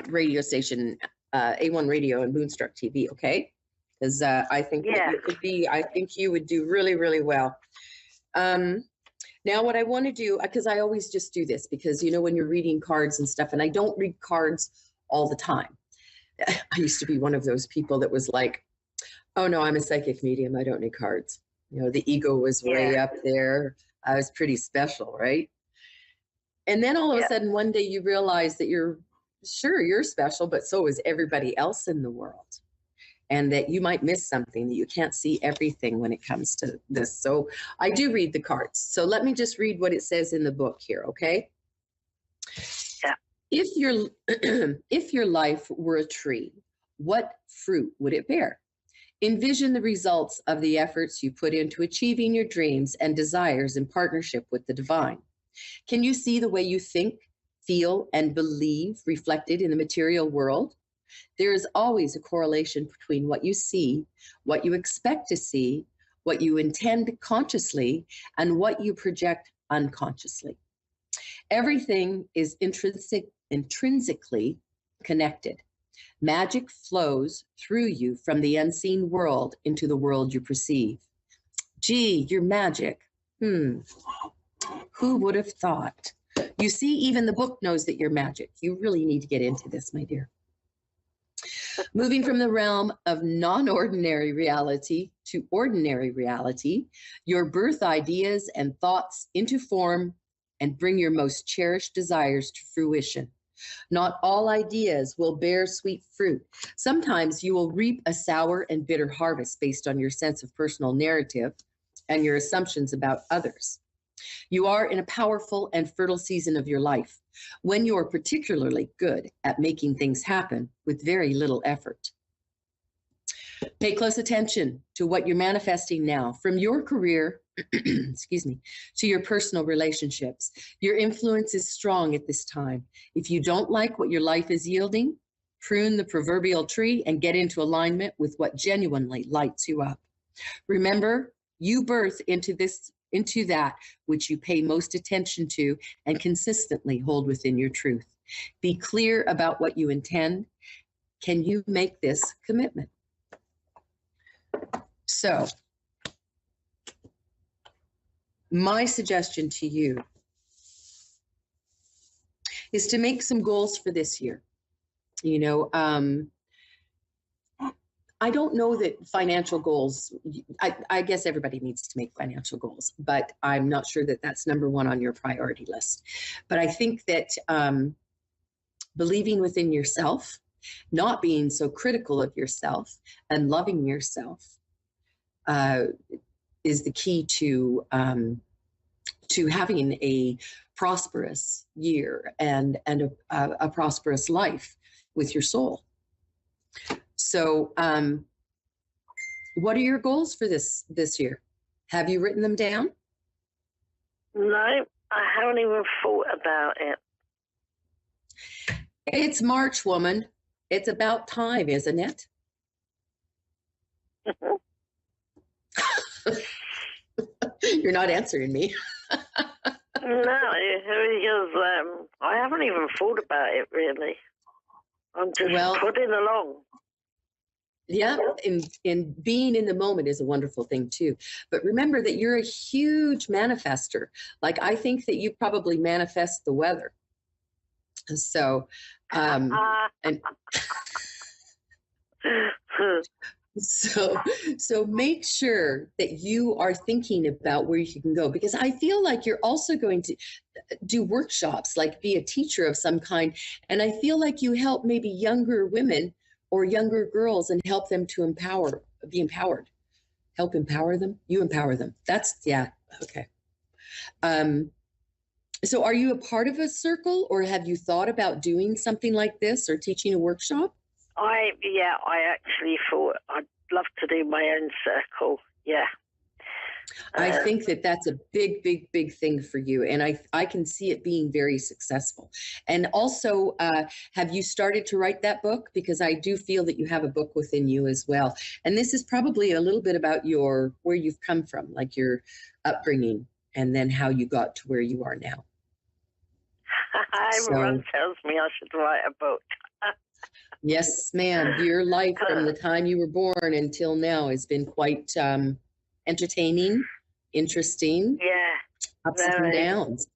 radio station, A1 Radio and Moonstruck TV, okay? Because I think I think you would do really, really well. Now, what I want to do, because I always just do this, because when you're reading cards and stuff, and I don't read cards all the time. I used to be one of those people that was like, oh no, I'm a psychic medium, I don't need cards. The ego was way up there. I was pretty special, right? And then all of a sudden, one day you realize that you're special, but so is everybody else in the world. And that you might miss something, that you can't see everything when it comes to this. So I do read the cards. So let me just read what it says in the book here, okay? Yeah. If your life were a tree, what fruit would it bear? Envision the results of the efforts you put into achieving your dreams and desires in partnership with the divine. Can you see the way you think, feel, and believe reflected in the material world? There is always a correlation between what you see, what you expect to see, what you intend consciously, and what you project unconsciously. Everything is intrinsically connected. Magic flows through you from the unseen world into the world you perceive. Gee, you're magic. Who would have thought? You see, even the book knows that you're magic. You really need to get into this, my dear. Moving from the realm of non-ordinary reality to ordinary reality, your birth ideas and thoughts into form and bring your most cherished desires to fruition. Not all ideas will bear sweet fruit. Sometimes you will reap a sour and bitter harvest based on your sense of personal narrative and your assumptions about others. You are in a powerful and fertile season of your life when you are particularly good at making things happen with very little effort. Pay close attention to what you're manifesting now, from your career, excuse me, to your personal relationships. Your influence is strong at this time. If you don't like what your life is yielding, prune the proverbial tree and get into alignment with what genuinely lights you up. Remember, you birth into that which you pay most attention to and consistently hold within your truth. Be clear about what you intend. Can you make this commitment? So, my suggestion to you is to make some goals for this year. You know, I don't know that financial goals, I guess everybody needs to make financial goals, but I'm not sure that that's number one on your priority list. But I think that believing within yourself, not being so critical of yourself, and loving yourself is the key to having a prosperous year and a prosperous life with your soul. So what are your goals for this year? Have you written them down? No, I haven't even thought about it. It's March, woman. It's about time, isn't it? You're not answering me. No, because I haven't even thought about it, really. I'm just putting along. Yeah, in being in the moment is a wonderful thing too. But remember that you're a huge manifester. Like, I think that you probably manifest the weather. So, and so make sure that you are thinking about where you can go, because I feel like you're also going to do workshops, like be a teacher of some kind. And I feel like you help maybe younger women or younger girls and help them to be empowered. Help empower them. You empower them. Okay. So are you a part of a circle, or have you thought about doing something like this or teaching a workshop? I actually thought I'd love to do my own circle. Yeah. I think that that's a big, big, big thing for you. And I can see it being very successful. And also, have you started to write that book? Because I do feel that you have a book within you as well. And this is probably a little bit about where you've come from, like your upbringing, and then how you got to where you are now. Everyone tells me I should write a book. Yes, ma'am. Your life from the time you were born until now has been quite entertaining, interesting, ups and downs.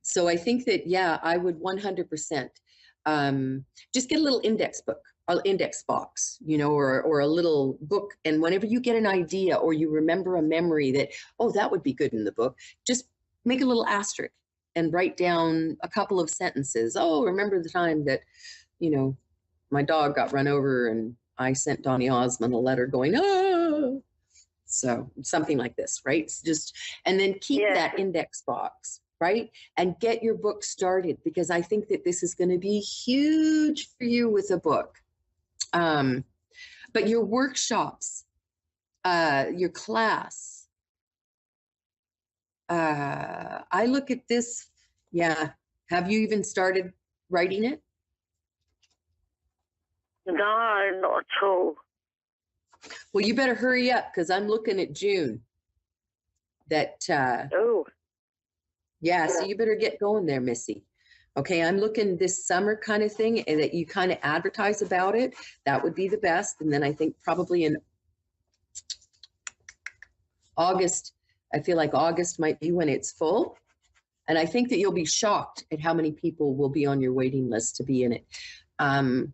So I think that, I would 100% just get a little index box, or a little book. And whenever you get an idea or you remember a memory that, that would be good in the book, just make a little asterisk and write down a couple of sentences. Oh, remember the time that, my dog got run over and I sent Donny Osmond a letter going, oh. So something like this, right? And then keep that index box, right? And get your book started, because I think that this is going to be huge for you with a book. But your workshops, your class, I look at this. Yeah. Have you even started writing it? No, not at all. Well, you better hurry up, because I'm looking at June. So you better get going there, Missy. Okay, I'm looking this summer kind of thing, and that you kind of advertise about it. That would be the best. And then I think probably in August, I feel like August might be when it's full. And I think that you'll be shocked at how many people will be on your waiting list to be in it. I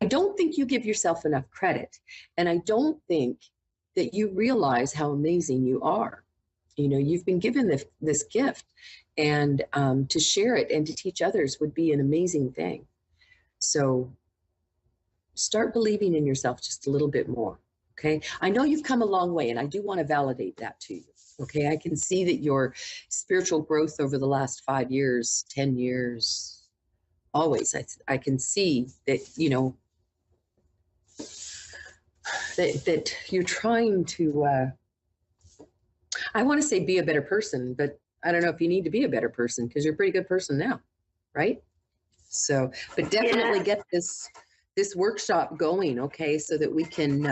don't think you give yourself enough credit. And I don't think that you realize how amazing you are. You know, you've been given this gift, and to share it and to teach others would be an amazing thing. So start believing in yourself just a little bit more. Okay. I know you've come a long way, and I do want to validate that to you. Okay. I can see that your spiritual growth over the last 5 years, 10 years, always, I can see that, you know, that you're trying to, I want to say be a better person, but I don't know if you need to be a better person, because you're a pretty good person now, right? So, but definitely get this workshop going, okay, so that we can,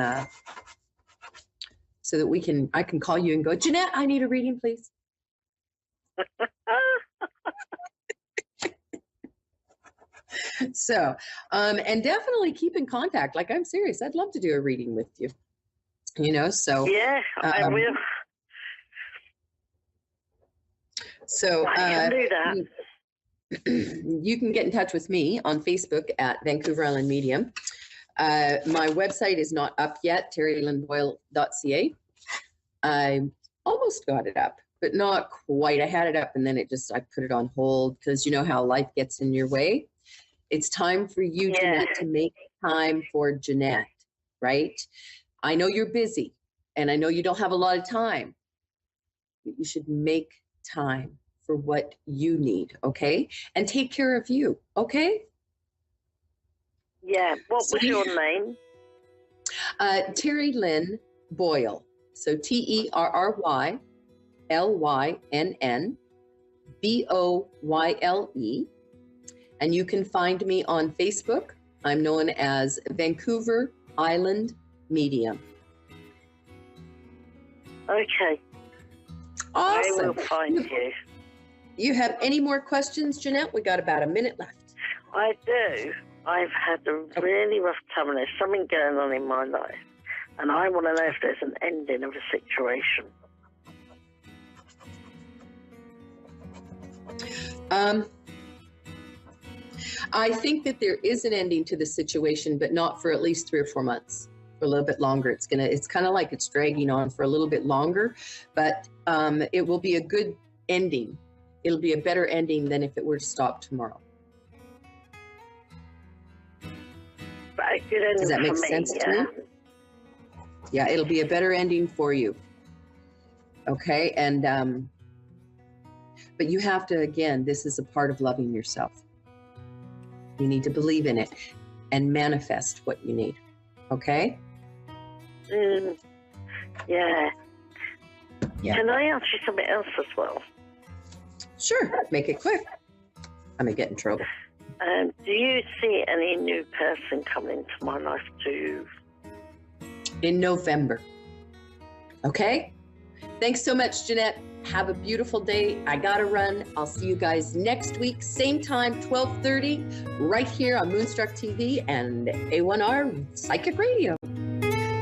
I can call you and go, Jeanette, I need a reading, please. So, and definitely keep in contact. Like, I'm serious. I'd love to do a reading with you, you know, so. Yeah, I will. So I can do that. You can get in touch with me on Facebook at Vancouver Island Medium. My website is not up yet, terrylynnboyle.ca. I almost got it up, but not quite. I had it up and then I put it on hold because you know how life gets in your way. It's time for you, Jeanette, to make time for Jeanette, right? I know you're busy and I know you don't have a lot of time, but you should make time for what you need, okay? And take care of you, okay? Yeah. What was your name? Terry Lynn Boyle. So TerryLynnBoyle. And you can find me on Facebook. I'm known as Vancouver Island Medium. Okay. Awesome. I will find you. You have any more questions, Jeanette? We got about a minute left. I do. I've had a really rough time and there's something going on in my life. And I want to know if there's an ending of a situation. I think that there is an ending to the situation, but not for at least 3 or 4 months. For a little bit longer. It's kind of like it's dragging on for a little bit longer, but it will be a good ending. It'll be a better ending than if it were to stop tomorrow. But a good ending. Does that make for me, sense to you? Yeah, it'll be a better ending for you. Okay, and but you have to, again, this is a part of loving yourself. You need to believe in it and manifest what you need. Okay? Yeah. Yeah. Can I ask you something else as well? Sure. Make it quick. I may get in trouble. Do you see any new person coming into my life too? In November. Okay? Thanks so much, Jeanette. Have a beautiful day. I gotta run. I'll see you guys next week, same time, 12:30, right here on Moonstruck TV and A1R Psychic Radio.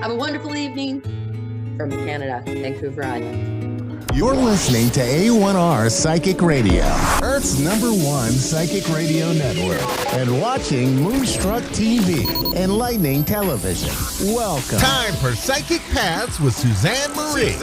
Have a wonderful evening from Canada, Vancouver Island. You're listening to A1R Psychic Radio, Earth's #1 psychic radio network, and watching Moonstruck TV, enlightening television. Welcome. Time for Psychic Paths with Suzanne Marie.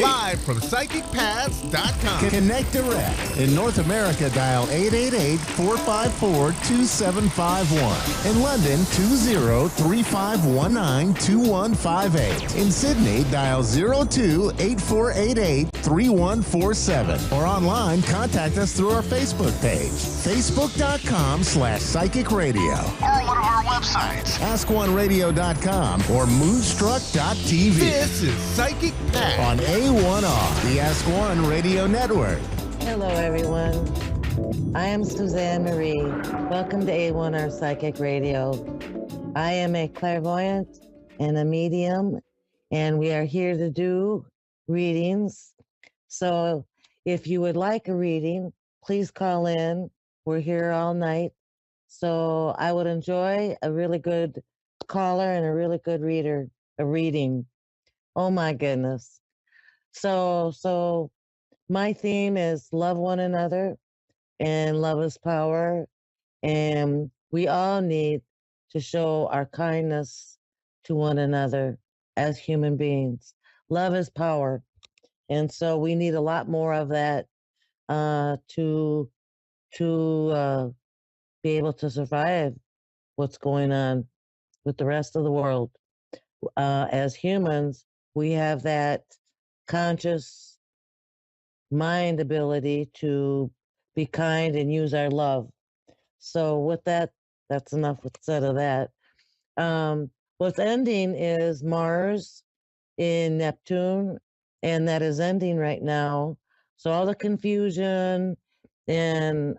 Live from PsychicPaths.com. Connect direct. In North America, dial 888-454-2751. In London, 20-3519-2158. In Sydney, dial 02-8488-3147. Or online, contact us through our Facebook page, facebook.com/psychic radio. Or one of our websites, askoneradio.com or moonstruck.tv. This is Psychic Paths on A1R, the Ask One Radio Network. Hello, everyone. I am Suzanne Marie. Welcome to A1R Psychic Radio. I am a clairvoyant and a medium, and we are here to do readings. So if you would like a reading, please call in. We're here all night. So I would enjoy a really good caller and a really good reading. Oh my goodness. So my theme is love one another, and love is power. And we all need to show our kindness to one another as human beings. Love is power. And so we need a lot more of that to be able to survive what's going on with the rest of the world. As humans, we have that conscious mind ability to be kind and use our love. So with that, that's enough said of that. What's ending is Mars in Neptune, and that is ending right now. So all the confusion and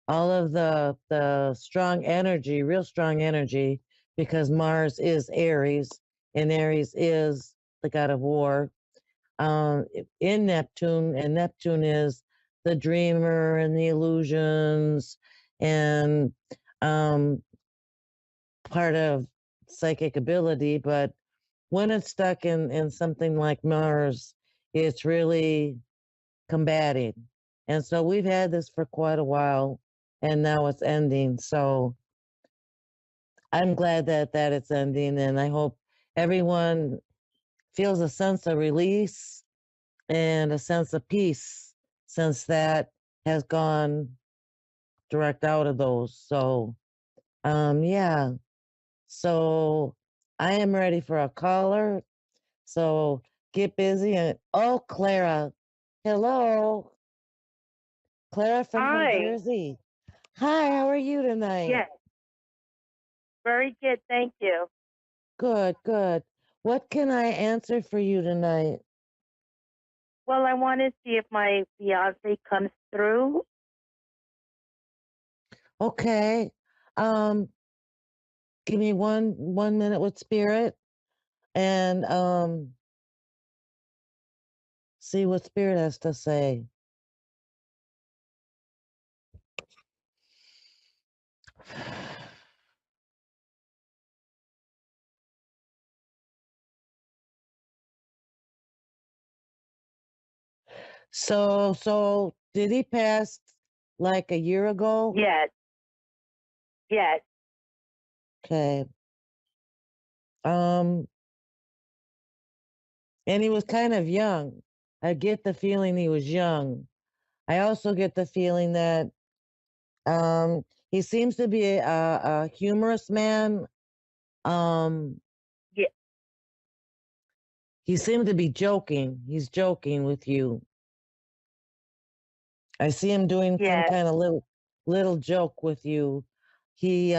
all of the strong energy, real strong energy, because Mars is Aries, and Aries is the god of war. In Neptune, and Neptune is the dreamer and the illusions and part of psychic ability. But when it's stuck in something like Mars, it's really combating. And so we've had this for quite a while, and now it's ending. So I'm glad that it's ending, and I hope everyone feels a sense of release and a sense of peace since that has gone direct out of those. So, yeah. So I am ready for a caller. So get busy. And oh, Clara. Hello. Clara from Hi. New Jersey. Hi, how are you tonight? Yes. Very good. Thank you. Good, good. What can I answer for you tonight? Well, I want to see if my fiance comes through. Okay. Um, give me one minute with spirit and see what spirit has to say. So did he pass like a year ago? Yes. Yes. Okay. And he was kind of young. I get the feeling he was young. I also get the feeling that he seems to be a humorous man. Yeah. He seemed to be joking. He's joking with you. I see him doing some Yes. kind of little joke with you. He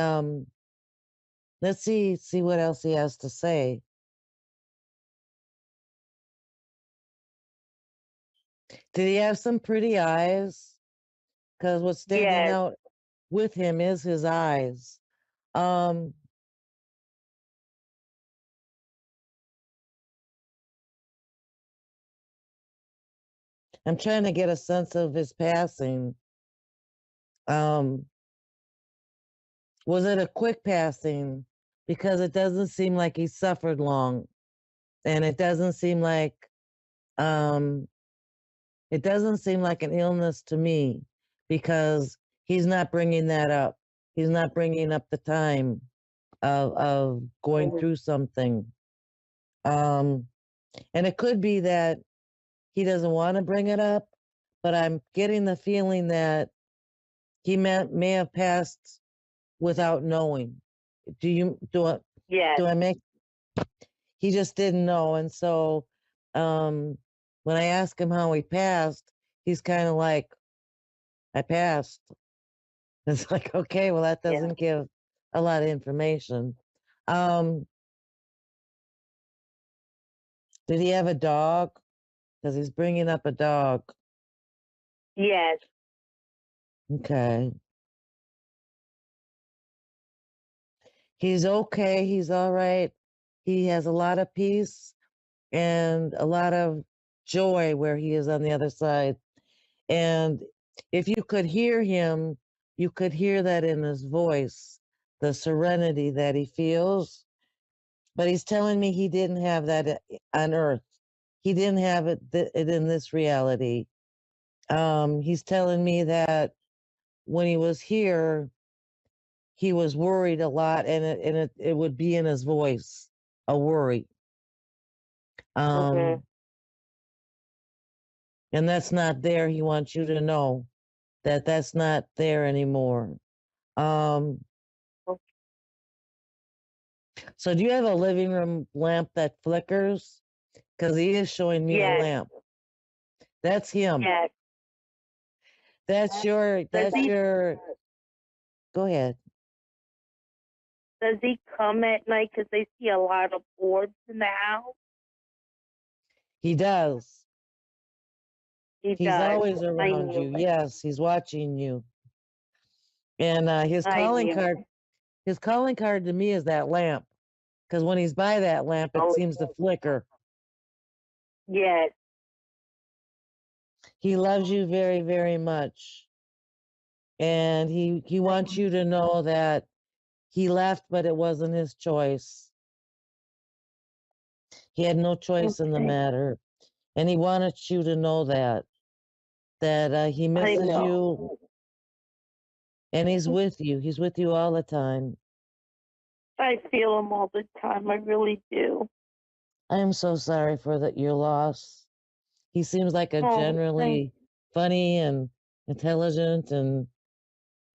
let's see what else he has to say. Did he have some pretty eyes? Because what's standing Yes. out with him is his eyes. Um I'm trying to get a sense of his passing. Um was it a quick passing? Because it doesn't seem like he suffered long. And it doesn't seem like um it doesn't seem like an illness to me because he's not bringing that up. He's not bringing up the time of going Mhm. through something. Um, and it could be that he doesn't want to bring it up, but I'm getting the feeling that he may have passed without knowing. Yes. Do I make? He just didn't know, and so um, when I ask him how he passed, he's kind of like, "I passed." It's like, okay, well, that Yeah. doesn't give a lot of information. Um, did he have a dog? Because he's bringing up a dog. Yes. Okay. He's okay. He's all right. He has a lot of peace and a lot of joy where he is on the other side. And if you could hear him, you could hear that in his voice, the serenity that he feels. But he's telling me he didn't have that on earth. He didn't have it in this reality. He's telling me that when he was here, he was worried a lot, and it would be in his voice, a worry. Okay. And that's not there. He wants you to know that that's not there anymore. So do you have a living room lamp that flickers? Because he is showing me a Yes. lamp. That's him. Yes. That's your, go ahead. Does he come at night? Because they see a lot of orbs in the house. He does. He's does. always I around knew you. it. Yes, he's watching you. And his I calling knew card, his calling card to me is that lamp. Because when he's by that lamp, it seems to flicker. Yes. He loves you very, very much. And he wants you to know that he left, but it wasn't his choice. He had no choice in the matter. And he wanted you to know that he misses you. And he's with you. He's with you all the time. I feel him all the time. I really do. I am so sorry for your loss. He seems like a generally funny and intelligent and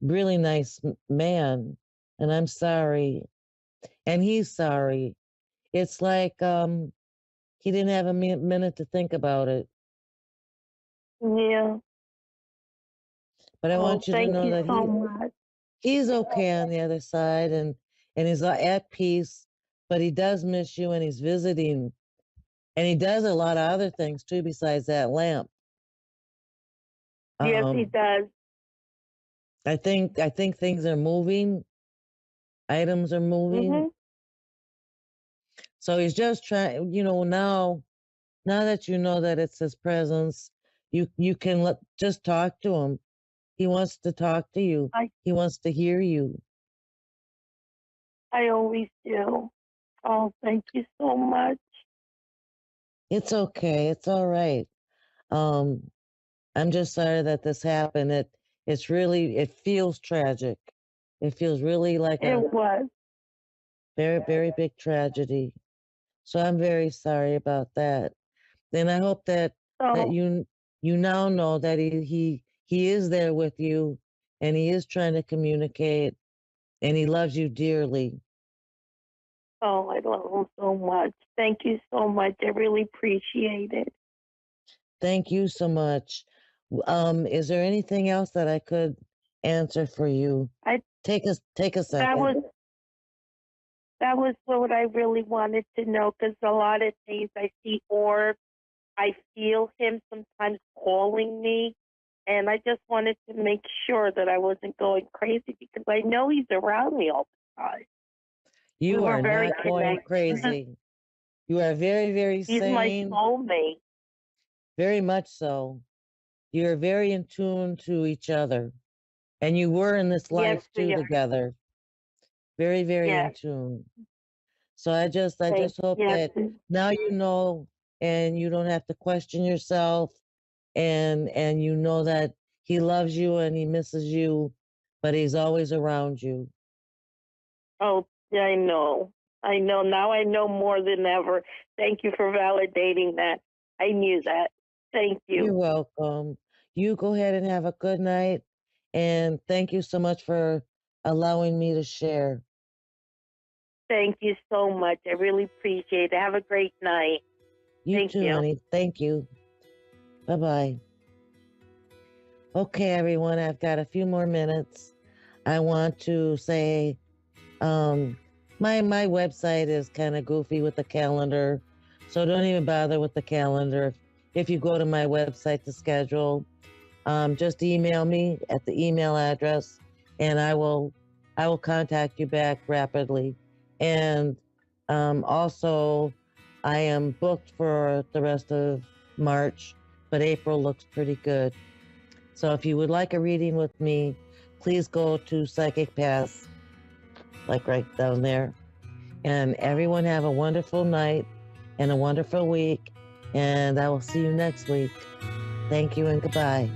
really nice man. And I'm sorry. And he's sorry. It's like he didn't have a minute to think about it. Yeah. But I want you to know that so much. he's okay on the other side, and he's at peace, but he does miss you, and he's visiting, and he does a lot of other things too besides that lamp. Yes, he does. I think things are moving, items are moving. So he's just trying, now that you know that it's his presence, you can just talk to him. He wants to talk to you. He wants to hear you. I always do. Oh, thank you so much. It's okay. It's all right. I'm just sorry that this happened. It feels tragic. It feels really like it was very, very big tragedy. So I'm very sorry about that. And I hope that you now know that he is there with you, and he is trying to communicate, and he loves you dearly. Oh, I love him so much. Thank you so much. I really appreciate it. Thank you so much. Is there anything else that I could answer for you? Take a second. That was what I really wanted to know, because a lot of days I see orbs. I feel him sometimes calling me, and I just wanted to make sure that I wasn't going crazy, because I know he's around me all the time. You are not going crazy. You are very, very sane. He's my soulmate. Very much so. You're very in tune to each other. And you were in this life too together. Very, very in tune. So I just hope that now you know, and you don't have to question yourself, and you know that he loves you and he misses you, but he's always around you. Oh, yeah, I know. Now I know more than ever. Thank you for validating that. I knew that. Thank you. You're welcome. You go ahead and have a good night. And thank you so much for allowing me to share. Thank you so much. I really appreciate it. Have a great night. You too, honey. Thank you. Bye-bye. Okay, everyone, I've got a few more minutes. I want to say my website is kind of goofy with the calendar, so don't even bother with the calendar. If you go to my website to schedule, just email me at the email address, and I will contact you back rapidly. And also, I am booked for the rest of March, but April looks pretty good. So if you would like a reading with me, please go to Psychic Pass, like right down there. And everyone have a wonderful night and a wonderful week. And I will see you next week. Thank you and goodbye.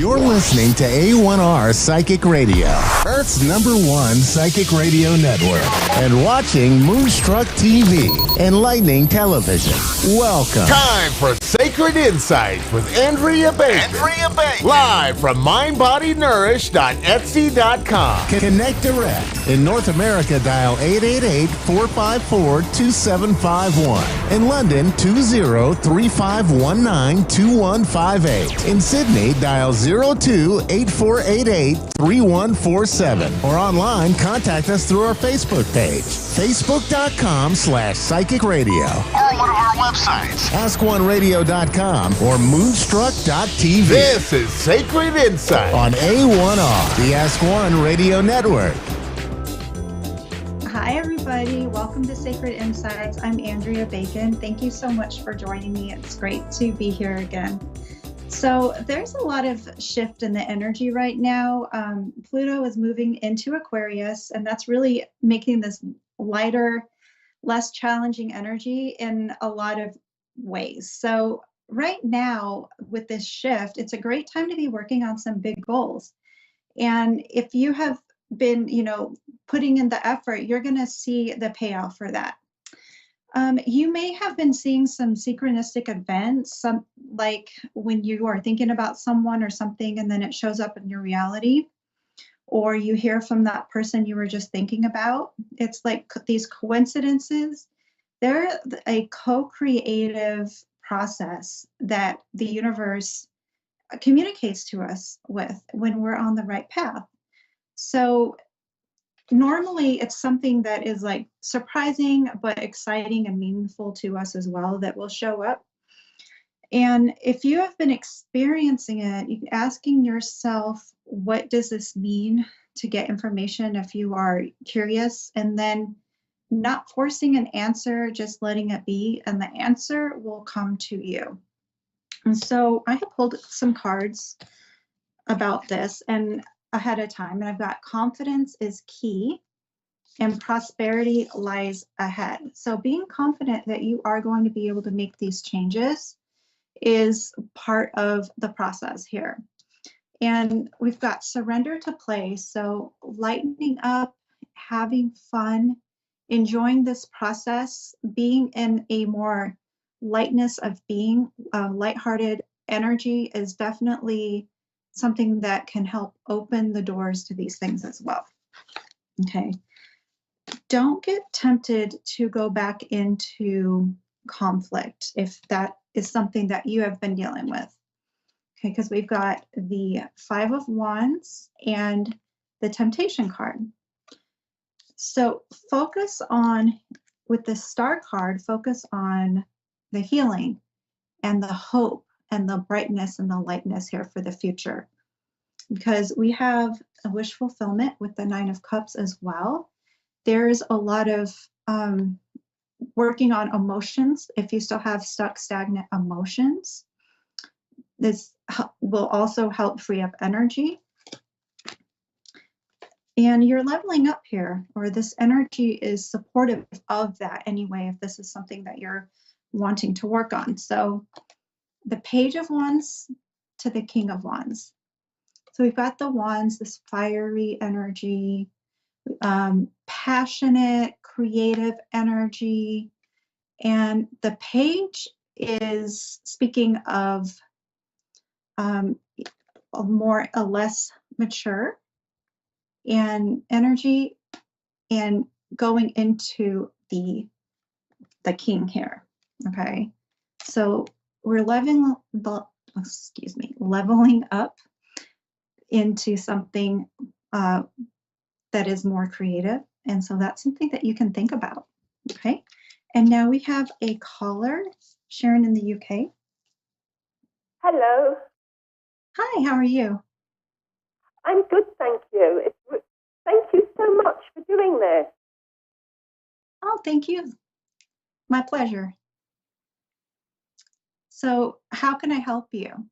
You're listening to A1R Psychic Radio, Earth's #1 psychic radio network, and watching Moonstruck TV, Enlightening Television. Welcome. Time for Sacred Insights with Andrea Bacon. Live from mindbodynourish.etsy.com. Connect direct. In North America, dial 888-454-2751. In London, 20-3519-2158. In Sydney, dial 02-8488-3147. Or online, contact us through our Facebook page, facebook.com/psychic radio. Or one of our websites, askoneradio.com or moonstruck.tv. This is Sacred Insight on A1R, the Ask One Radio Network. Hi, everybody. Welcome to Sacred Insights. I'm Andrea Bacon. Thank you so much for joining me. It's great to be here again. So there's a lot of shift in the energy right now. Pluto is moving into Aquarius, and that's really making this lighter, less challenging energy in a lot of ways. So right now with this shift, it's a great time to be working on some big goals. And if you have been, putting in the effort, you're going to see the payoff for that. You may have been seeing some synchronistic events, like when you are thinking about someone or something and then it shows up in your reality, or you hear from that person you were just thinking about. It's like these coincidences. They're a co-creative process that the universe communicates to us with when we're on the right path. So normally it's something that is like surprising but exciting and meaningful to us as well that will show up. And if you have been experiencing it, asking yourself, what does this mean, to get information if you are curious, and then not forcing an answer, just letting it be, and the answer will come to you. And so I have pulled some cards about this and ahead of time, and I've got confidence is key and prosperity lies ahead. So being confident that you are going to be able to make these changes is part of the process here. And we've got surrender to play. So lightening up, having fun, enjoying this process, being in a more lightness of being, lighthearted energy is definitely something that can help open the doors to these things as well. Okay. Don't get tempted to go back into conflict if that is something that you have been dealing with. Okay, because we've got the 5 of Wands and the Temptation card. So focus on, with the Star card, focus on the healing and the hope and the brightness and the lightness here for the future. Because we have a wish fulfillment with the 9 of Cups as well. There's a lot of working on emotions. If you still have stuck, stagnant emotions, this will also help free up energy. And you're leveling up here, or this energy is supportive of that anyway, if this is something that you're wanting to work on. So the Page of Wands to the King of Wands. So we've got the Wands, this fiery energy, passionate, creative energy. And the Page is speaking of a less mature and energy, and going into the King here. Okay, so we're leveling up into something that is more creative, and so that's something that you can think about. Okay, and now we have a caller, Sharon in the UK. Hello. Hi, how are you? I'm good, thank you. Thank you so much for doing this. Oh, thank you. My pleasure. So how can I help you?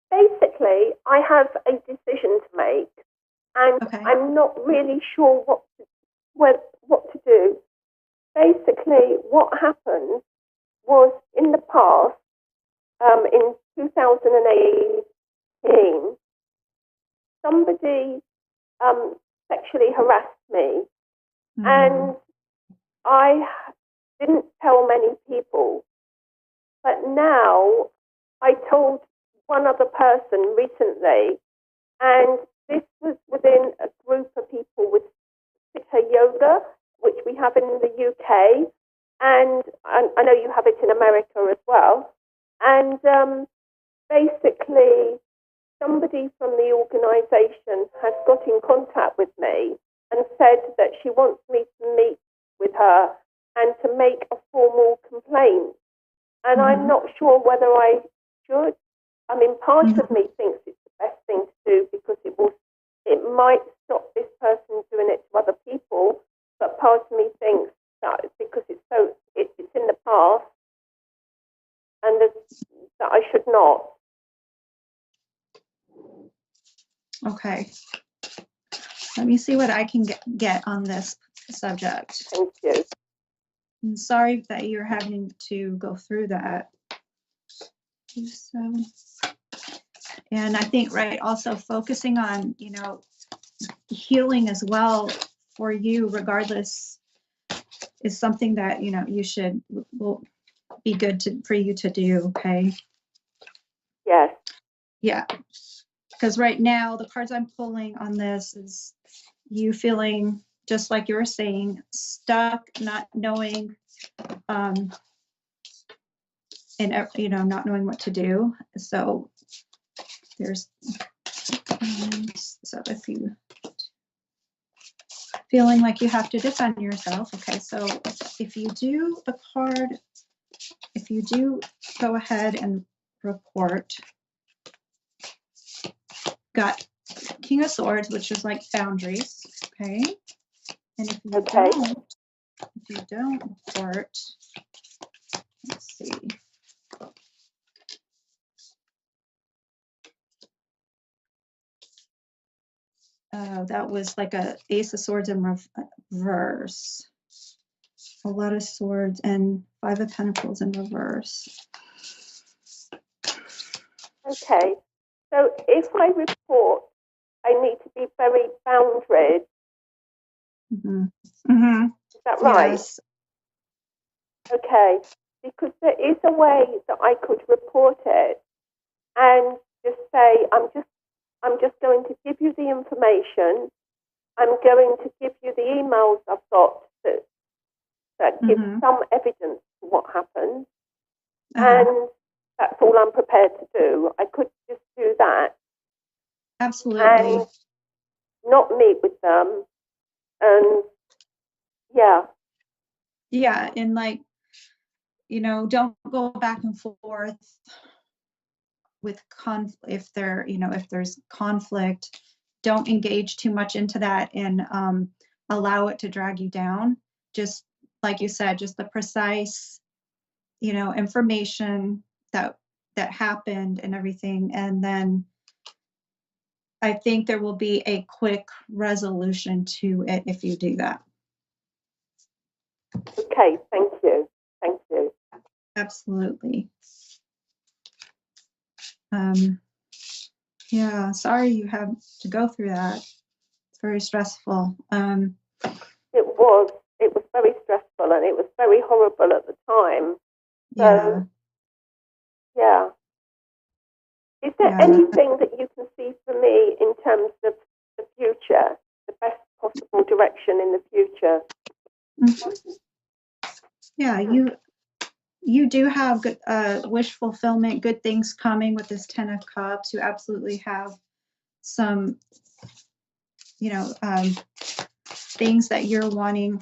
Basically, I have a decision to make, and I'm not really sure what to do. Basically, what happened was in the past, in 2018, somebody sexually harassed me, and I didn't tell many people. But now I told one other person recently, and this was within a group of people with Pitta yoga, which we have in the UK, and I know you have it in America as well. And basically, somebody from the organisation has got in contact with me and said that she wants me to meet with her and to make a formal complaint. And I'm not sure whether I should. I mean, part of me thinks it's the best thing to do because it might stop this person doing it to other people. But part of me thinks that because it's in the past, and that I should not. Okay. Let me see what I can get on this subject. Thank you. I'm sorry that you're having to go through that. So, and I think, right, also focusing on, healing as well for you, regardless, is something that, will be good for you to do, okay? Yes. Yeah. Because right now, the cards I'm pulling on this is you feeling, just like you were saying, stuck, not knowing, and not knowing what to do. So there's, so if you feeling like you have to defend yourself, okay. So if you do go ahead and report, got King of Swords, which is like boundaries, okay. And if you don't report, let's see. That was like a Ace of Swords in reverse. A lot of swords and Five of Pentacles in reverse. Okay. So if I report, I need to be very boundaried. Is that right? Yes. Okay. Because there is a way that I could report it and just say, I'm just going to give you the information. I'm going to give you the emails I've got that give some evidence to what happened. And that's all I'm prepared to do. I could just do that. Absolutely. And not meet with them. And yeah. Yeah. And don't go back and forth with if there's conflict, don't engage too much into that and allow it to drag you down. Just like you said, just the precise, information that happened and everything. And then I think there will be a quick resolution to it if you do that. Okay, thank you. Thank you. Absolutely. Yeah, sorry you have to go through that. It's very stressful. It was very stressful and it was very horrible at the time. So, yeah. Is there anything that you can see for me in terms of the future, the best possible direction in the future? Yeah, you do have good wish fulfillment, good things coming with this 10 of Cups. You absolutely have some, things that you're wanting,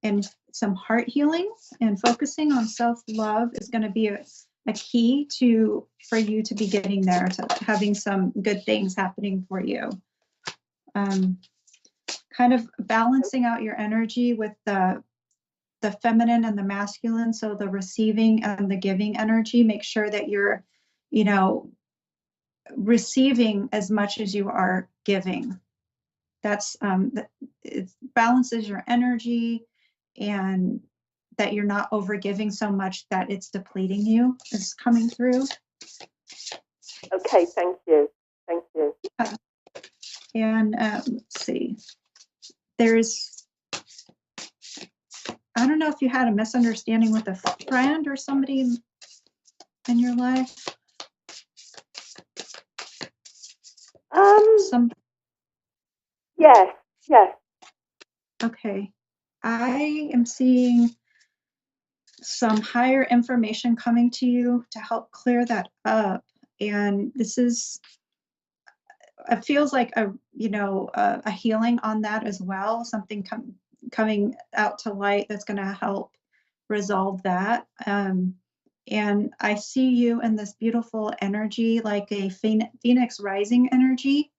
and some heart healing and focusing on self-love is going to be a key for you to be getting there, to having some good things happening for you. Kind of balancing out your energy with the feminine and the masculine. So the receiving and the giving energy, make sure that you're, receiving as much as you are giving. That's it balances your energy, and that you're not over giving so much that it's depleting you. It's coming through. Okay, thank you. Thank you. And let's see. I don't know if you had a misunderstanding with a friend or somebody in your life. Yes. Okay. I am seeing some higher information coming to you to help clear that up. And it feels like a healing on that as well. Something coming out to light that's going to help resolve that. And I see you in this beautiful energy, like a phoenix rising energy.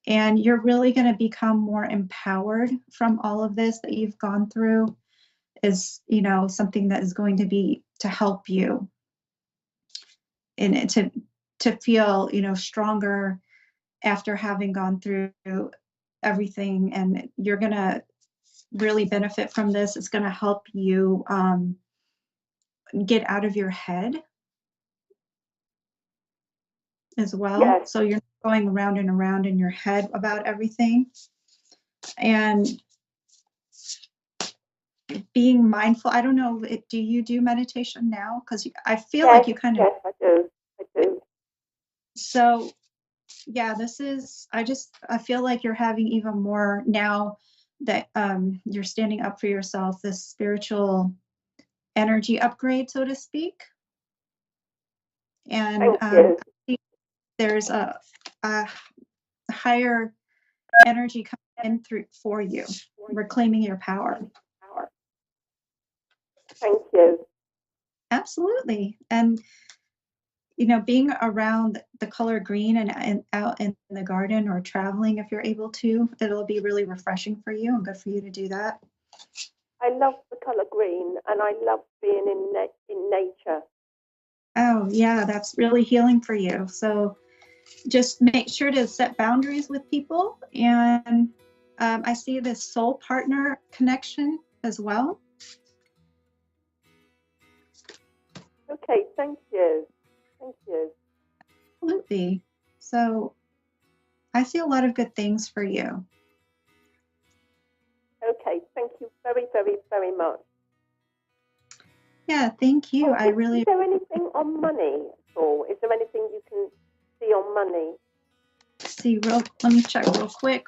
And you're really going to become more empowered from all of this that you've gone through. Is something that is going to be to help you and to feel stronger after having gone through everything. And you're going to really benefit from this. It's going to help you get out of your head as well. Yes. So you're not going around and around in your head about everything. And being mindful. I don't know, do you do meditation now? Because I feel like you kind of. Yes, I do. So yeah, I feel like you're having even more now that you're standing up for yourself, this spiritual energy upgrade, so to speak. And there's a higher energy coming in for you, reclaiming your power. Thank you. Absolutely. And being around the color green and out in the garden or traveling, if you're able to, it'll be really refreshing for you and good for you to do that. I love the color green, and I love being in nature. Oh yeah, that's really healing for you. So just make sure to set boundaries with people. And I see this soul partner connection as well. Okay, thank you. Thank you. Absolutely. So I see a lot of good things for you. Okay, thank you very, very, very much. Yeah, thank you. Is there anything on money at all? Is there anything you can see on money? Let me check real quick.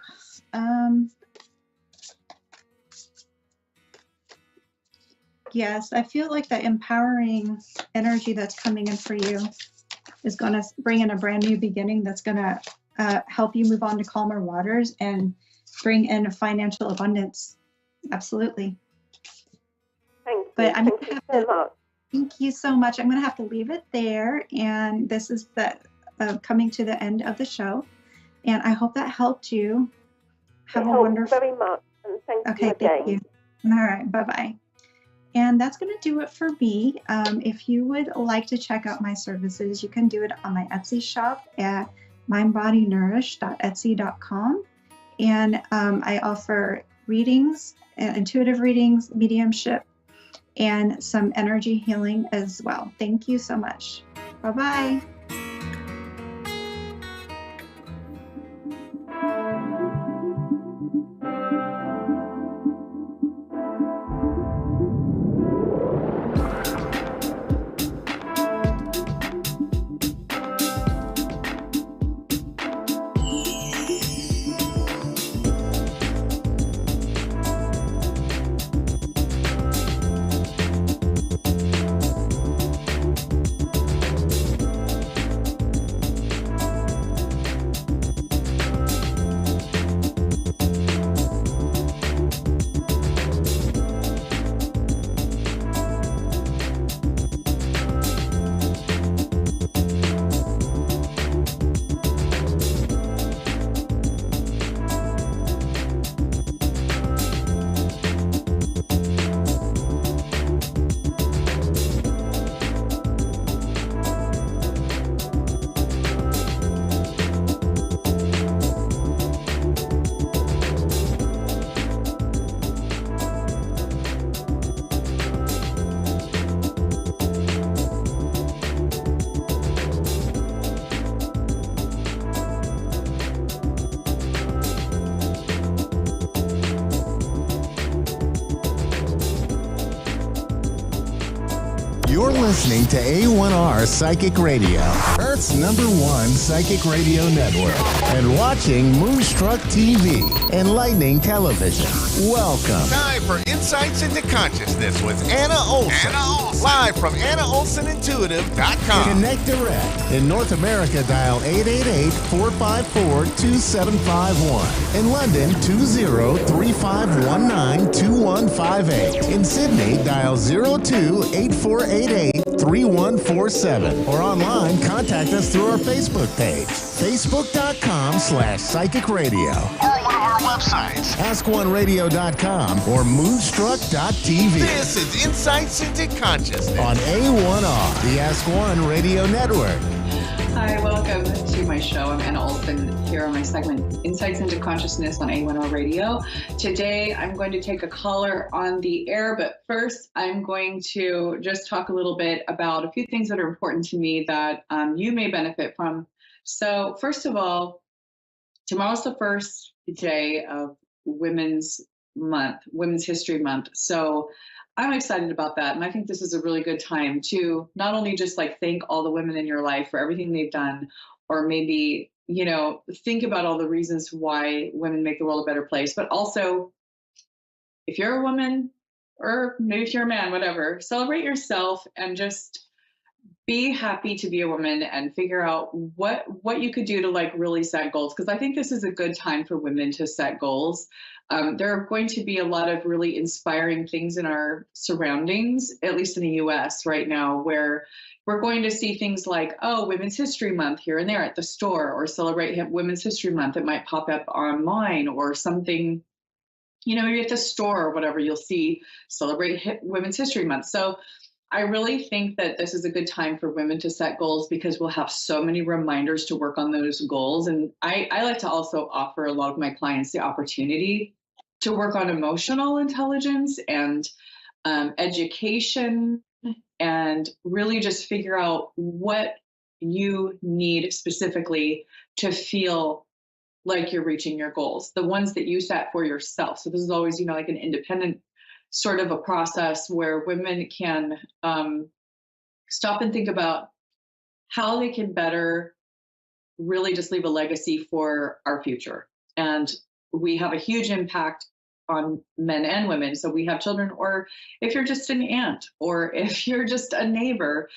Yes, I feel like the empowering energy that's coming in for you is going to bring in a brand new beginning that's going to help you move on to calmer waters and bring in financial abundance. Absolutely. Thank you. But Thank you so much. Thank you so much. I'm going to have to leave it there. And this is coming to the end of the show. And I hope that helped you. Have a wonderful. Very much. And thank you again. Thank you. All right. Bye-bye. And that's going to do it for me. If you would like to check out my services, you can do it on my Etsy shop at mindbodynourish.etsy.com. And I offer readings, intuitive readings, mediumship, and some energy healing as well. Thank you so much. Bye-bye. You're listening to A1R Psychic Radio, Earth's #1 psychic radio network, and watching Moonstruck TV, enlightening television. Welcome. Time for Insights into Consciousness with Anna Olson. Live from AnnaOlsonIntuitive.com. Connect direct. In North America, dial 888-454-2751. In London, 20-3519-2158. In Sydney, dial 02-8488-3147. Or online, contact us through our Facebook page, facebook.com/psychic radio. Or one of our websites, AskOneRadio.com or Moonstruck.tv. This is Insights into Consciousness on A1R, the Ask One Radio Network. Hi, welcome to my show. I'm Anna Olson here on my segment Insights into Consciousness on A1R Radio. Today, I'm going to take a caller on the air, but first, I'm going to just talk a little bit about a few things that are important to me that you may benefit from. So, first of all, tomorrow's the first day of Women's History Month. So I'm excited about that. And I think this is a really good time to not only just like thank all the women in your life for everything they've done, or maybe, think about all the reasons why women make the world a better place, but also if you're a woman, or maybe if you're a man, whatever, celebrate yourself and just be happy to be a woman and figure out what you could do to like really set goals. Because I think this is a good time for women to set goals. There are going to be a lot of really inspiring things in our surroundings, at least in the US right now, where we're going to see things like, Women's History Month here and there at the store, or celebrate Women's History Month. It might pop up online or something, maybe at the store or whatever, you'll see celebrate Women's History Month. So I really think that this is a good time for women to set goals because we'll have so many reminders to work on those goals. And I like to also offer a lot of my clients the opportunity to work on emotional intelligence and education, and really just figure out what you need specifically to feel like you're reaching your goals, the ones that you set for yourself. So this is always, like an independent sort of a process where women can stop and think about how they can better really just leave a legacy for our future. And we have a huge impact on men and women. So we have children, or if you're just an aunt, or if you're just a neighbor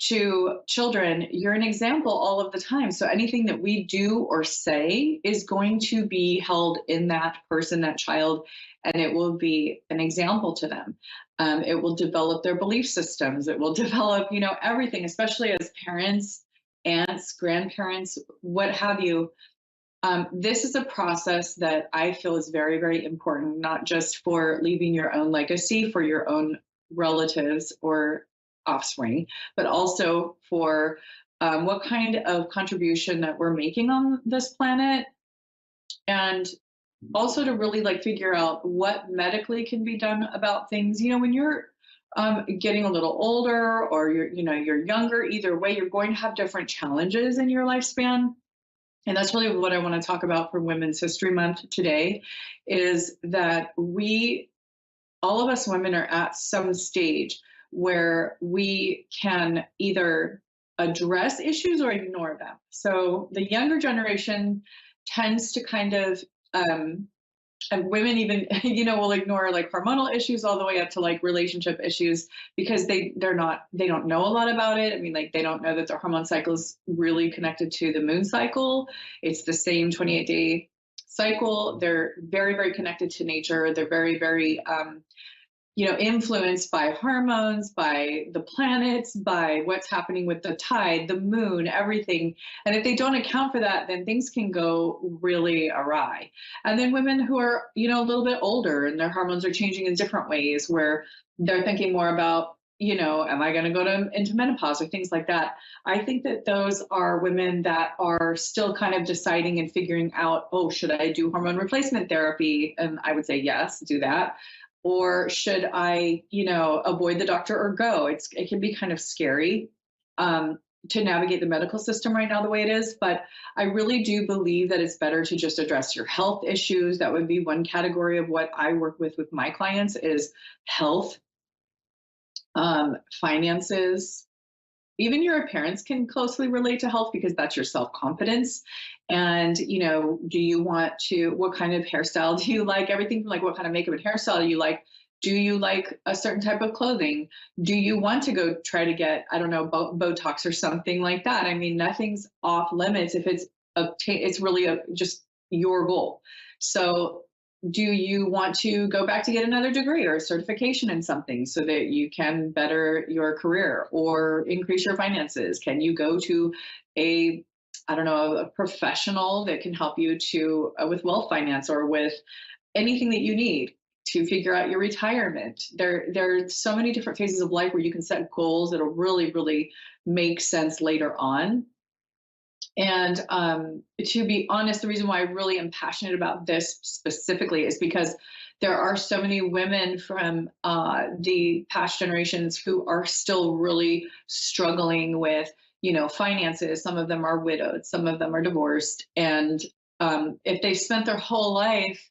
to children, you're an example all of the time. So anything that we do or say is going to be held in that person, that child, and it will be an example to them. It will develop their belief systems. It will develop, everything, especially as parents, aunts, grandparents, what have you. This is a process that I feel is very, very important, not just for leaving your own legacy for your own relatives or offspring, but also for what kind of contribution that we're making on this planet. And also to really figure out what medically can be done about things. When you're getting a little older, or you're younger, either way, you're going to have different challenges in your lifespan. And that's really what I want to talk about for Women's History Month today, is that all of us women are at some stage where we can either address issues or ignore them. So the younger generation tends to kind of, and women even, will ignore hormonal issues all the way up to relationship issues, because they don't know a lot about it. I mean, they don't know that the hormone cycle is really connected to the moon cycle. It's the same 28-day cycle. They're very, very connected to nature. They're very, very, influenced by hormones, by the planets, by what's happening with the tide, the moon, everything. And if they don't account for that, then things can go really awry. And then women who are, a little bit older and their hormones are changing in different ways, where they're thinking more about, am I going to go into menopause or things like that. I think that those are women that are still kind of deciding and figuring out, should I do hormone replacement therapy? And I would say, yes, do that. Or should I, avoid the doctor or go? It can be kind of scary to navigate the medical system right now the way it is. But I really do believe that it's better to just address your health issues. That would be one category of what I work with my clients, is health. finances. Even your parents can closely relate to health because that's your self-confidence. And, do you want to, what kind of hairstyle do you like? Everything from like what kind of makeup and hairstyle do you like? Do you like a certain type of clothing? Do you want to go try to get, I don't know, Botox or something like that? I mean, nothing's off limits if it's really just your goal. So do you want to go back to get another degree or a certification in something so that you can better your career or increase your finances? Can you go to a professional that can help you to with wealth finance or with anything that you need to figure out your retirement? There are so many different phases of life where you can set goals that'll really, really make sense later on. And to be honest, the reason why I really am passionate about this specifically is because there are so many women from the past generations who are still really struggling with, finances. Some of them are widowed, some of them are divorced. And if they spent their whole life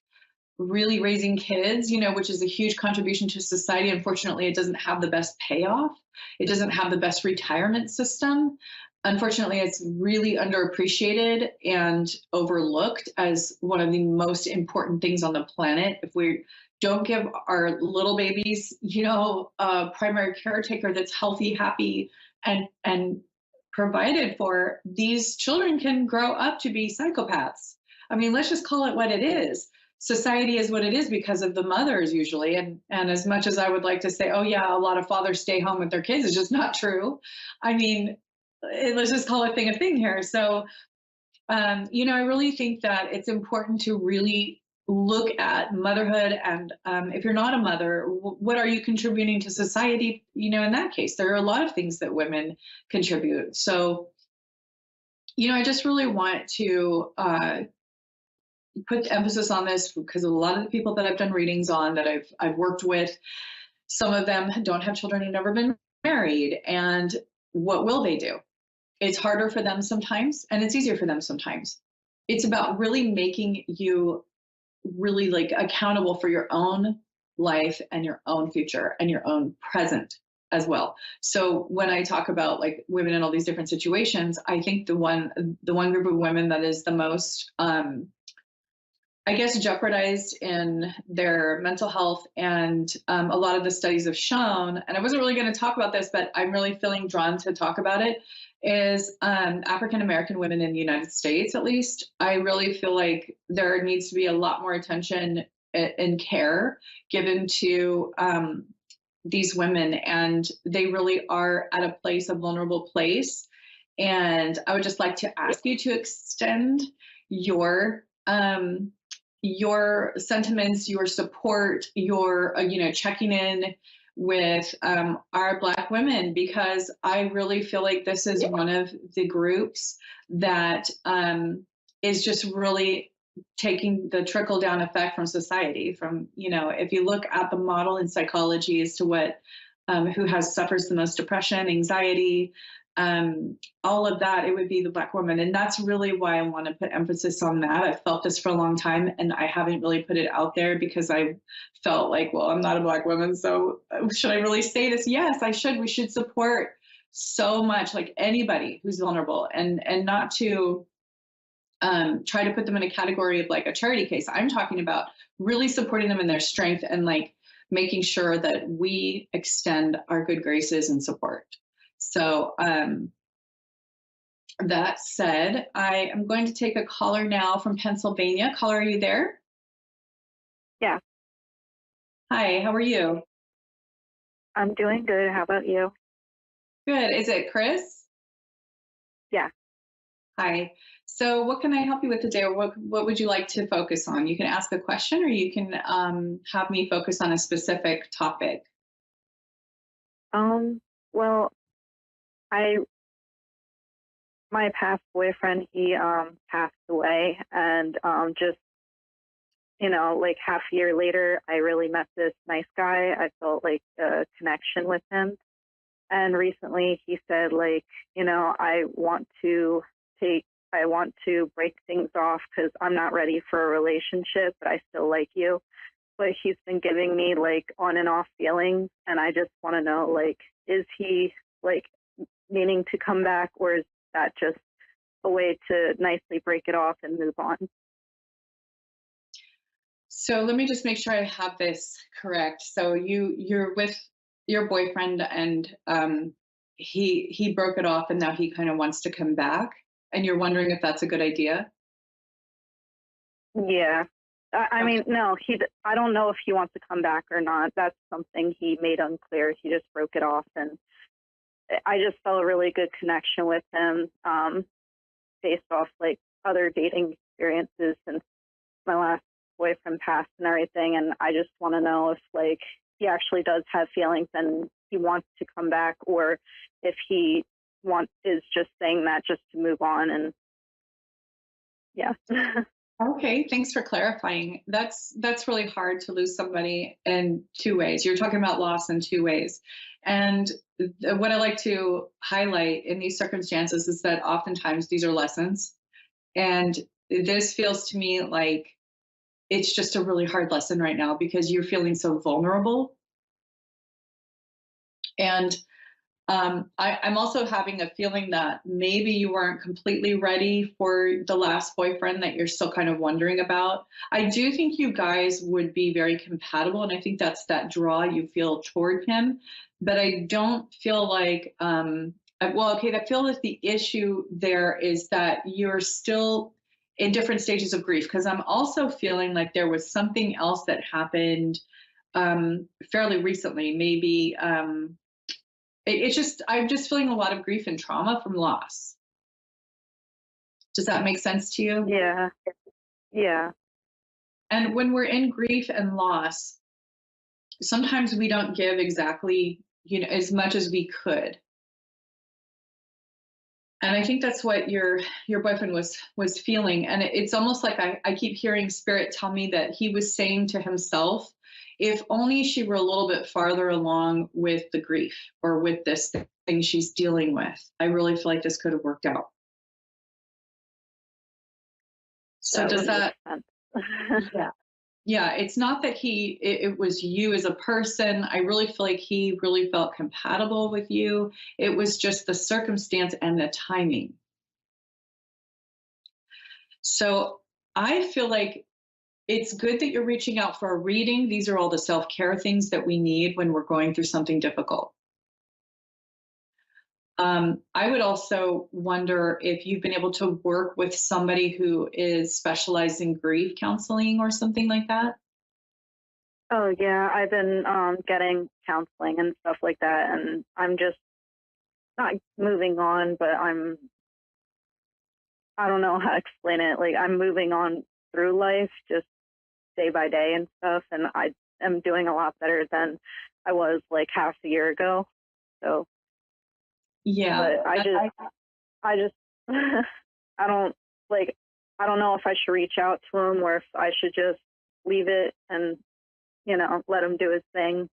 really raising kids, which is a huge contribution to society, unfortunately, it doesn't have the best payoff. It doesn't have the best retirement system. Unfortunately, it's really underappreciated and overlooked as one of the most important things on the planet. If we don't give our little babies, a primary caretaker that's healthy, happy, and provided for, these children can grow up to be psychopaths. I mean, let's just call it what it is. Society is what it is because of the mothers usually. And as much as I would like to say, oh yeah, a lot of fathers stay home with their kids, it's just not true. I mean, let's just call a thing here. So, I really think that it's important to really look at motherhood. And if you're not a mother, what are you contributing to society? In that case, there are a lot of things that women contribute. So, I just really want to put the emphasis on this because a lot of the people that I've done readings on that I've worked with, some of them don't have children and never been married. And what will they do? It's harder for them sometimes, and it's easier for them sometimes. It's about really making you really accountable for your own life and your own future and your own present as well. So when I talk about women in all these different situations, I think the one group of women that is the most, jeopardized in their mental health, and a lot of the studies have shown, and I wasn't really going to talk about this, but I'm really feeling drawn to talk about it, is African-American women in the United States, at least. I really feel like there needs to be a lot more attention and care given to these women, and they really are at a vulnerable place. And I would just like to ask you to extend your sentiments, your support, your checking in with our Black women, because I really feel like this is one of the groups that is just really taking the trickle down effect from society. From, if you look at the model in psychology as to what who suffers the most depression, anxiety, all of that, it would be the Black woman. And that's really why I want to put emphasis on that. I've felt this for a long time, and I haven't really put it out there because I felt like, well, I'm not a Black woman, so should I really say this? Yes, I should. We should support so much, anybody who's vulnerable, and not to try to put them in a category of a charity case. I'm talking about really supporting them in their strength and making sure that we extend our good graces and support. So that said, I am going to take a caller now from Pennsylvania. Caller, are you there? Yeah. Hi, how are you? I'm doing good. How about you? Good. Is it Chris? Yeah. Hi. So what can I help you with today, or what would you like to focus on? You can ask a question, or you can have me focus on a specific topic. Well, my past boyfriend, he passed away, and just half a year later, I really met this nice guy. I felt like a connection with him, and recently he said I want to break things off because I'm not ready for a relationship, but I still like you. but he's been giving me like on and off feelings, and I just want to know, like, is he like meaning to come back, or is that just a way to nicely break it off and move on? So let me just make sure I have this correct. So you're with your boyfriend, and he broke it off, and now he kind of wants to come back, and you're wondering if that's a good idea. Yeah. I mean, no, I don't know if he wants to come back or not. That's something he made unclear. He just broke it off, and I just felt a really good connection with him, based off like other dating experiences since my last boyfriend passed and everything. And I just want to know if like he actually does have feelings and he wants to come back, or if he is just saying that just to move on. And yeah. Okay, thanks for clarifying. That's really hard to lose somebody in two ways. You're talking about loss in two ways. And what I like to highlight in these circumstances is that oftentimes these are lessons. And this feels to me like it's just a really hard lesson right now because you're feeling so vulnerable. And I'm also having a feeling that maybe you weren't completely ready for the last boyfriend that you're still kind of wondering about. I do think you guys would be very compatible, and I think that's that draw you feel toward him. But I don't feel like, I feel like the issue there is that you're still in different stages of grief, because I'm also feeling like there was something else that happened fairly recently, maybe. I'm just feeling a lot of grief and trauma from loss. Does that make sense to you? Yeah. Yeah. And when we're in grief and loss, sometimes we don't give exactly, as much as we could. And I think that's what your boyfriend was feeling. And it's almost like I keep hearing Spirit tell me that he was saying to himself, if only she were a little bit farther along with the grief or with this thing she's dealing with, I really feel like this could have worked out. So does that? Yeah, it's not that it was you as a person. I really feel like he really felt compatible with you. It was just the circumstance and the timing. So I feel like it's good that you're reaching out for a reading. These are all the self-care things that we need when we're going through something difficult. I would also wonder if you've been able to work with somebody who is specialized in grief counseling or something like that. Oh yeah, I've been getting counseling and stuff like that, and I'm just not moving on, but I don't know how to explain it. Like, I'm moving on through life just day by day and stuff, and I am doing a lot better than I was like half a year ago. So yeah, but I just I don't know if I should reach out to him or if I should just leave it and let him do his thing.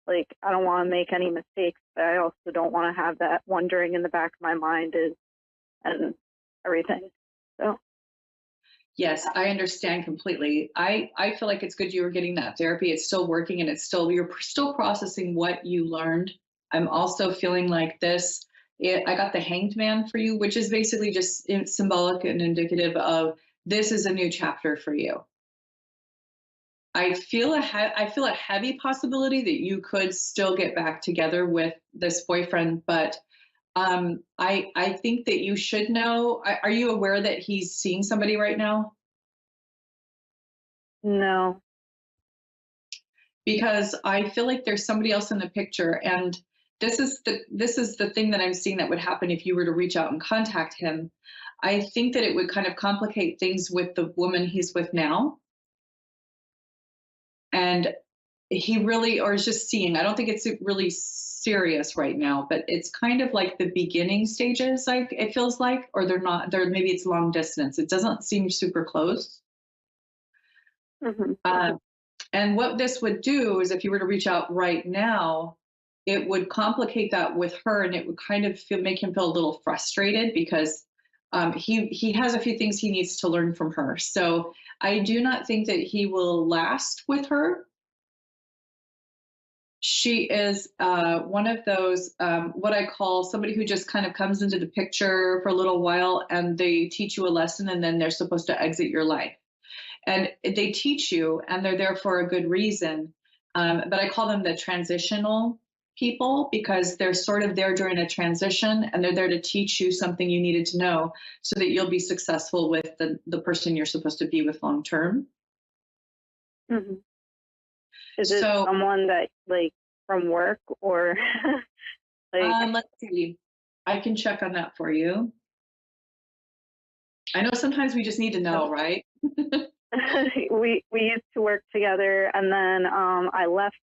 Like, I don't want to make any mistakes, but I also don't want to have that wondering in the back of my mind and everything. So yes, I understand completely. I feel like it's good you were getting that therapy. It's still working, and you're still processing what you learned. I'm also feeling like this. I got the Hanged Man for you, which is basically just symbolic and indicative of this is a new chapter for you. I feel a heavy possibility that you could still get back together with this boyfriend, but I think that you should know. Are you aware that he's seeing somebody right now? No. Because I feel like there's somebody else in the picture, and this is the thing that I'm seeing that would happen if you were to reach out and contact him. I think that it would kind of complicate things with the woman he's with now. And he really, or is just seeing, I don't think it's really serious right now, but it's kind of like the beginning stages, like it feels like, or maybe it's long distance. It doesn't seem super close. Mm-hmm. And what this would do is if you were to reach out right now, it would complicate that with her, and it would kind of make him feel a little frustrated because he has a few things he needs to learn from her. So I do not think that he will last with her. She is one of those, what I call somebody who just kind of comes into the picture for a little while and they teach you a lesson and then they're supposed to exit your life. And they teach you and they're there for a good reason. But I call them the transitional people because they're sort of there during a transition and they're there to teach you something you needed to know so that you'll be successful with the person you're supposed to be with long term. Mm-hmm. Is it someone that like from work or like? Let's see. I can check on that for you. I know sometimes we just need to know, right? we used to work together, and then I left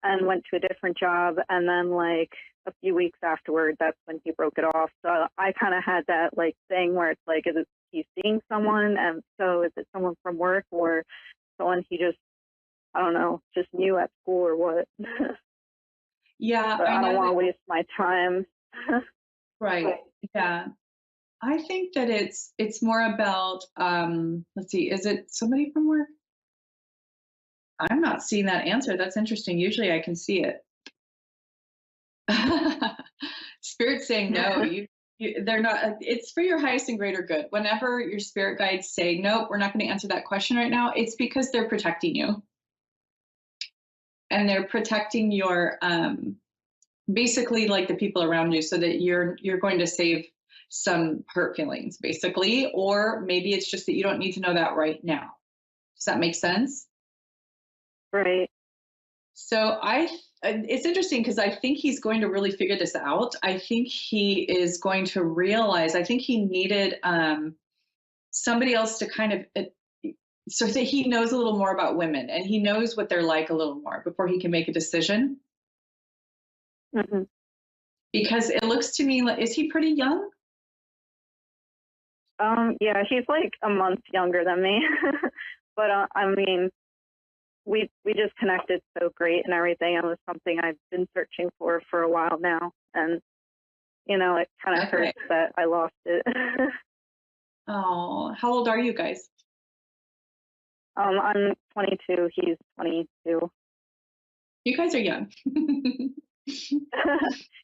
and went to a different job, and then like a few weeks afterward, that's when he broke it off. So I kind of had that like thing where it's like, is it he's seeing someone, and so is it someone from work or someone he just, I don't know, just knew at school or what? Yeah, but I don't want to waste my time. Right. Yeah. I think that it's more about let's see, is it somebody from work? I'm not seeing that answer. That's interesting. Usually I can see it. Spirit's saying no. They're not. It's for your highest and greater good. Whenever your spirit guides say nope, we're not going to answer that question right now, it's because they're protecting you. And they're protecting your basically like the people around you so that you're going to save some hurt feelings basically, or maybe it's just that you don't need to know that right now. Does that make sense? Right. So it's interesting because I think he's going to really figure this out. I think he is going to realize, I think he needed somebody else to kind of, so that he knows a little more about women and he knows what they're like a little more before he can make a decision. Mm-hmm. Because it looks to me like, is he pretty young? Yeah, he's like a month younger than me, but I mean, we just connected so great and everything. It was something I've been searching for a while now, and you know, it kind of hurts that I lost it. Oh, how old are you guys? I'm 22. He's 22. You guys are young.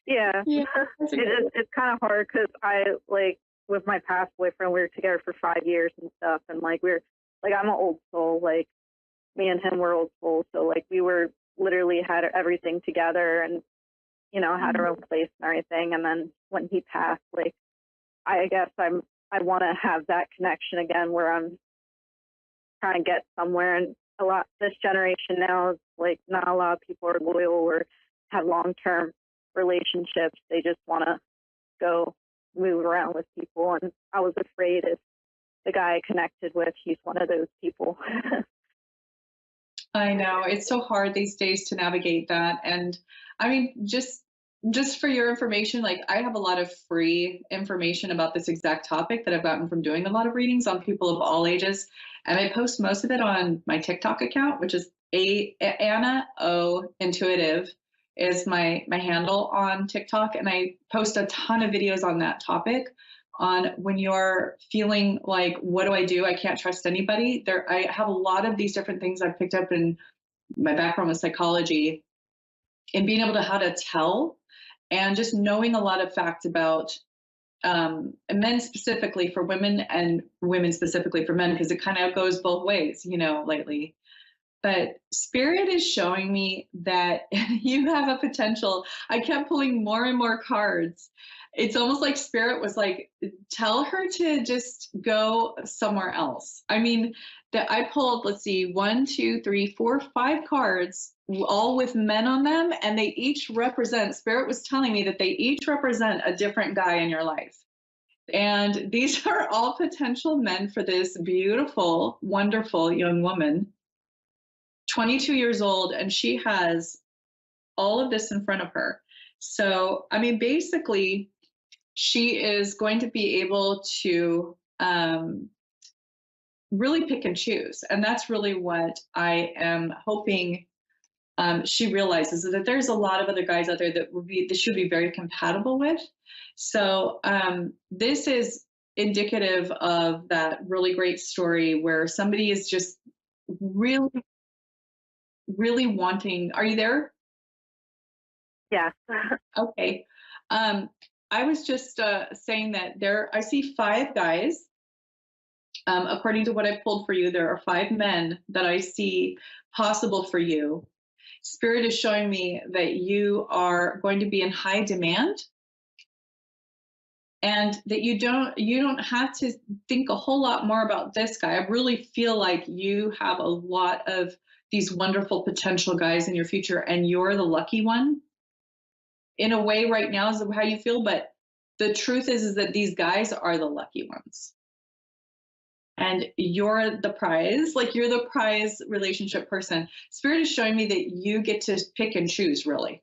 Yeah. It's kind of hard because I like with my past boyfriend, we were together for 5 years and stuff, and like I'm an old soul, like me and him were old souls, so like we were literally had everything together and you know had our own place and everything. And then when he passed, like I guess I want to have that connection again where I'm trying to get somewhere. And this generation now is like not a lot of people are loyal or have long-term relationships. They just want to go move around with people, and I was afraid if the guy I connected with, he's one of those people. I know it's so hard these days to navigate that. And I mean, just for your information, like I have a lot of free information about this exact topic that I've gotten from doing a lot of readings on people of all ages. And I post most of it on my TikTok account, which is Anna O Intuitive is my handle on TikTok. And I post a ton of videos on that topic on when you're feeling like, what do I do? I can't trust anybody. I have a lot of these different things I've picked up in my background with psychology and being able to how to tell and just knowing a lot of facts about men specifically for women and women specifically for men, because it kind of goes both ways, you know, lately. But Spirit is showing me that you have a potential. I kept pulling more and more cards. It's almost like Spirit was like, tell her to just go somewhere else. I mean, that I pulled, let's see, 1, 2, 3, 4, 5 cards, all with men on them. And they each represent, Spirit was telling me that they each represent a different guy in your life. And these are all potential men for this beautiful, wonderful young woman. 22 years old, and she has all of this in front of her. So, I mean, basically, she is going to be able to really pick and choose. And that's really what I am hoping she realizes, is that there's a lot of other guys out there that should be very compatible with. So this is indicative of that really great story where somebody is just really wanting. Are you there? Yeah. Okay. I was just saying that I see 5 guys. According to what I pulled for you, there are 5 men that I see possible for you. Spirit is showing me that you are going to be in high demand, and that you don't have to think a whole lot more about this guy. I really feel like you have a lot of these wonderful potential guys in your future, and you're the lucky one. In a way, right now is how you feel, but the truth is that these guys are the lucky ones. And you're the prize, like you're the prize relationship person. Spirit is showing me that you get to pick and choose, really.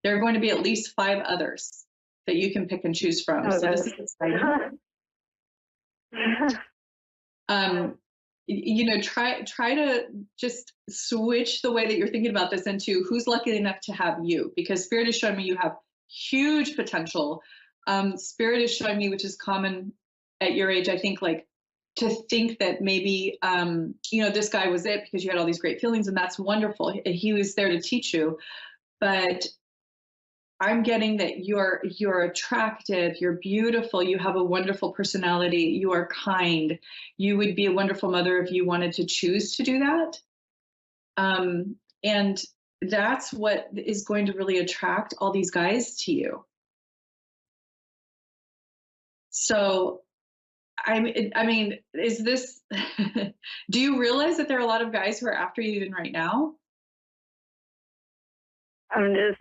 There are going to be at least 5 others that you can pick and choose from. Okay. So this is exciting. Try to just switch the way that you're thinking about this into who's lucky enough to have you, because Spirit is showing me you have huge potential. Spirit is showing me, which is common at your age, I think, like to think that maybe this guy was it because you had all these great feelings, and that's wonderful. He was there to teach you, but I'm getting that you're attractive, you're beautiful, you have a wonderful personality, you are kind. You would be a wonderful mother if you wanted to choose to do that. And that's what is going to really attract all these guys to you. So, I mean, is this, do you realize that there are a lot of guys who are after you even right now? I'm just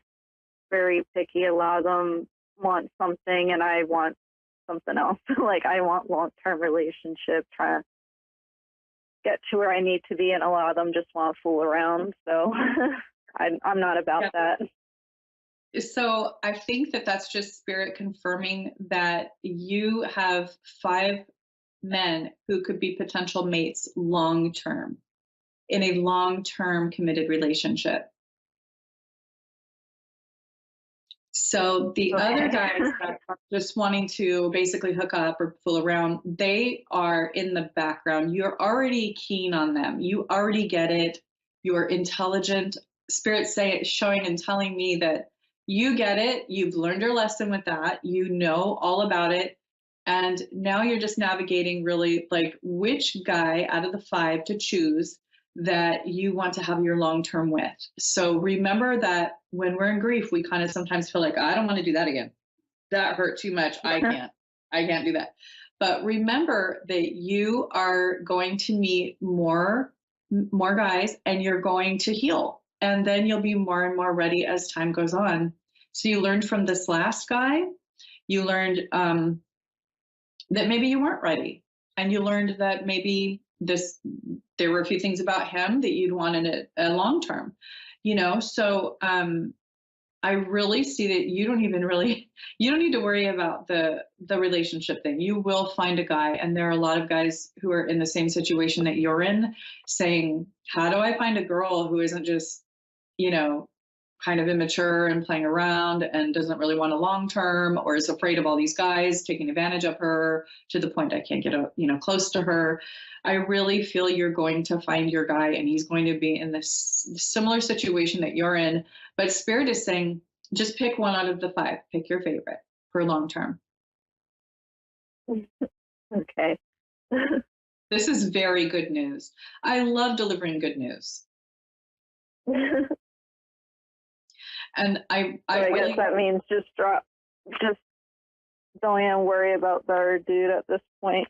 very picky. A lot of them want something and I want something else. Like I want long-term relationship, trying to get to where I need to be, and a lot of them just want to fool around. So I'm not about that. So I think that that's just Spirit confirming that you have 5 men who could be potential mates long-term, in a long-term committed relationship. So the other guys that are just wanting to basically hook up or fool around, they are in the background. You're already keen on them. You already get it. You're intelligent. Spirit showing and telling me that you get it. You've learned your lesson with that. You know all about it. And now you're just navigating really like which guy out of the 5 to choose that you want to have your long-term with. So remember that when we're in grief, we kind of sometimes feel like, I don't want to do that again. That hurt too much. I can't do that. But remember that you are going to meet more guys, and you're going to heal. And then you'll be more and more ready as time goes on. So you learned from this last guy, you learned that maybe you weren't ready. And you learned that maybe there were a few things about him that you'd want in a long term, so I really see that you don't need to worry about the relationship thing. You will find a guy, and there are a lot of guys who are in the same situation that you're in, saying, how do I find a girl who isn't just kind of immature and playing around and doesn't really want a long term, or is afraid of all these guys taking advantage of her to the point I can't get close to her. I really feel you're going to find your guy, and he's going to be in this similar situation that you're in. But Spirit is saying, just pick one out of the 5. Pick your favorite for long term. Okay. This is very good news. I love delivering good news. And I guess that means just don't even worry about the dude at this point.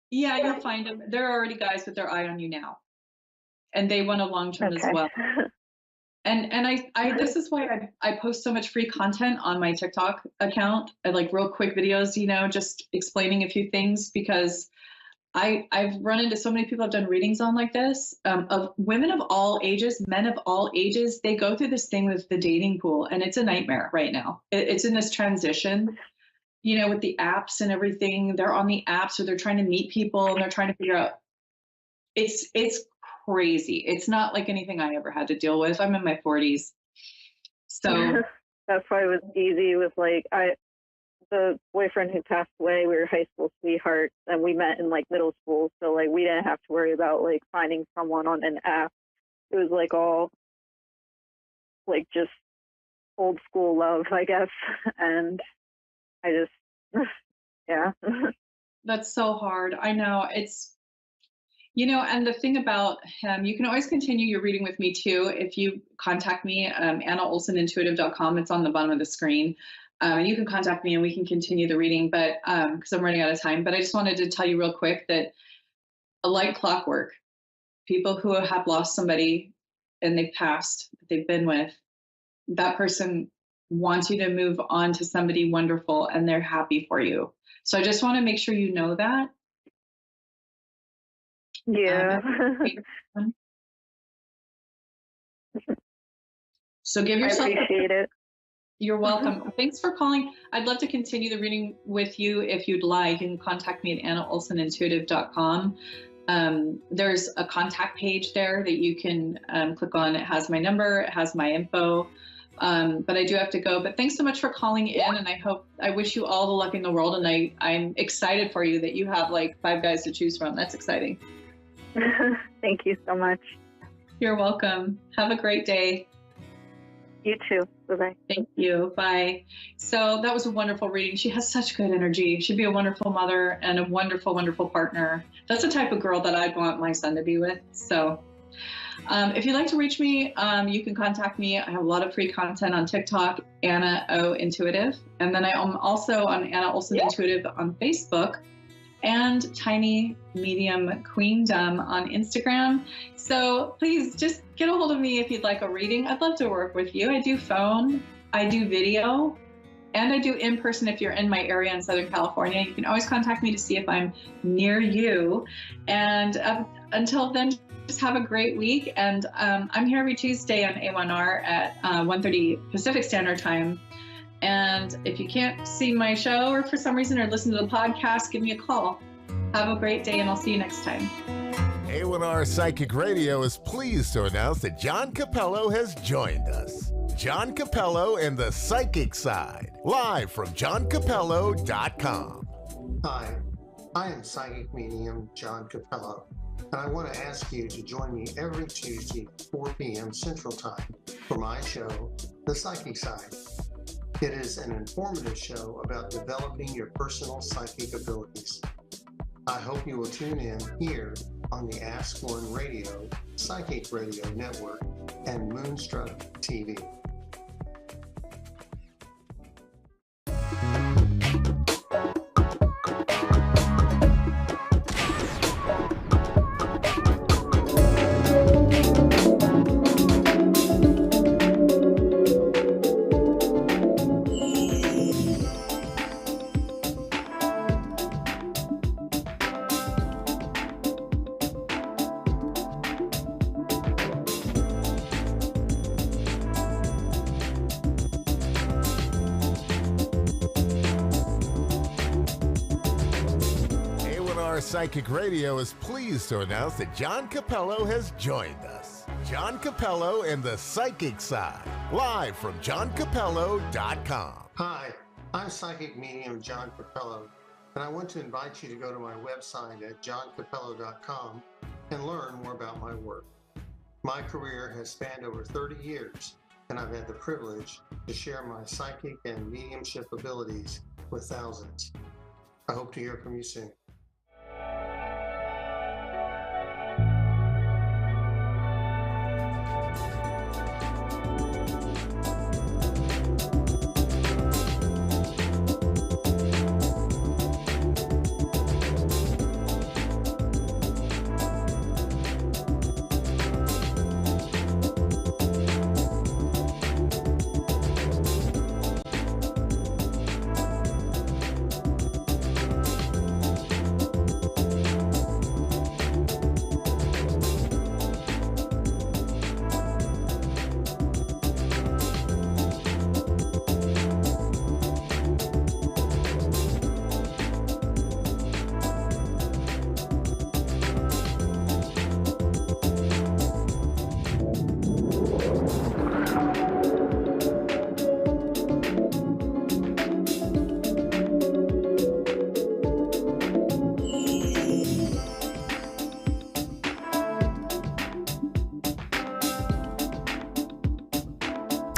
Yeah, you'll find them. There are already guys with their eye on you now, and they want a long term as well. And I this is why I post so much free content on my TikTok account. I like real quick videos, just explaining a few things, because I've run into so many people I've done readings on like this, of women of all ages, men of all ages. They go through this thing with the dating pool, and it's a nightmare right now. It's in this transition, with the apps and everything. They're on the apps, or they're trying to meet people, and they're trying to figure out. It's crazy. It's not like anything I ever had to deal with. I'm in my 40s. So that's why it was easy with the boyfriend who passed away. We were high school sweethearts, and we met in middle school. So we didn't have to worry about finding someone on an app. It was all just old school love, I guess. And I just, yeah. That's so hard. I know it's, and the thing about him, you can always continue your reading with me too. If you contact me, AnnaOlsonIntuitive.com, it's on the bottom of the screen. And you can contact me and we can continue the reading, but because I'm running out of time. But I just wanted to tell you real quick that like clockwork, people who have lost somebody and they've passed, that they've been with, that person wants you to move on to somebody wonderful and they're happy for you. So I just want to make sure you know that. Yeah. So give yourself. I appreciate it. You're welcome. Thanks for calling. I'd love to continue the reading with you if you'd like. You can contact me at AnnaOlsonIntuitive.com. There's a contact page there that you can click on. It has my number, it has my info. But I do have to go. But thanks so much for calling in, and I wish you all the luck in the world. And I'm excited for you that you have like 5 guys to choose from. That's exciting. Thank you so much. You're welcome. Have a great day. You too. Bye-bye. Thank you. Bye. So that was a wonderful reading. She has such good energy. She'd be a wonderful mother and a wonderful, wonderful partner. That's the type of girl that I'd want my son to be with. So if you'd like to reach me, you can contact me. I have a lot of free content on TikTok, Anna O Intuitive. And then I am also on Anna Olson Intuitive on Facebook and Tiny Medium Queendom on Instagram. So please just get a hold of me if you'd like a reading. I'd love to work with you. I do phone, I do video, and I do in person if you're in my area in Southern California. You can always contact me to see if I'm near you. And until then, just have a great week. And I'm here every Tuesday on A1R at 1:30 Pacific Standard Time. And if you can't see my show or for some reason or listen to the podcast, give me a call. Have a great day, and I'll see you next time. A1R Psychic Radio is pleased to announce that John Capello has joined us. John Capello and the Psychic Side, live from johncapello.com. Hi, I am Psychic Medium John Capello, and I want to ask you to join me every Tuesday, 4 p.m. Central Time, for my show, The Psychic Side. It is an informative show about developing your personal psychic abilities. I hope you will tune in here on the Ask One Radio, Psychic Radio Network, and Moonstruck TV. Psychic Radio is pleased to announce that John Capello has joined us. John Capello and the Psychic Side, live from johncapello.com. Hi, I'm Psychic Medium John Capello, and I want to invite you to go to my website at johncapello.com and learn more about my work. My career has spanned over 30 years, and I've had the privilege to share my psychic and mediumship abilities with thousands. I hope to hear from you soon.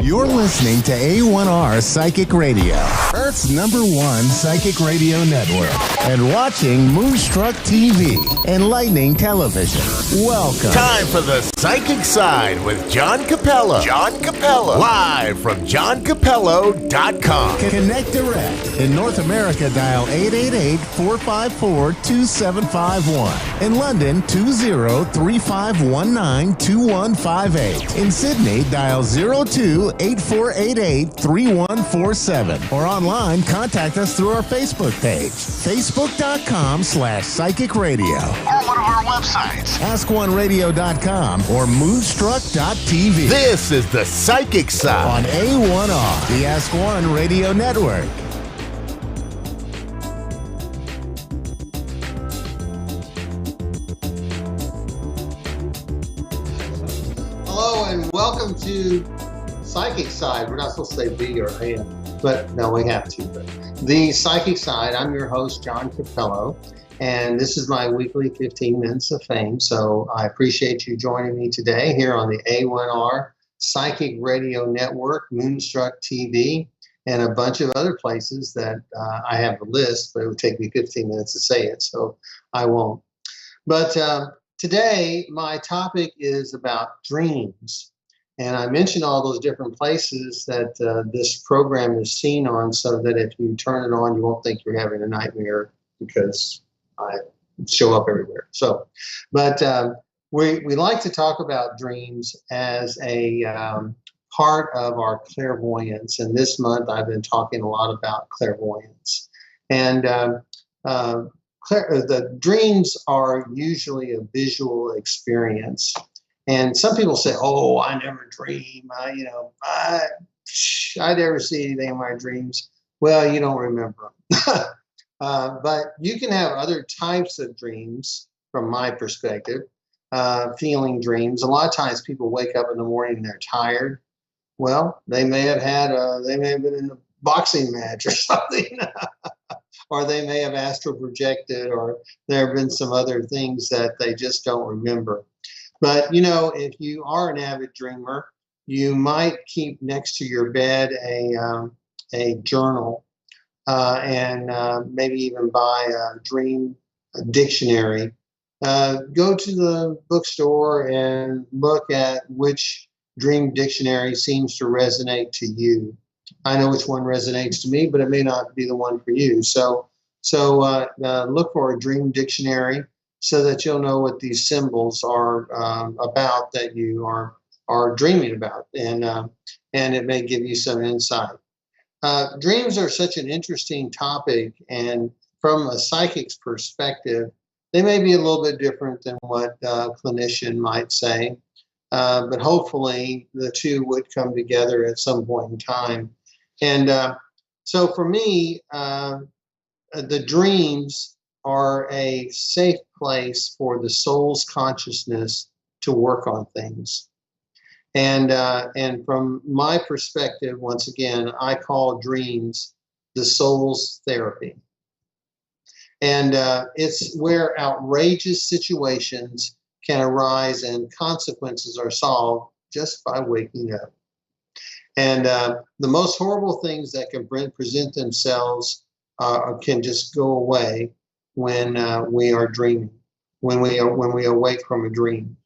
You're listening to A1R Psychic Radio, Earth's #1 psychic radio network, and watching Moonstruck TV, enlightening television. Welcome. Time for the Psychic Side with John Capello. John Capello. Live from JohnCapello.com. Connect direct. In North America, dial 888-454-2751. In London, 20-3519-2158. In Sydney, dial 02-8488-3147. Or online, contact us through our Facebook page, facebook.com/psychic radio. Or one of our websites, askoneradio.com or moonstruck.tv. This is the Psychic Side on A1R, the Ask One Radio Network. Hello and welcome to Psychic Side. We're not supposed to say B or A, but no, we have to. But the Psychic Side, I'm your host, John Capello, and this is my weekly 15 minutes of fame. So I appreciate you joining me today here on the A1R Psychic Radio Network, Moonstruck TV, and a bunch of other places that I have a list, but it would take me 15 minutes to say it, so I won't. But today, my topic is about dreams. And I mentioned all those different places that this program is seen on, so that if you turn it on, you won't think you're having a nightmare, because I show up everywhere. So, but we like to talk about dreams as a part of our clairvoyance. And this month, I've been talking a lot about clairvoyance. And the dreams are usually a visual experience. And some people say, "Oh, I never dream. I never see anything in my dreams." Well, you don't remember them. But you can have other types of dreams, from my perspective, feeling dreams. A lot of times people wake up in the morning and they're tired. Well, they may have been in a boxing match or something. Or they may have astral projected, or there have been some other things that they just don't remember. But, if you are an avid dreamer, you might keep next to your bed a journal, and maybe even buy a dream dictionary. Go to the bookstore and look at which dream dictionary seems to resonate to you. I know which one resonates to me, but it may not be the one for you. So look for a dream dictionary, so that you'll know what these symbols are about that you are dreaming about, and it may give you some insight. Dreams are such an interesting topic, and from a psychic's perspective, they may be a little bit different than what a clinician might say, but hopefully the two would come together at some point in time. And so for me, the dreams are a safe place for the soul's consciousness to work on things. And from my perspective, once again, I call dreams the soul's therapy. And it's where outrageous situations can arise and consequences are solved just by waking up. And the most horrible things that can present themselves can just go away when we are dreaming, when we awake from a dream.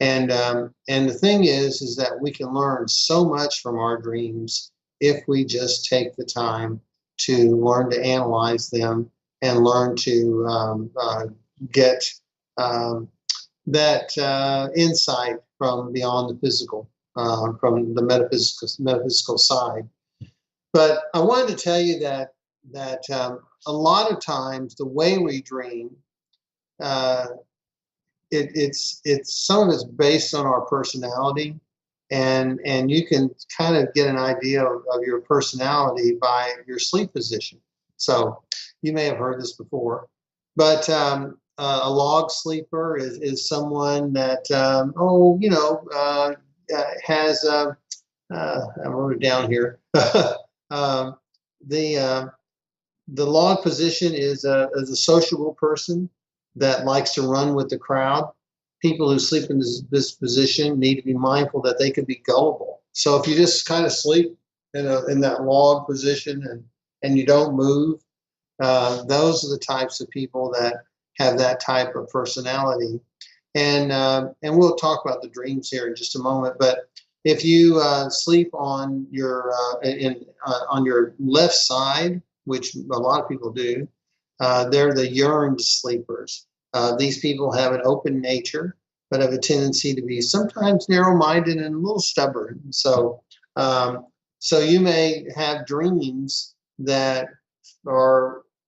And the thing is that we can learn so much from our dreams if we just take the time to learn to analyze them and learn to get that insight from beyond the physical, from the metaphysical side. But I wanted to tell you that a lot of times the way we dream, it's some of it's based on our personality, and you can kind of get an idea of your personality by your sleep position. So you may have heard this before, but a log sleeper is someone that has I wrote it down here. The log position is a sociable person that likes to run with the crowd. People who sleep in this position need to be mindful that they can be gullible. So if you just kind of sleep in that log position and you don't move, those are the types of people that have that type of personality. And we'll talk about the dreams here in just a moment. But if you sleep on your left side, which a lot of people do, they're the yearned sleepers. These people have an open nature, but have a tendency to be sometimes narrow-minded and a little stubborn. So you may have dreams that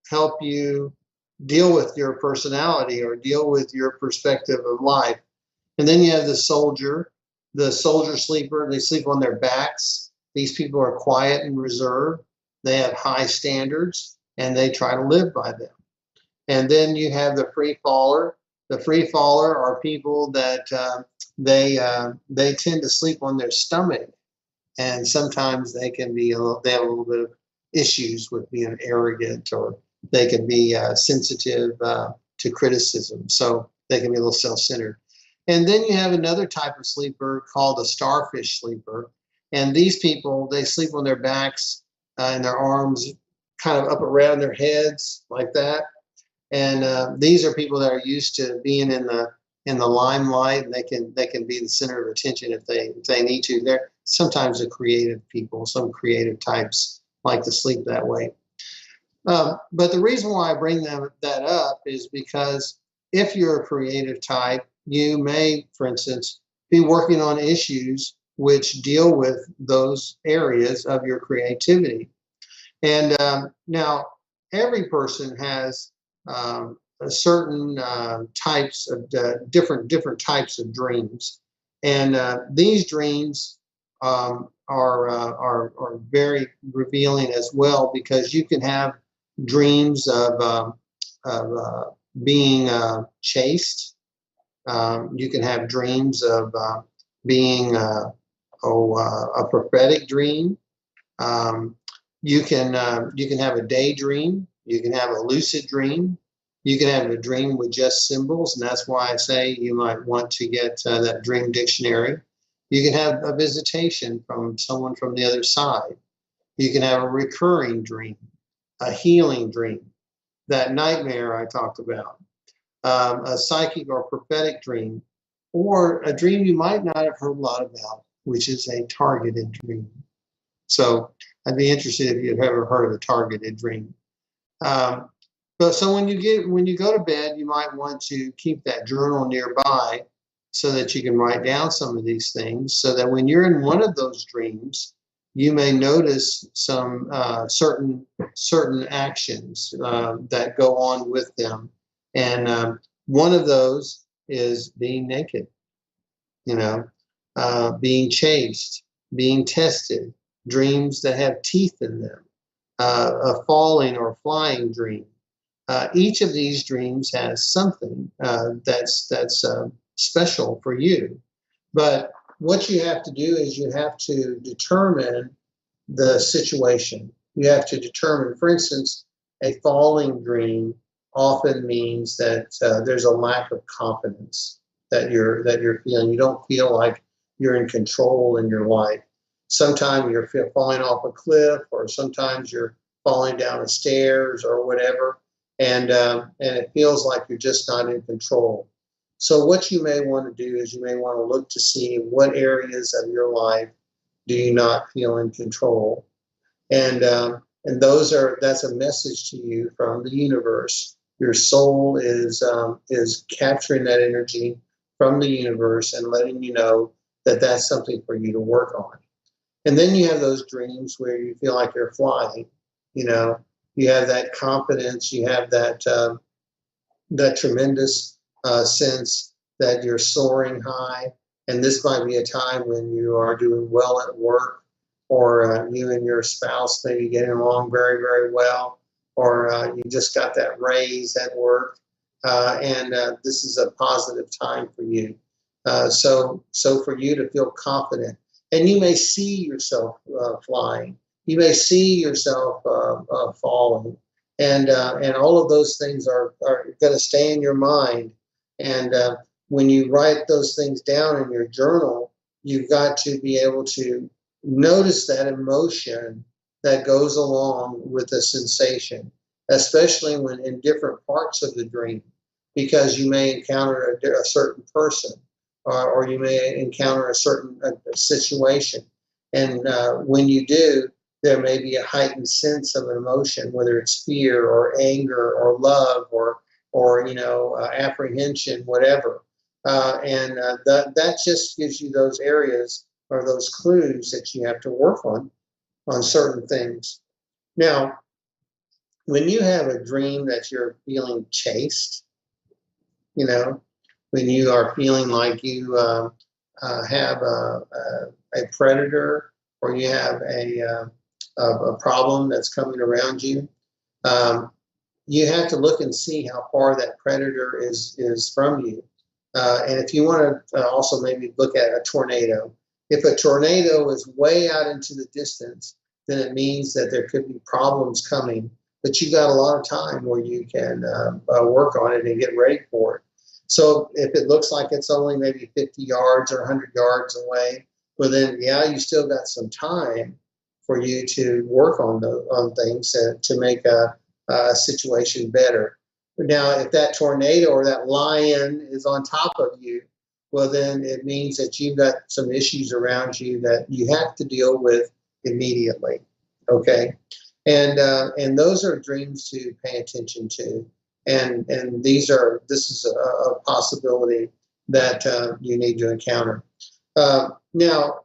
help you deal with your personality or deal with your perspective of life. And then you have the soldier sleeper. They sleep on their backs. These people are quiet and reserved. They have high standards and they try to live by them. And then you have the free faller. The free faller are people that they tend to sleep on their stomach, and sometimes they have a little bit of issues with being arrogant, or they can be sensitive to criticism, so they can be a little self-centered. And then you have another type of sleeper called a starfish sleeper, and these people, they sleep on their backs and their arms kind of up around their heads like that. And these are people that are used to being in the limelight, and they can be the center of attention if they need to. They're sometimes the creative people. Some creative types like to sleep that way. But the reason why I bring that up is because if you're a creative type, you may, for instance, be working on issues which deal with those areas of your creativity. And now every person has certain types of different types of dreams, and these dreams are very revealing as well, because you can have dreams of being chased. You can have dreams of being a prophetic dream. You can have a daydream. You can have a lucid dream. You can have a dream with just symbols, and that's why I say you might want to get that dream dictionary. You can have a visitation from someone from the other side. You can have a recurring dream, a healing dream, that nightmare I talked about, a psychic or prophetic dream, or a dream you might not have heard a lot about, which is a targeted dream. So I'd be interested if you've ever heard of a targeted dream. But so when you go to bed, you might want to keep that journal nearby so that you can write down some of these things, so that when you're in one of those dreams, you may notice some certain actions that go on with them. And one of those is being naked, being chased, being tested, dreams that have teeth in them, a falling or flying dream. Each of these dreams has something that's special for you. But what you have to do is you have to determine the situation. You have to determine, for instance, a falling dream often means that there's a lack of confidence that you're feeling. You don't feel like you're in control in your life. Sometimes you're falling off a cliff, or sometimes you're falling down the stairs or whatever, and it feels like you're just not in control. So what you may want to do is you may want to look to see what areas of your life do you not feel in control, and that's a message to you from the universe. Your soul is capturing that energy from the universe and letting you know that that's something for you to work on. And then you have those dreams where you feel like you're flying. You have that confidence. You have that tremendous sense that you're soaring high. And this might be a time when you are doing well at work, or you and your spouse may be getting along very, very well, or you just got that raise at work, and this is a positive time for you. So for you to feel confident, and you may see yourself flying, you may see yourself falling, and all of those things are going to stay in your mind. And when you write those things down in your journal, you've got to be able to notice that emotion that goes along with the sensation, especially when in different parts of the dream, because you may encounter a certain person, or you may encounter a certain situation. And when you do, there may be a heightened sense of an emotion, whether it's fear or anger or love or apprehension, whatever. That just gives you those areas or those clues that you have to work on certain things. Now, when you have a dream that you're feeling chased, when you are feeling like you have a predator, or you have a problem that's coming around you, you have to look and see how far that predator is from you. And if you want to also maybe look at a tornado, if a tornado is way out into the distance, then it means that there could be problems coming, but you got a lot of time where you can work on it and get ready for it. So if it looks like it's only maybe 50 yards or 100 yards away, well then, yeah, you still got some time for you to work on things to make a situation better. Now, if that tornado or that lion is on top of you, well, then it means that you've got some issues around you that you have to deal with immediately. Okay, and those are dreams to pay attention to, and this is a possibility that you need to encounter. Now,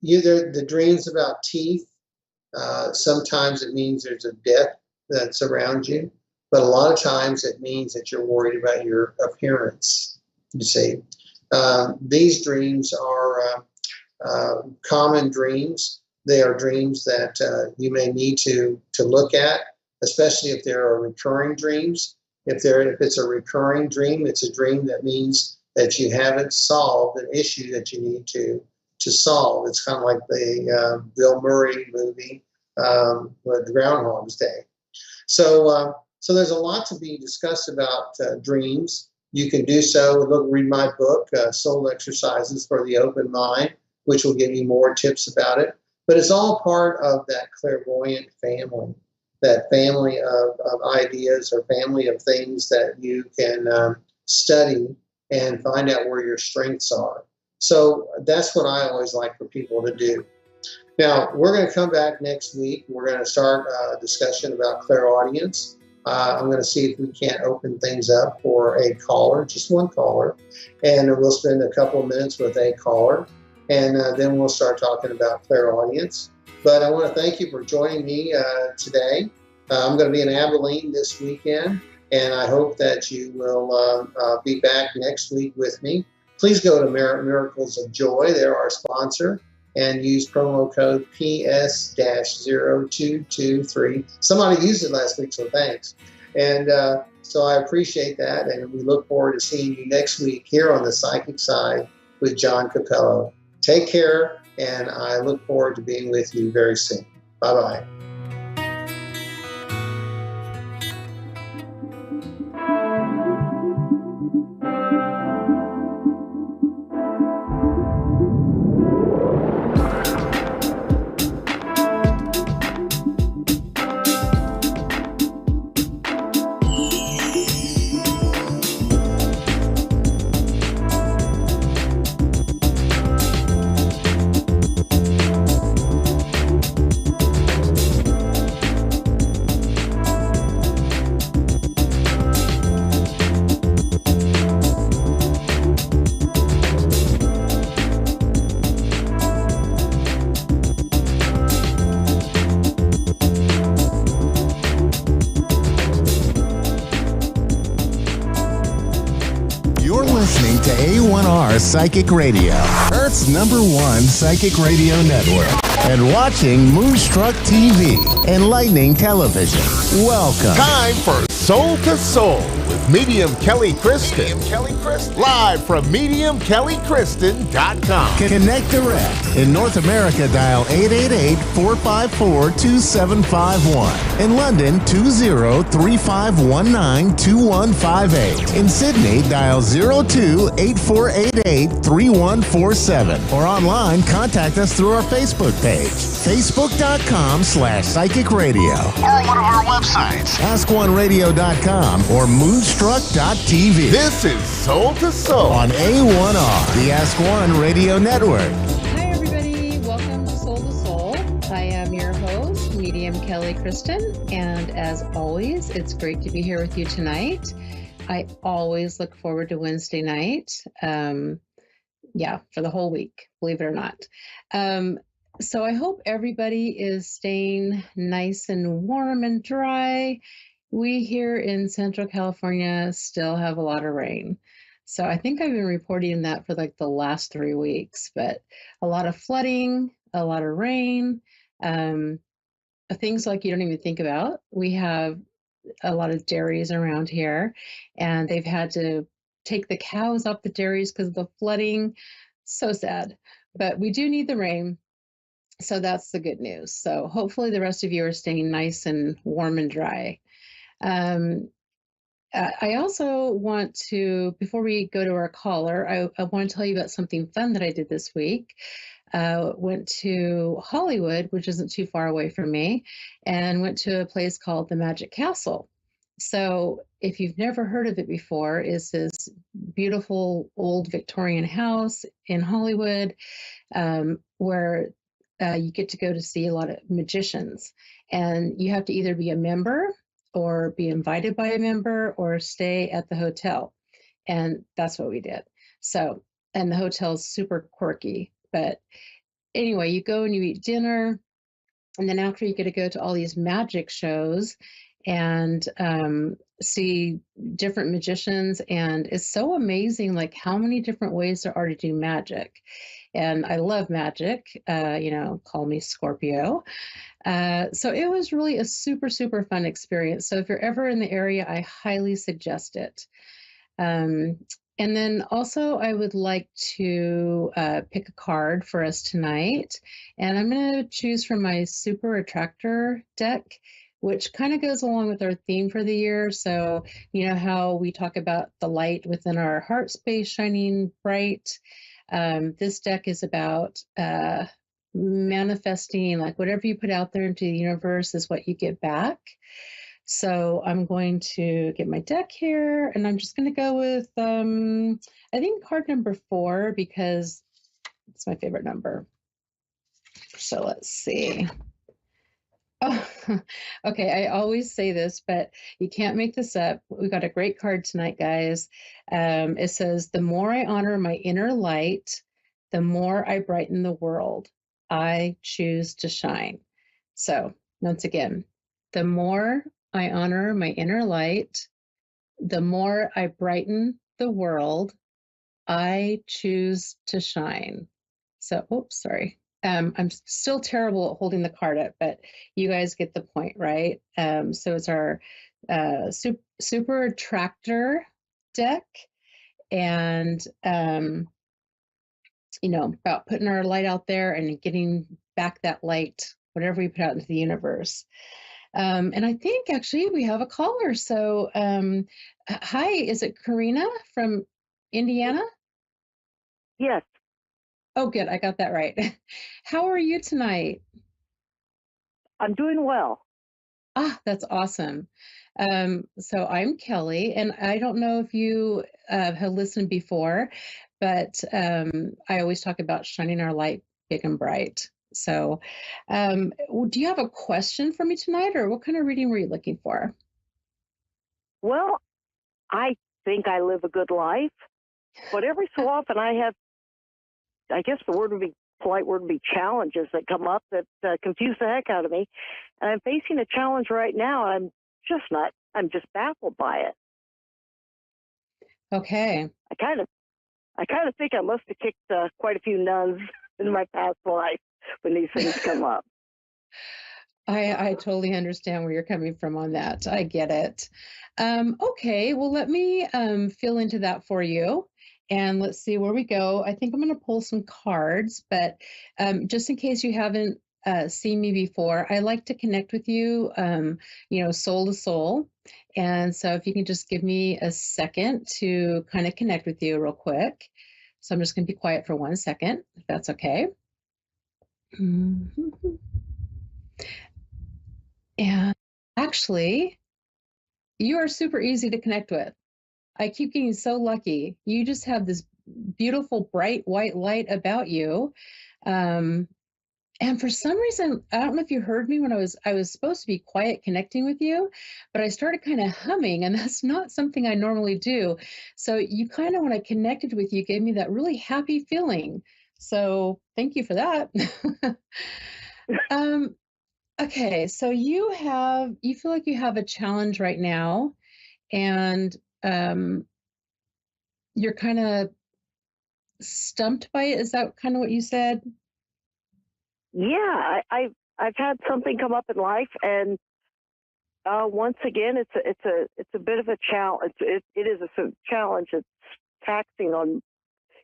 the dreams about teeth. Sometimes it means there's a death that's around you, but a lot of times it means that you're worried about your appearance. You see, these dreams are common dreams. They are dreams that you may need to look at, especially if there are recurring dreams. If it's a recurring dream, it's a dream that means that you haven't solved an issue that you need to solve. It's kind of like the Bill Murray movie, with Groundhog's Day. So there's a lot to be discussed about dreams. You can do so. Read my book, Soul Exercises for the Open Mind, which will give you more tips about it. But it's all part of that clairvoyant family, that family of ideas or family of things that you can study and find out where your strengths are. So that's what I always like for people to do. Now, we're going to come back next week. We're going to start a discussion about clairaudience. I'm going to see if we can't open things up for a caller, just one caller, and we'll spend a couple of minutes with a caller, and then we'll start talking about clairaudience. But I want to thank you for joining me today. I'm going to be in Abilene this weekend, and I hope that you will be back next week with me. Please go to Miracles of Joy. They're our sponsor. And use promo code PS-0223. Somebody used it last week, so thanks. And so I appreciate that, and we look forward to seeing you next week here on the Psychic Side with John Capello. Take care, and I look forward to being with you very soon. Bye-bye. To A1R Psychic Radio, Earth's #1 psychic radio network, and watching Moonstruck TV, enlightening television. Welcome. Time for Soul to Soul with Medium Kelly Kristen. Live from MediumKellyKristen.com. Connect direct. In North America, dial 888-454-2751. In London, 20-3519-2158. In Sydney, dial 02-8488-3147. Or online, contact us through our Facebook page, facebook.com/Psychic Radio. Or one of our websites, askoneradio.com or moonstruck.tv. This is Soul to Soul on A1R, the Ask One Radio Network. Hi, everybody. Welcome to Soul to Soul. I am your host, Medium Kelly Kristen, and as always, it's great to be here with you tonight. I always look forward to Wednesday night. For the whole week, believe it or not. So I hope everybody is staying nice and warm and dry. We here in Central California still have a lot of rain. So I think I've been reporting that for like the last 3 weeks, but a lot of flooding, a lot of rain, things like you don't even think about. We have a lot of dairies around here, and they've had to take the cows off the dairies because of the flooding. So sad, but we do need the rain. So that's the good news. So hopefully the rest of you are staying nice and warm and dry. I also want to, before we go to our caller, I want to tell you about something fun that I did this week. Went to Hollywood, which isn't too far away from me, and went to a place called the Magic Castle. So if you've never heard of it before, it's this beautiful old Victorian house in Hollywood where you get to go to see a lot of magicians. And you have to either be a member or be invited by a member or stay at the hotel. And that's what we did. So, and the hotel's super quirky. But anyway, you go and you eat dinner. And then after, you get to go to all these magic shows and see different magicians. And it's so amazing, like how many different ways there are to do magic. And I love magic, call me Scorpio. So it was really a super, super fun experience. So if you're ever in the area, I highly suggest it. And then also I would like to pick a card for us tonight. And I'm going to choose from my Super Attractor deck, which kind of goes along with our theme for the year. So, you know how we talk about the light within our heart space shining bright. This deck is about manifesting, like whatever you put out there into the universe is what you get back. So I'm going to get my deck here, and I'm just going to go with, I think card number 4, because it's my favorite number. So let's see. Oh, okay. I always say this, but you can't make this up. We got a great card tonight, guys. It says, the more I honor my inner light, the more I brighten the world. I choose to shine. So once again, the more I honor my inner light, the more I brighten the world. I choose to shine. So, oops, sorry. I'm still terrible at holding the card up, but you guys get the point, right? So it's our Super Attractor deck, and about putting our light out there and getting back that light, whatever we put out into the universe. And I think actually we have a caller. So hi, is it Karina from Indiana? Yes. Oh, good. I got that right. How are you tonight? I'm doing well. Ah, that's awesome. So I'm Kelly, and I don't know if you have listened before, but I always talk about shining our light big and bright. So do you have a question for me tonight, or what kind of reading were you looking for? Well, I think I live a good life, but every so often I have, I guess the polite word would be challenges that come up that confuse the heck out of me. And I'm facing a challenge right now. I'm just baffled by it. Okay. I kind of think I must have kicked quite a few nuns in my past life when these things come up. I totally understand where you're coming from on that. I get it. Okay, well, let me feel into that for you. And let's see where we go. I think I'm going to pull some cards, but just in case you haven't seen me before, I like to connect with you, soul to soul. And so if you can just give me a second to kind of connect with you real quick. So I'm just going to be quiet for 1 second, if that's okay. Mhm. And actually, you are super easy to connect with. I keep getting so lucky. You just have this beautiful, bright white light about you. And for some reason, I don't know if you heard me when I was supposed to be quiet connecting with you, but I started kind of humming, and that's not something I normally do. So you kind of, when I connected with you, gave me that really happy feeling. So thank you for that. um, okay, so you feel like you have a challenge right now, and you're kind of stumped by it. Is that kind of what you said? Yeah, I've had something come up in life, and once again, it's a bit of a challenge. It is a challenge. It's taxing on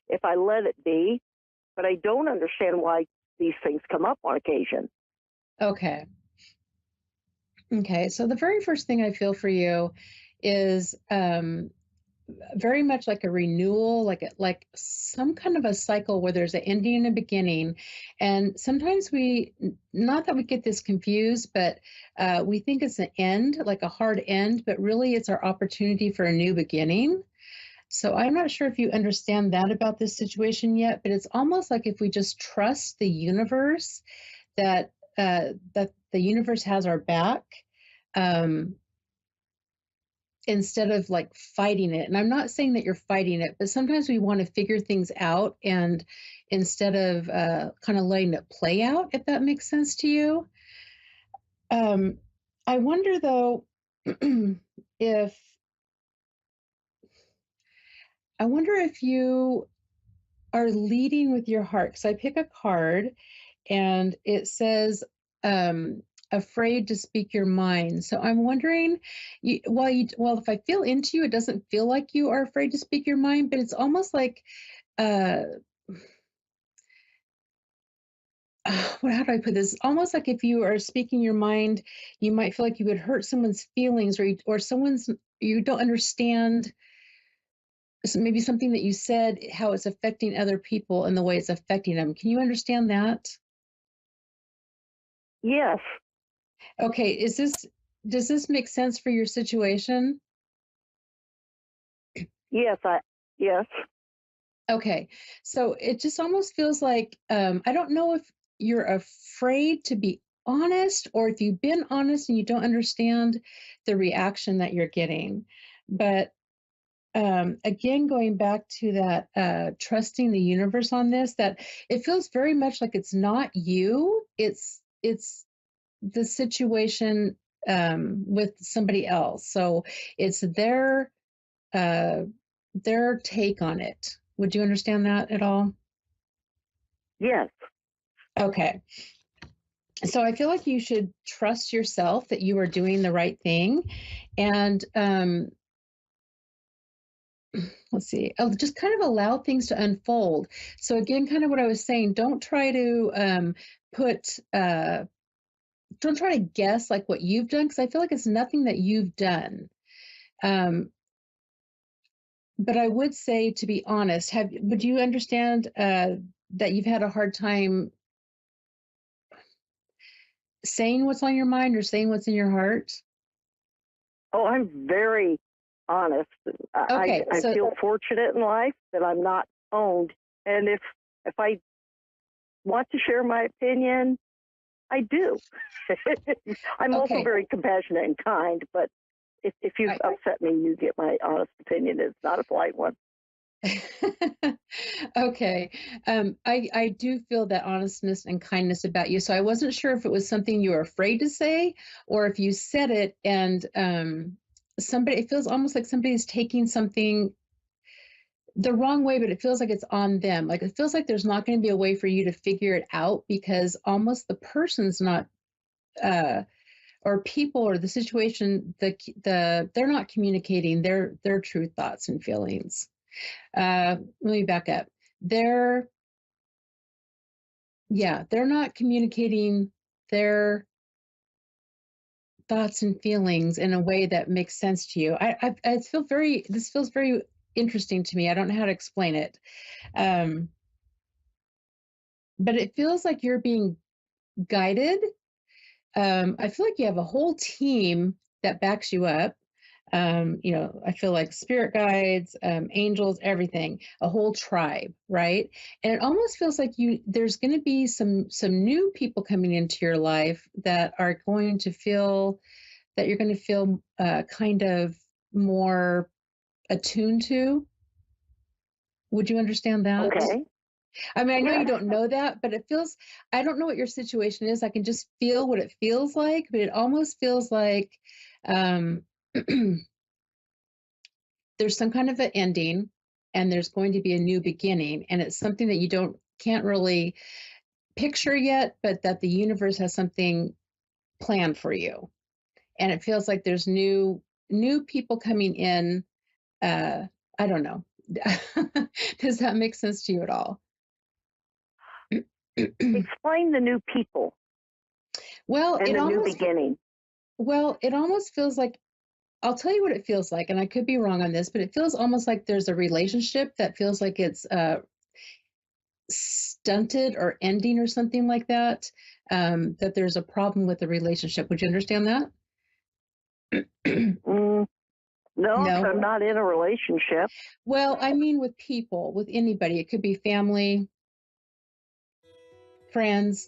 if I let it be, but I don't understand why these things come up on occasion. Okay. Okay. So the very first thing I feel for you is very much like a renewal, like some kind of a cycle where there's an ending and a beginning. And sometimes not that we get this confused, but we think it's an end, like a hard end, but really it's our opportunity for a new beginning. So I'm not sure if you understand that about this situation yet, but it's almost like if we just trust the universe that that the universe has our back. Um, Instead of like fighting it. And I'm not saying that you're fighting it, but sometimes we want to figure things out, and instead of kind of letting it play out, if that makes sense to you. I wonder though, if you are leading with your heart. Because I pick a card and it says, afraid to speak your mind. So I'm wondering, if I feel into you, it doesn't feel like you are afraid to speak your mind, but it's almost like, uh, how do I put this? Almost like if you are speaking your mind, you might feel like you would hurt someone's feelings, or you don't understand maybe something that you said, how it's affecting other people and the way it's affecting them. Can you understand that? Yes. Okay, does this make sense for your situation? Yes. Yes. Okay, so it just almost feels like, I don't know if you're afraid to be honest, or if you've been honest and you don't understand the reaction that you're getting. But again, going back to that, trusting the universe on this, that it feels very much like it's not you, it's the situation with somebody else. So it's their take on it. Would you understand that at all? Yes. Okay. So I feel like you should trust yourself that you are doing the right thing. And let's see, I'll just kind of allow things to unfold. So again, kind of what I was saying, don't try to don't try to guess like what you've done, because I feel like it's nothing that you've done. But I would say, to be honest, would you understand that you've had a hard time saying what's on your mind or saying what's in your heart? Oh, I'm very honest. Okay, I feel fortunate in life that I'm not owned. And if I want to share my opinion, I do. I'm also very compassionate and kind, but if you've upset me, you get my honest opinion. It's not a polite one. Okay. I do feel that honestness and kindness about you. So I wasn't sure if it was something you were afraid to say, or if you said it and it feels almost like somebody's taking something the wrong way, but it feels like it's on them. Like it feels like there's not going to be a way for you to figure it out, because almost the person's not or people or the situation, they're not communicating their true thoughts and feelings. Let me back up. They're not communicating their thoughts and feelings in a way that makes sense to you. This feels very interesting to me. I don't know how to explain it. But it feels like you're being guided. I feel like you have a whole team that backs you up. I feel like spirit guides, angels, everything, a whole tribe, right? And it almost feels like there's going to be some new people coming into your life that are going to feel that you're going to feel kind of more attuned to. Would you understand that? Okay. I mean, I know you don't know that, but it feels, I don't know what your situation is. I can just feel what it feels like, but it almost feels like there's some kind of an ending and there's going to be a new beginning. And it's something that you can't really picture yet, but that the universe has something planned for you. And it feels like there's new people coming in. I don't know. Does that make sense to you at all? Explain the new people. Well, and the new beginning. Well, it almost feels like, I'll tell you what it feels like, and I could be wrong on this, but it feels almost like there's a relationship that feels like it's stunted or ending or something like that, that there's a problem with the relationship. Would you understand that? No, No? I'm not in a relationship. Well, I mean with people, with anybody. It could be family, friends.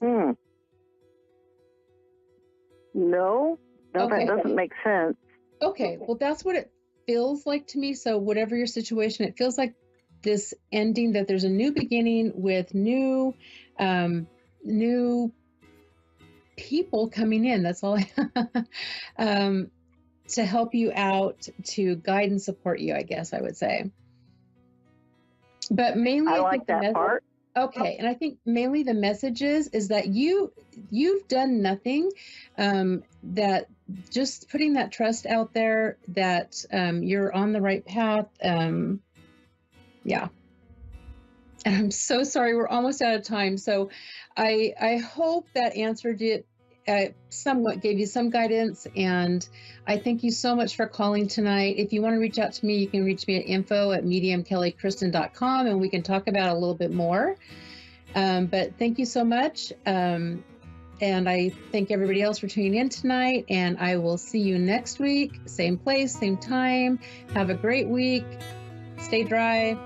No, Okay. that doesn't make sense. Okay, well, that's what it feels like to me. So whatever your situation, it feels like this ending, that there's a new beginning with new people coming in. That's all to help you out, to guide and support you, I guess I would say. But mainly, I like that part. Okay, and I think mainly the message is that you've done nothing, that just putting that trust out there that you're on the right path. Yeah. And I'm so sorry, we're almost out of time. So I hope that answered it, somewhat gave you some guidance. And I thank you so much for calling tonight. If you want to reach out to me, you can reach me at info@mediumkellykristen.com and we can talk about it a little bit more. But thank you so much. And I thank everybody else for tuning in tonight. And I will see you next week, same place, same time. Have a great week. Stay dry.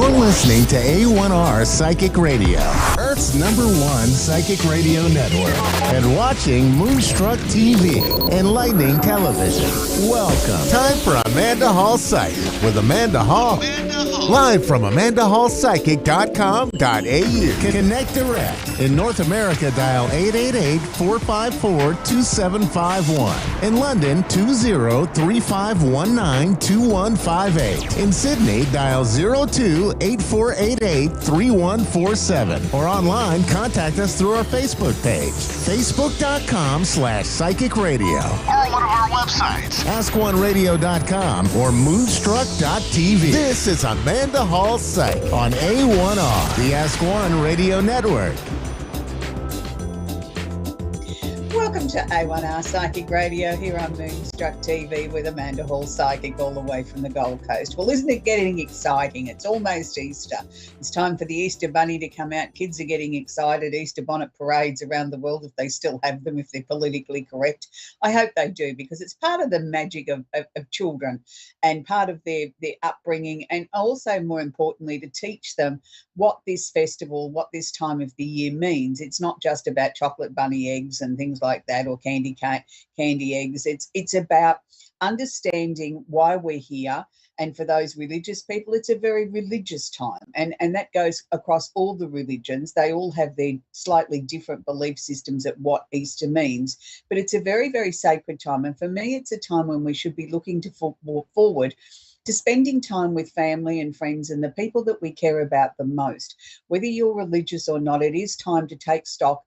You're listening to A1R Psychic Radio, Earth's #1 psychic radio network, and watching Moonstruck TV, enlightening television. Welcome. Time for Amanda Hall Psychic with Amanda Hall. Live from AmandaHallPsychic.com.au. Connect direct. In North America, dial 888-454-2751. In London, 20-3519-2158. In Sydney, dial 02-8488-3147. Or online, contact us through our Facebook page, facebook.com/psychic radio. Or one of our websites, askoneradio.com or moonstruck.tv. This is Amanda Hall Psych on A1R, the Ask One Radio Network. Welcome to A1R Psychic Radio here on Moonstruck TV with Amanda Hall Psychic all the way from the Gold Coast. Well, isn't it getting exciting? It's almost Easter. It's time for the Easter Bunny to come out. Kids are getting excited. Easter bonnet parades around the world, if they still have them, if they're politically correct. I hope they do, because it's part of the magic of children and part of their upbringing, and also, more importantly, to teach them what this festival, what this time of the year means. It's not just about chocolate bunny eggs and things like that, or candy eggs. It's about understanding why we're here. And for those religious people, it's a very religious time. And that goes across all the religions. They all have their slightly different belief systems at what Easter means. But it's a very, very sacred time. And for me, it's a time when we should be looking to forward to spending time with family and friends and the people that we care about the most. Whether you're religious or not, it is time to take stock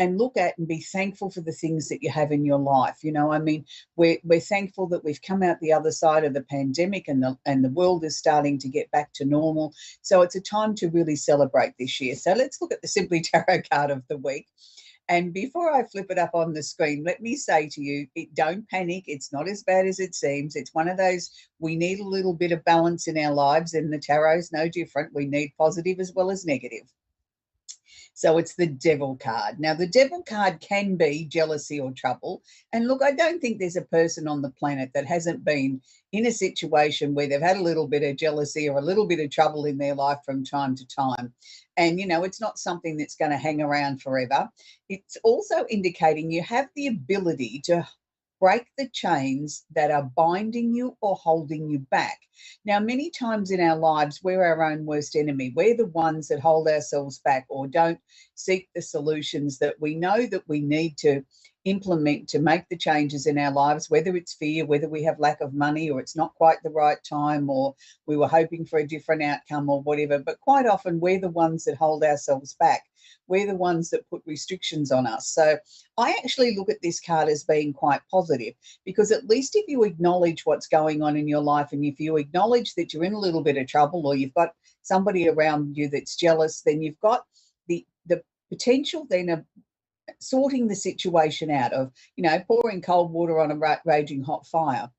and look at and be thankful for the things that you have in your life. You know, I mean, we're thankful that we've come out the other side of the pandemic and the world is starting to get back to normal. So it's a time to really celebrate this year. So let's look at the Simply Tarot card of the week. And before I flip it up on the screen, let me say to you, don't panic. It's not as bad as it seems. It's one of those, we need a little bit of balance in our lives, and the tarot's no different. We need positive as well as negative. So it's the Devil card. Now, the Devil card can be jealousy or trouble. And look, I don't think there's a person on the planet that hasn't been in a situation where they've had a little bit of jealousy or a little bit of trouble in their life from time to time. And, you know, it's not something that's going to hang around forever. It's also indicating you have the ability to break the chains that are binding you or holding you back. Now, many times in our lives, we're our own worst enemy. We're the ones that hold ourselves back or don't seek the solutions that we know that we need to implement to make the changes in our lives, whether it's fear, whether we have lack of money, or it's not quite the right time, or we were hoping for a different outcome or whatever. But quite often we're the ones that hold ourselves back. We're the ones that put restrictions on us. So I actually look at this card as being quite positive, because at least if you acknowledge what's going on in your life, and if you acknowledge that you're in a little bit of trouble, or you've got somebody around you that's jealous, then you've got the potential then of sorting the situation out, of, you know, pouring cold water on a raging hot fire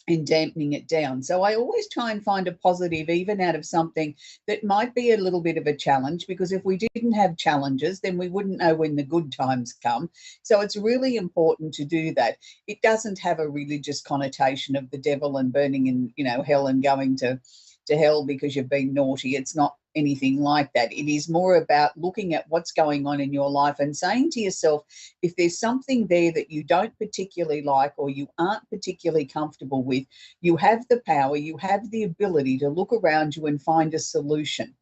and dampening it down. So I always try and find a positive even out of something that might be a little bit of a challenge, because if we didn't have challenges, then we wouldn't know when the good times come. So it's really important to do that. It doesn't have a religious connotation of the devil and burning in, you know, hell and going to hell because you've been naughty. It's not anything like that. It is more about looking at what's going on in your life and saying to yourself, if there's something there that you don't particularly like or you aren't particularly comfortable with, you have the power, you have the ability to look around you and find a solution.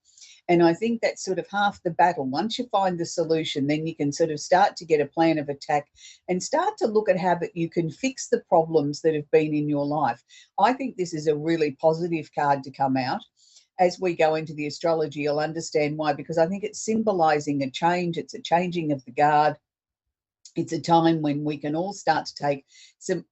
And I think that's sort of half the battle. Once you find the solution, then you can sort of start to get a plan of attack and start to look at how that you can fix the problems that have been in your life. I think this is a really positive card to come out. As we go into the astrology, you'll understand why, because I think it's symbolizing a change. It's a changing of the guard. It's a time when we can all start to take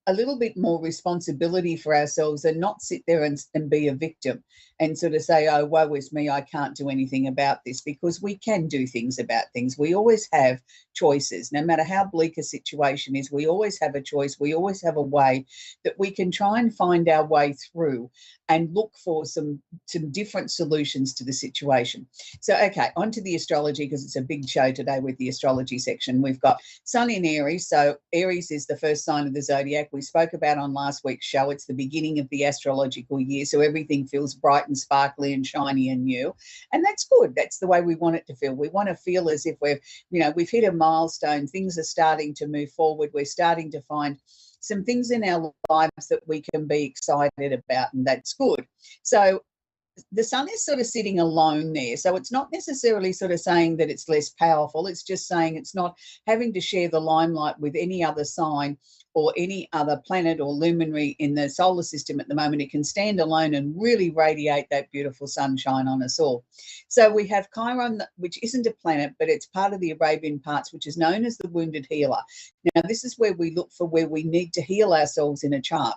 a little bit more responsibility for ourselves and not sit there and be a victim and sort of say, oh, woe is me, I can't do anything about this, because we can do things about things. We always have choices. No matter how bleak a situation is, we always have a choice. We always have a way that we can try and find our way through and look for some different solutions to the situation. So, okay, on to the astrology, because it's a big show today with the astrology section. We've got Sun in Aries. So Aries is the first sign of the zodiac. We spoke about on last week's show. It's the beginning of the astrological year, so everything feels bright and sparkly and shiny and new. And that's good. That's the way we want it to feel. We want to feel as if we've hit a milestone. Things are starting to move forward. We're starting to find some things in our lives that we can be excited about, and that's good. So the sun is sort of sitting alone there. So it's not necessarily sort of saying that it's less powerful. It's just saying it's not having to share the limelight with any other sign or any other planet or luminary in the solar system at the moment. It can stand alone and really radiate that beautiful sunshine on us all. So we have Chiron, which isn't a planet, but it's part of the Arabian parts, which is known as the wounded healer. Now, this is where we look for where we need to heal ourselves in a chart.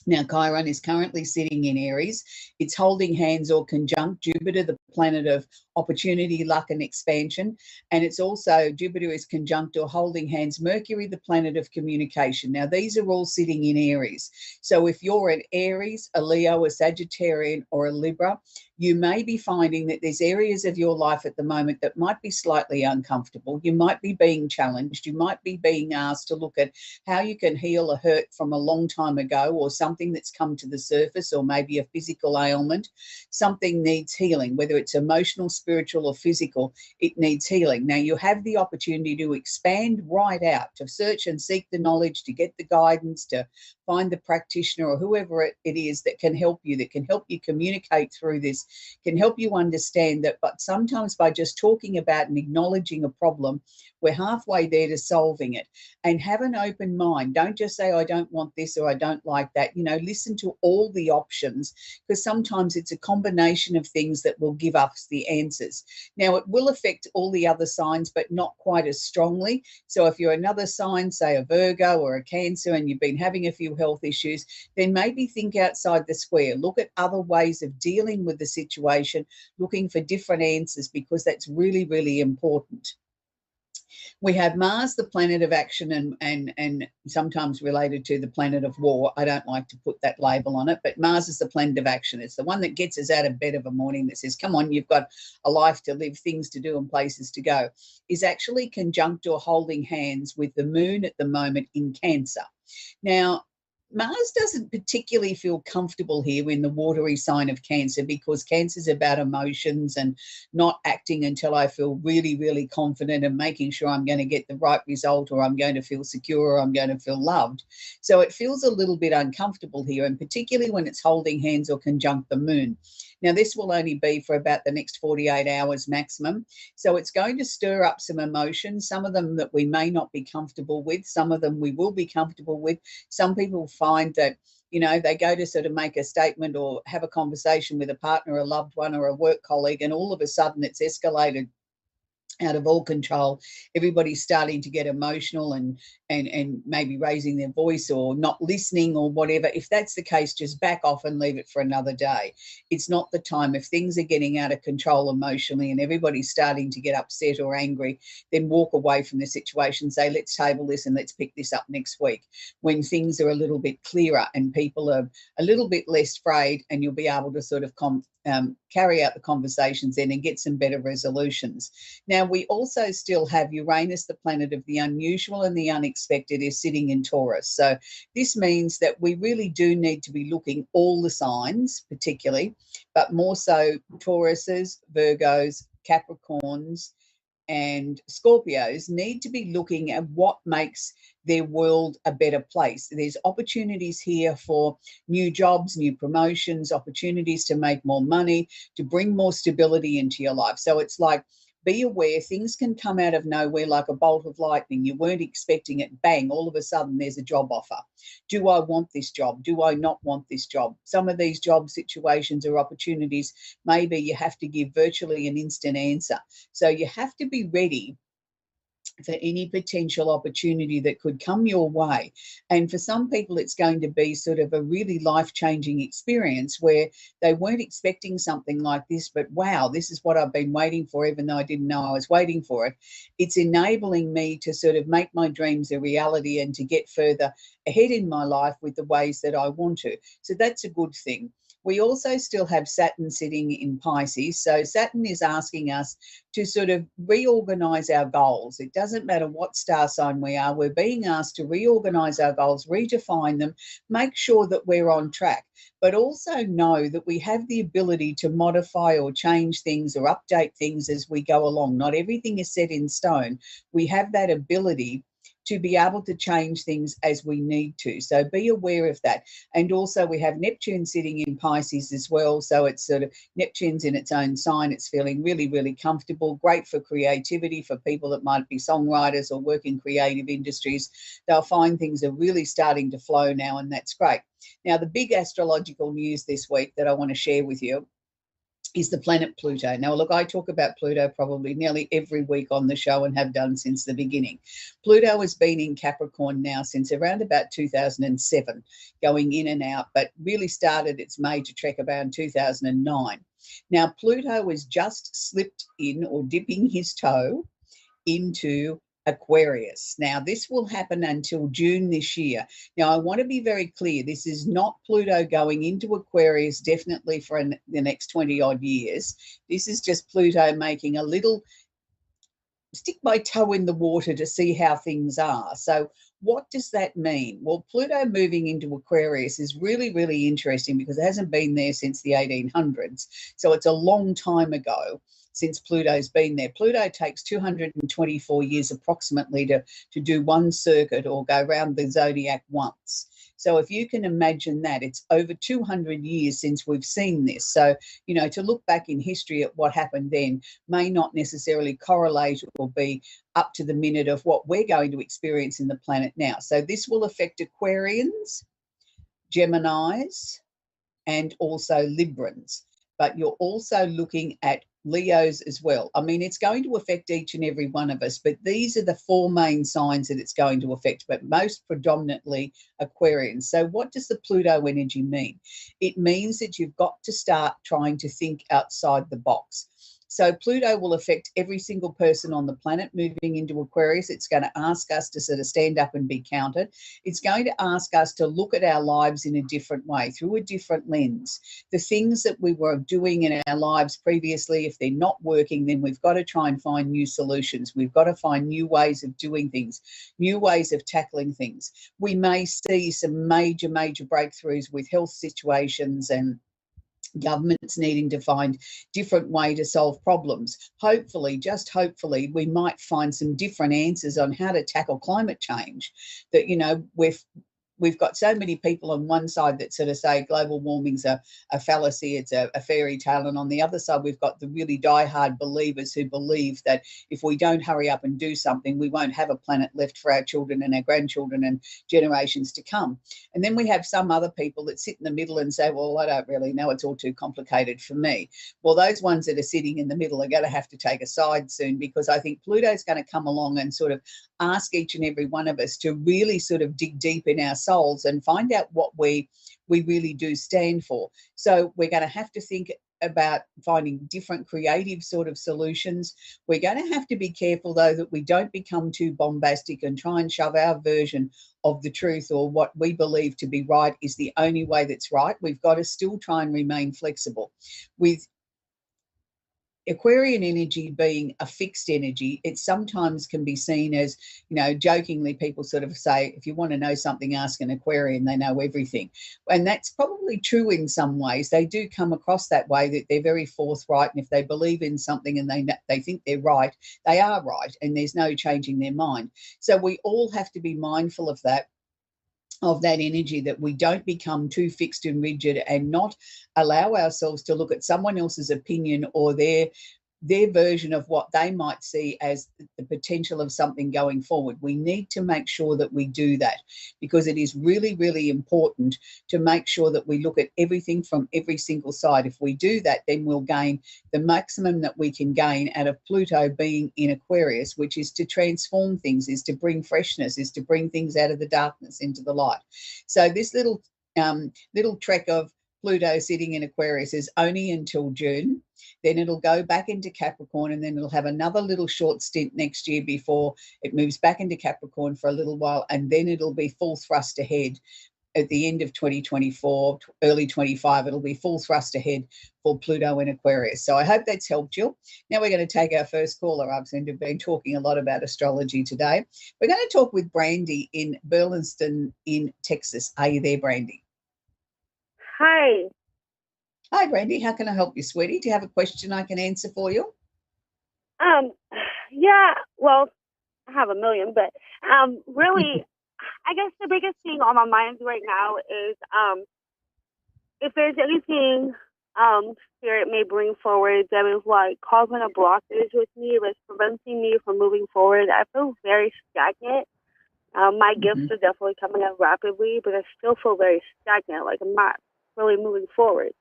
Now, Chiron is currently sitting in Aries. It's holding hands or conjunct Jupiter, the planet of opportunity, luck, and expansion. And it's also, Jupiter is conjunct or holding hands Mercury, the planet of communication. Now, these are all sitting in Aries. So if you're an Aries, a Leo, a Sagittarian, or a Libra, you may be finding that there's areas of your life at the moment that might be slightly uncomfortable. You might be being challenged. You might be being asked to look at how you can heal a hurt from a long time ago, or something that's come to the surface, or maybe a physical ailment. Something needs healing, whether it's emotional, spiritual, or physical, it needs healing. Now, you have the opportunity to expand right out, to search and seek the knowledge, to get the guidance, to find the practitioner or whoever it is that can help you communicate through this, can help you understand that. But sometimes by just talking about and acknowledging a problem, we're halfway there to solving it. And have an open mind. Don't just say, I don't want this or I don't like that. Listen to all the options, because sometimes it's a combination of things that will give us the answers. Now, it will affect all the other signs, but not quite as strongly. So if you're another sign, say a Virgo or a Cancer, and you've been having a few health issues, then maybe think outside the square. Look at other ways of dealing with the situation, looking for different answers, because that's really, really important. We have Mars, the planet of action, and sometimes related to the planet of war. I don't like to put that label on it, but Mars is the planet of action. It's the one that gets us out of bed of a morning, that says, come on, you've got a life to live, things to do and places to go. Is actually conjunct or holding hands with the moon at the moment in Cancer. Now, Mars doesn't particularly feel comfortable here in the watery sign of Cancer, because Cancer is about emotions and not acting until I feel really, really confident and making sure I'm going to get the right result, or I'm going to feel secure, or I'm going to feel loved. So it feels a little bit uncomfortable here, and particularly when it's holding hands or conjunct the moon. Now, this will only be for about the next 48 hours maximum. So it's going to stir up some emotions, some of them that we may not be comfortable with, some of them we will be comfortable with. Some people find that, they go to sort of make a statement or have a conversation with a partner, a loved one, or a work colleague, and all of a sudden it's escalated out of all control. Everybody's starting to get emotional and maybe raising their voice or not listening or whatever. If that's the case, just back off and leave it for another day. It's not the time. If things are getting out of control emotionally and everybody's starting to get upset or angry, then walk away from the situation. Say, let's table this and let's pick this up next week, when things are a little bit clearer and people are a little bit less frayed, and you'll be able to sort of carry out the conversations then and get some better resolutions. Now, we also still have Uranus, the planet of the unusual and the unexpected, is sitting in Taurus. So this means that we really do need to be looking all the signs, particularly, but more so Tauruses, Virgos, Capricorns, and Scorpios need to be looking at what makes their world a better place. There's opportunities here for new jobs, new promotions, opportunities to make more money, to bring more stability into your life. So it's like, be aware, things can come out of nowhere like a bolt of lightning. You weren't expecting it. Bang, all of a sudden there's a job offer. Do I want this job? Do I not want this job? Some of these job situations or opportunities, maybe you have to give virtually an instant answer. So you have to be ready for any potential opportunity that could come your way. And for some people, it's going to be sort of a really life-changing experience where they weren't expecting something like this, but wow, this is what I've been waiting for, even though I didn't know I was waiting for it. It's enabling me to sort of make my dreams a reality and to get further ahead in my life with the ways that I want to. So that's a good thing. We also still have Saturn sitting in Pisces. So Saturn is asking us to sort of reorganize our goals. It doesn't matter what star sign we are, we're being asked to reorganize our goals, redefine them, make sure that we're on track, but also know that we have the ability to modify or change things or update things as we go along. Not everything is set in stone. We have that ability to be able to change things as we need to. So be aware of that. And also we have Neptune sitting in Pisces as well. So it's sort of Neptune's in its own sign. It's feeling really, really comfortable, great for creativity, for people that might be songwriters or work in creative industries. They'll find things are really starting to flow now, and that's great. Now, the big astrological news this week that I want to share with you is the planet Pluto. Now, look, I talk about Pluto probably nearly every week on the show and have done since the beginning. Pluto has been in Capricorn now since around about 2007, going in and out, but really started its major trek around 2009. Now, Pluto has just slipped in, or dipping his toe into Aquarius. Now, this will happen until June this year. Now, I want to be very clear. This is not Pluto going into Aquarius definitely for the next 20 odd years. This is just Pluto making a little stick my toe in the water to see how things are. So what does that mean? Well, Pluto moving into Aquarius is really, really interesting because it hasn't been there since the 1800s. So it's a long time ago since Pluto's been there. Pluto takes 224 years approximately to do one circuit or go around the zodiac once. So if you can imagine that, it's over 200 years since we've seen this. So, you know, to look back in history at what happened then may not necessarily correlate or be up to the minute of what we're going to experience in the planet now. So this will affect Aquarians, Geminis, and also Librans. But you're also looking at Leos as well. I mean, it's going to affect each and every one of us, but these are the four main signs that it's going to affect, but most predominantly Aquarians. So what does the Pluto energy mean? It means that you've got to start trying to think outside the box. So Pluto will affect every single person on the planet moving into Aquarius. It's going to ask us to sort of stand up and be counted. It's going to ask us to look at our lives in a different way, through a different lens. The things that we were doing in our lives previously, if they're not working, then we've got to try and find new solutions. We've got to find new ways of doing things, new ways of tackling things. We may see some major, major breakthroughs with health situations and governments needing to find different way to solve problems. Hopefully, just hopefully, we might find some different answers on how to tackle climate change. That, you know, we've got so many people on one side that sort of say global warming's a fallacy, it's a fairy tale, and on the other side we've got the really diehard believers who believe that if we don't hurry up and do something, we won't have a planet left for our children and our grandchildren and generations to come. And then we have some other people that sit in the middle and say, well, I don't really know, it's all too complicated for me. Well, those ones that are sitting in the middle are going to have to take a side soon, because I think Pluto's going to come along and sort of ask each and every one of us to really sort of dig deep in our souls and find out what we really do stand for. So we're going to have to think about finding different creative sort of solutions. We're going to have to be careful, though, that we don't become too bombastic and try and shove our version of the truth or what we believe to be right is the only way that's right. We've got to still try and remain flexible. With Aquarian energy being a fixed energy, it sometimes can be seen as, you know, jokingly people sort of say, if you want to know something, ask an Aquarian, they know everything. And that's probably true in some ways. They do come across that way, that they're very forthright, and if they believe in something and they think they're right, they are right, and there's no changing their mind. So we all have to be mindful of that energy, that we don't become too fixed and rigid and not allow ourselves to look at someone else's opinion or their version of what they might see as the potential of something going forward. We need to make sure that we do that, because it is really, really important to make sure that we look at everything from every single side. If we do that, then we'll gain the maximum that we can gain out of Pluto being in Aquarius, which is to transform things, is to bring freshness, is to bring things out of the darkness into the light. So this little trek of Pluto sitting in Aquarius is only until June. Then it'll go back into Capricorn, and then it'll have another little short stint next year before it moves back into Capricorn for a little while, and then it'll be full thrust ahead at the end of 2024, early 25, it'll be full thrust ahead for Pluto in Aquarius. So I hope that's helped you. Now we're going to take our first caller up, and we've been talking a lot about astrology today. We're going to talk with Brandy in Burlington in Texas. Are you there, Brandy? Hi. Hi, Brandy. How can I help you, sweetie? Do you have a question I can answer for you? Yeah, well, I have a million, but really, I guess the biggest thing on my mind right now is if there's anything Spirit may bring forward that is like causing a blockage with me, that's preventing me from moving forward. I feel very stagnant. My gifts are definitely coming out rapidly, but I still feel very stagnant, like I'm not really moving forward.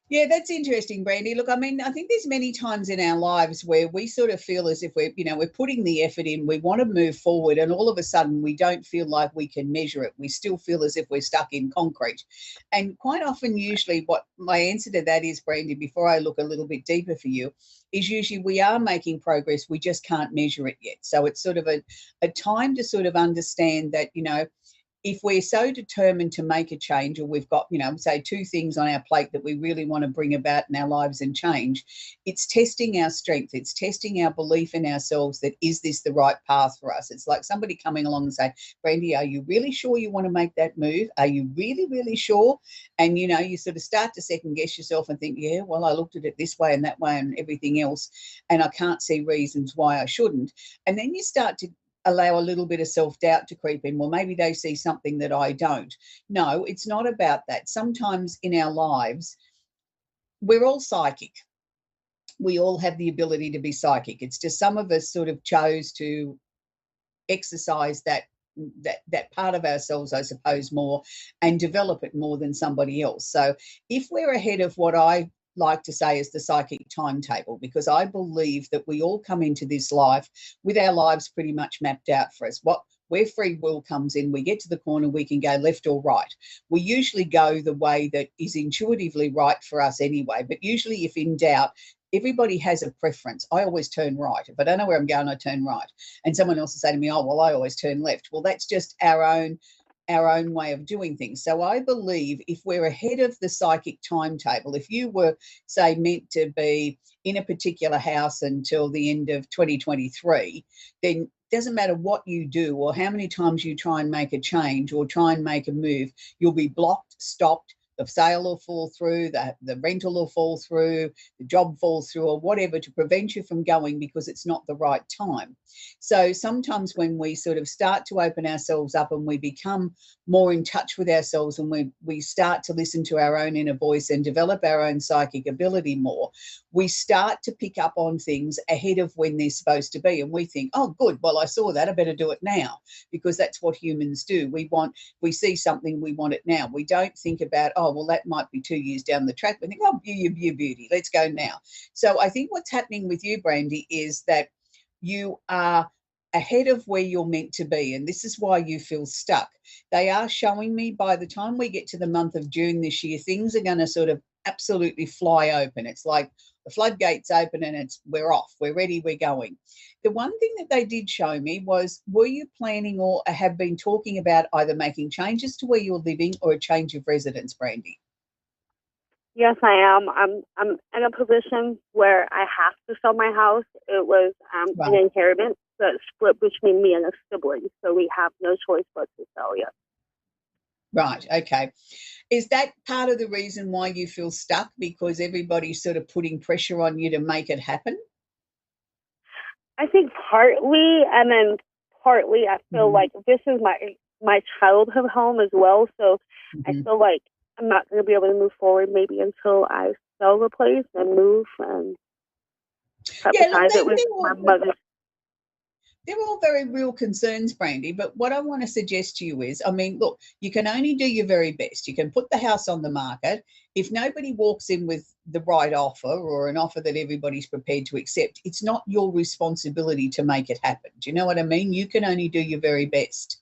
Yeah, that's interesting, Brandy. Look, I mean, I think there's many times in our lives where we sort of feel as if we're putting the effort in, we want to move forward, and all of a sudden we don't feel like we can measure it. We still feel as if we're stuck in concrete. And quite often, usually what my answer to that is, Brandy, before I look a little bit deeper for you, is usually we are making progress, we just can't measure it yet. So it's sort of a time to sort of understand that, if we're so determined to make a change, or we've got, say 2 things on our plate that we really want to bring about in our lives and change, it's testing our strength. It's testing our belief in ourselves that, is this the right path for us? It's like somebody coming along and saying, Brandy, are you really sure you want to make that move? Are you really, really sure? And, you sort of start to second guess yourself and think, yeah, well, I looked at it this way and that way and everything else, and I can't see reasons why I shouldn't. And then you start to allow a little bit of self-doubt to creep in. Well, maybe they see something that I don't. No, it's not about that. Sometimes in our lives, we're all psychic. We all have the ability to be psychic. It's just some of us sort of chose to exercise that part of ourselves, I suppose, more, and develop it more than somebody else. So if we're ahead of what I like to say is the psychic timetable, because I believe that we all come into this life with our lives pretty much mapped out for us. Where free will comes in, we get to the corner, we can go left or right. We usually go the way that is intuitively right for us anyway, but usually if in doubt, everybody has a preference. I always turn right. If I don't know where I'm going, I turn right. And someone else will say to me, oh, well, I always turn left. Well, that's just our own way of doing things. So I believe if we're ahead of the psychic timetable, if you were, say, meant to be in a particular house until the end of 2023, then it doesn't matter what you do or how many times you try and make a change or try and make a move, you'll be blocked, stopped. The sale will fall through, the rental will fall through, the job falls through, or whatever, to prevent you from going because it's not the right time. So sometimes when we sort of start to open ourselves up and we become more in touch with ourselves, and we start to listen to our own inner voice and develop our own psychic ability more, we start to pick up on things ahead of when they're supposed to be. And we think, oh, good, well, I saw that, I better do it now, because that's what humans do. We see something, we want it now. We don't think about, oh, well, that might be 2 years down the track. We think, oh, beauty, let's go now. So I think what's happening with you, Brandy, is that you are ahead of where you're meant to be, and this is why you feel stuck. They are showing me by the time we get to the month of June this year, things are going to sort of absolutely fly open. It's like the floodgates open and we're off, we're ready, we're going. The one thing that they did show me was, were you planning or have been talking about either making changes to where you're living or a change of residence, Brandy? Yes, I am. I'm in a position where I have to sell my house. It was an inheritance that split between me and a sibling, so we have no choice but to sell. Yes. Right. Okay. Is that part of the reason why you feel stuck, because everybody's sort of putting pressure on you to make it happen? I think partly, and then partly I feel like this is my childhood home as well, so I feel like I'm not going to be able to move forward maybe until I sell the place and move and privatize it with my mother. They're all very real concerns, Brandy, but what I want to suggest to you is, I mean, look, you can only do your very best. You can put the house on the market. If nobody walks in with the right offer, or an offer that everybody's prepared to accept, it's not your responsibility to make it happen. Do you know what I mean? You can only do your very best.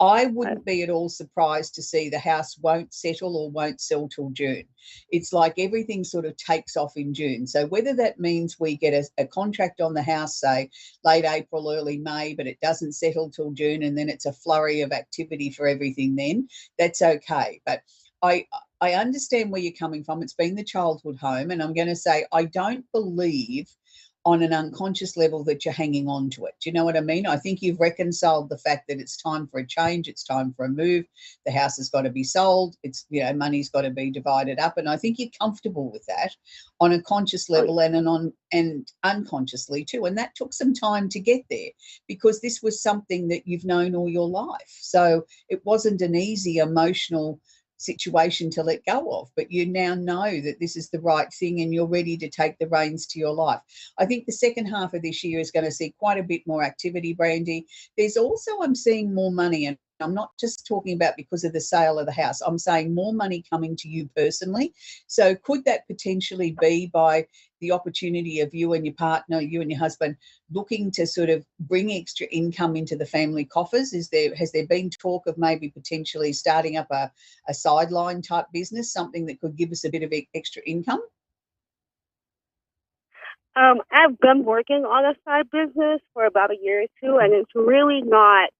I wouldn't be at all surprised to see the house won't settle or won't sell till June. It's like everything sort of takes off in June. So whether that means we get a contract on the house, say late April, early May, but it doesn't settle till June, and then it's a flurry of activity for everything then, that's okay. But I understand where you're coming from. It's been the childhood home, and I'm going to say I don't believe on an unconscious level that you're hanging on to it. Do you know what I mean? I think you've reconciled the fact that it's time for a change, it's time for a move. The house has got to be sold. It's, you know, money's got to be divided up, and I think you're comfortable with that on a conscious level and unconsciously too. And that took some time to get there because this was something that you've known all your life. So it wasn't an easy emotional situation to let go of, but you now know that this is the right thing and you're ready to take the reins to your life. I think the second half of this year is going to see quite a bit more activity, Brandy. There's also, I'm seeing more money, and I'm not just talking about because of the sale of the house. I'm saying more money coming to you personally. So could that potentially be by the opportunity of you and your partner, you and your husband, looking to sort of bring extra income into the family coffers? Has there been talk of maybe potentially starting up a sideline type business, something that could give us a bit of extra income? I've been working on a side business for about a year or two, and it's really not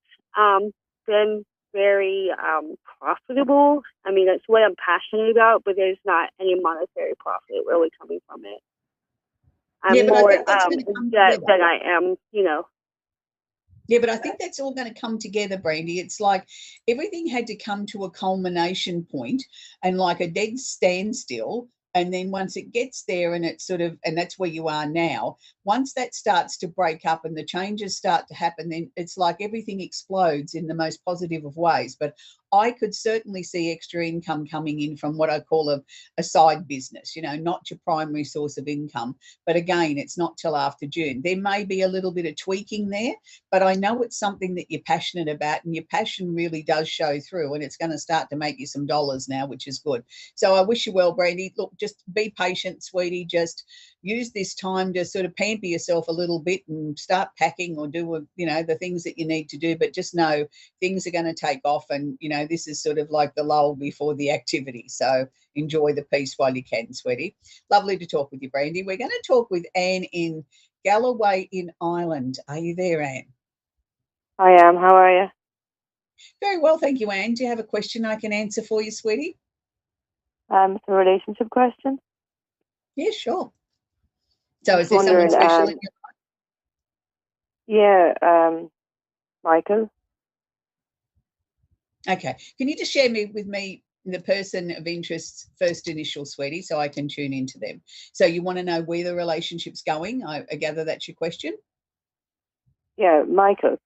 been very profitable. I mean, it's what I'm passionate about, but there's not any monetary profit really coming from it. I'm more that I am, you know. Yeah, but I think that's all going to come together, Brandy. It's like everything had to come to a culmination point and like a dead standstill. And then once it gets there and it's sort of, and that's where you are now, once that starts to break up and the changes start to happen, then it's like everything explodes in the most positive of ways. But I could certainly see extra income coming in from what I call a side business, you know, not your primary source of income. But again, it's not till after June. There may be a little bit of tweaking there, but I know it's something that you're passionate about, and your passion really does show through, and it's going to start to make you some dollars now, which is good. So I wish you well, Brandy. Look, just be patient, sweetie. Just use this time to sort of pamper yourself a little bit and start packing or do, you know, the things that you need to do. But just know things are going to take off, and, you know, this is sort of like the lull before the activity. So enjoy the peace while you can, sweetie. Lovely to talk with you, Brandy. We're going to talk with Anne in Galloway in Ireland. Are you there, Anne? I am. How are you? Very well, thank you, Anne. Do you have a question I can answer for you, sweetie? It's a relationship question. Yeah, sure. So is there someone special in your life? Yeah, Michael. Okay. Can you just share with me the person of interest's first initial, sweetie, so I can tune into them? So you want to know where the relationship's going? I gather that's your question? Yeah, Michael.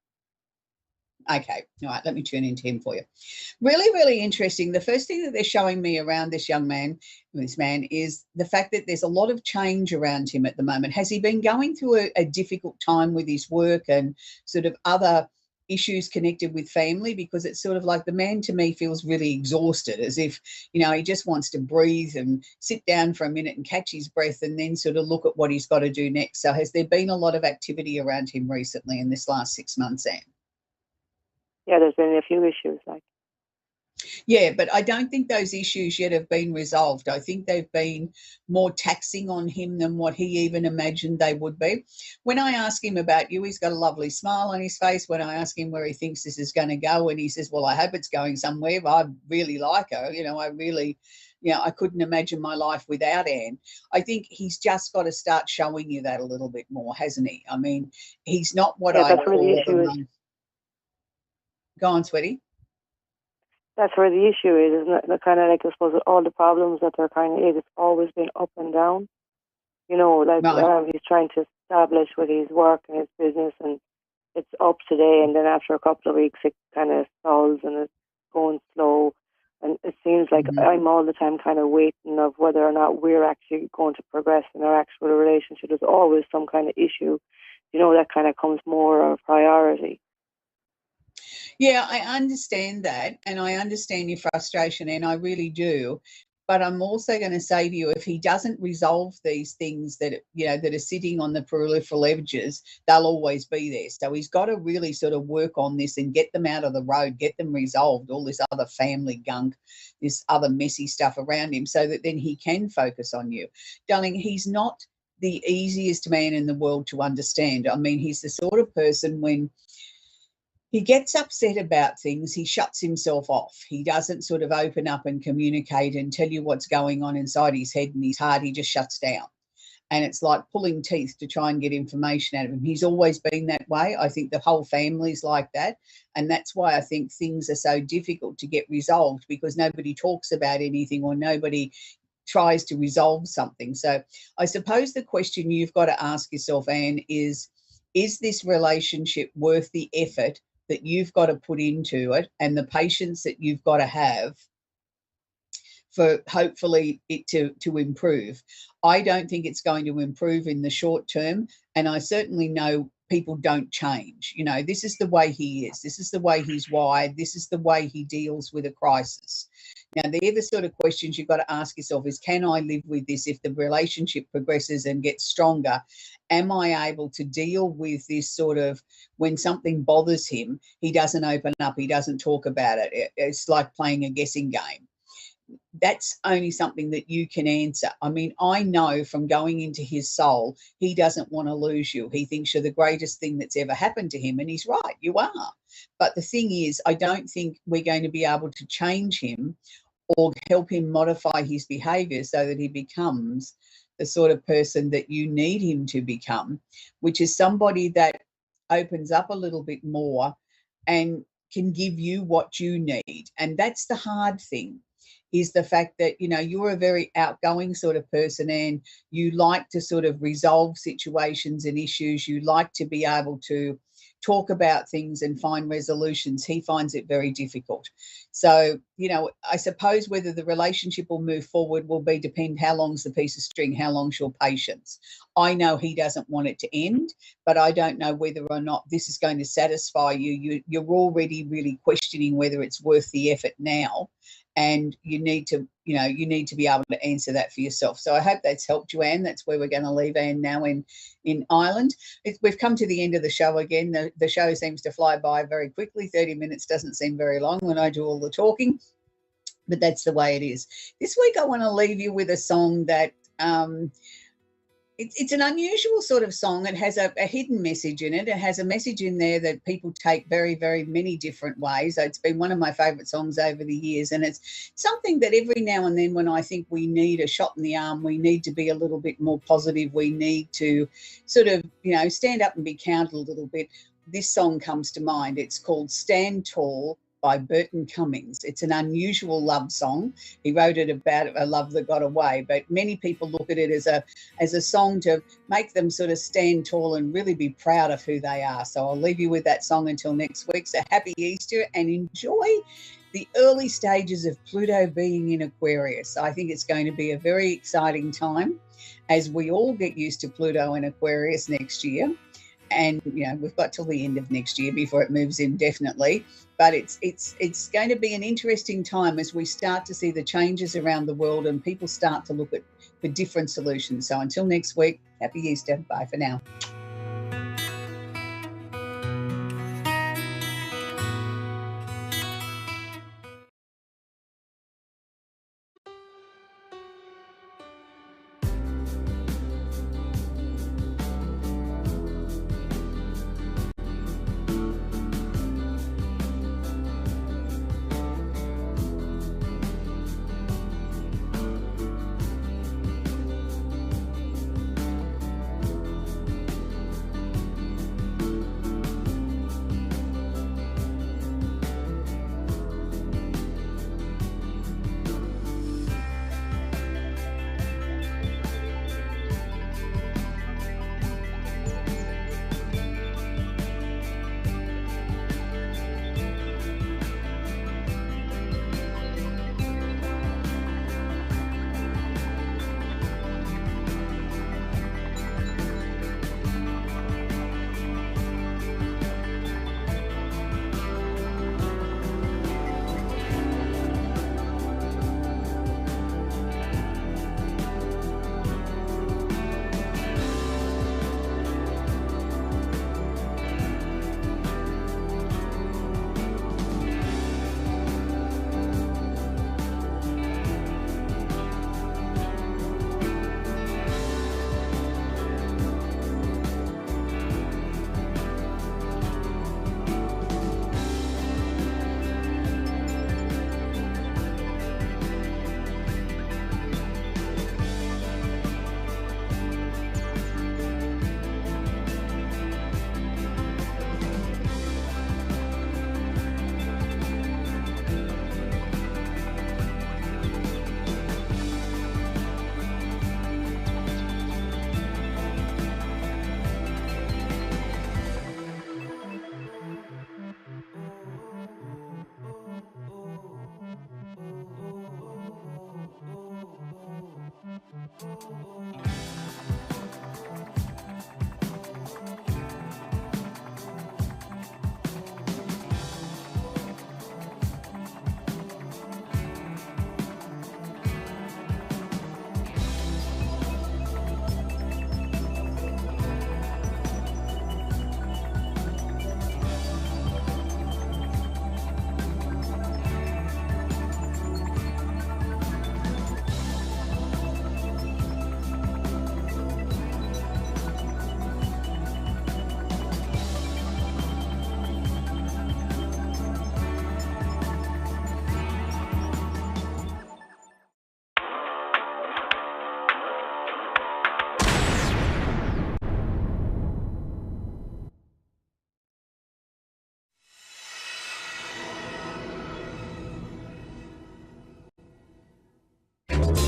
Okay. All right. Let me tune into him for you. Really, really interesting. The first thing that they're showing me around this man is the fact that there's a lot of change around him at the moment. Has he been going through a difficult time with his work and sort of other issues connected with family? Because it's sort of like the man to me feels really exhausted, as if, you know, he just wants to breathe and sit down for a minute and catch his breath and then sort of look at what he's got to do next. So has there been a lot of activity around him recently in this last 6 months, Anne? Yeah, there's been a few issues like. Yeah, but I don't think those issues yet have been resolved. I think they've been more taxing on him than what he even imagined they would be. When I ask him about you, he's got a lovely smile on his face. When I ask him where he thinks this is going to go, and he says, well, I hope it's going somewhere. I really like her. You know, I couldn't imagine my life without Anne. I think he's just got to start showing you that a little bit more, hasn't he? I mean, he's not what I call the most. Go on, sweetie. That's where the issue is, isn't it? The kind of like, I suppose, all the problems that there kind of is, it's always been up and down. You know, like he's trying to establish with his work and his business, and it's up today, and then after a couple of weeks, it kind of stalls and it's going slow. And it seems like I'm all the time kind of waiting of whether or not we're actually going to progress in our actual relationship. There's always some kind of issue, you know, that kind of comes more of a priority. Yeah, I understand that, and I understand your frustration, and I really do. But I'm also going to say to you, if he doesn't resolve these things that, that are sitting on the peripheral edges, they'll always be there. So he's got to really sort of work on this and get them out of the road, get them resolved, all this other family gunk, this other messy stuff around him, so that then he can focus on you. Darling, he's not the easiest man in the world to understand. I mean, he's the sort of person, when he gets upset about things, he shuts himself off. He doesn't sort of open up and communicate and tell you what's going on inside his head and his heart. He just shuts down. And it's like pulling teeth to try and get information out of him. He's always been that way. I think the whole family's like that. And that's why I think things are so difficult to get resolved, because nobody talks about anything or nobody tries to resolve something. So I suppose the question you've got to ask yourself, Anne, is this relationship worth the effort that you've got to put into it and the patience that you've got to have for hopefully it to improve? I don't think it's going to improve in the short term, and I certainly know people don't change. This is the way he is. This is the way he's wired. This is the way he deals with a crisis. Now, they're the sort of questions you've got to ask yourself is, can I live with this if the relationship progresses and gets stronger? Am I able to deal with this sort of, when something bothers him, he doesn't open up, he doesn't talk about it. It's like playing a guessing game. That's only something that you can answer. I mean, I know from going into his soul, he doesn't want to lose you. He thinks you're the greatest thing that's ever happened to him. And he's right, you are. But the thing is, I don't think we're going to be able to change him or help him modify his behavior so that he becomes the sort of person that you need him to become, which is somebody that opens up a little bit more and can give you what you need. And that's the hard thing, is the fact that, you're a very outgoing sort of person and you like to sort of resolve situations and issues. You like to be able to talk about things and find resolutions. He finds it very difficult. So, I suppose whether the relationship will move forward will depend how long's the piece of string, how long's your patience. I know he doesn't want it to end, but I don't know whether or not this is going to satisfy you. You're already really questioning whether it's worth the effort now. And you need to be able to answer that for yourself. So I hope that's helped you, Anne. That's where we're going to leave Anne now in Ireland. We've come to the end of the show again. The show seems to fly by very quickly. 30 minutes doesn't seem very long when I do all the talking, but that's the way it is. This week I want to leave you with a song that it's an unusual sort of song. It has a hidden message in it. It has a message in there that people take very, very many different ways. It's been one of my favourite songs over the years, and it's something that every now and then when I think we need a shot in the arm, we need to be a little bit more positive, we need to sort of, stand up and be counted a little bit, this song comes to mind. It's called Stand Tall by Burton Cummings. It's an unusual love song. He wrote it about a love that got away, but many people look at it as a song to make them sort of stand tall and really be proud of who they are. So I'll leave you with that song until next week. So happy Easter and enjoy the early stages of Pluto being in Aquarius. I think it's going to be a very exciting time as we all get used to Pluto in Aquarius next year. And we've got till the end of next year before it moves in, definitely. But it's going to be an interesting time as we start to see the changes around the world and people start to look for different solutions. So until next week, happy Easter. Bye for now.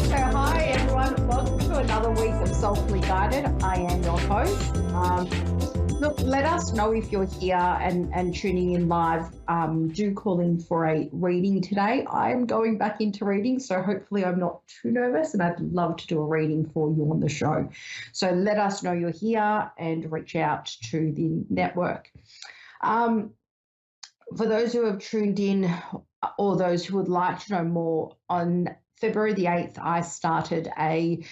So hi everyone, welcome to another week of Soulfully Guided. I am your host. Look, let us know if you're here and tuning in live. Do call in for a reading today. I am going back into reading, so hopefully I'm not too nervous, and I'd love to do a reading for you on the show. So let us know you're here and reach out to the network. For those who have tuned in or those who would like to know more, on February the 8th, I started a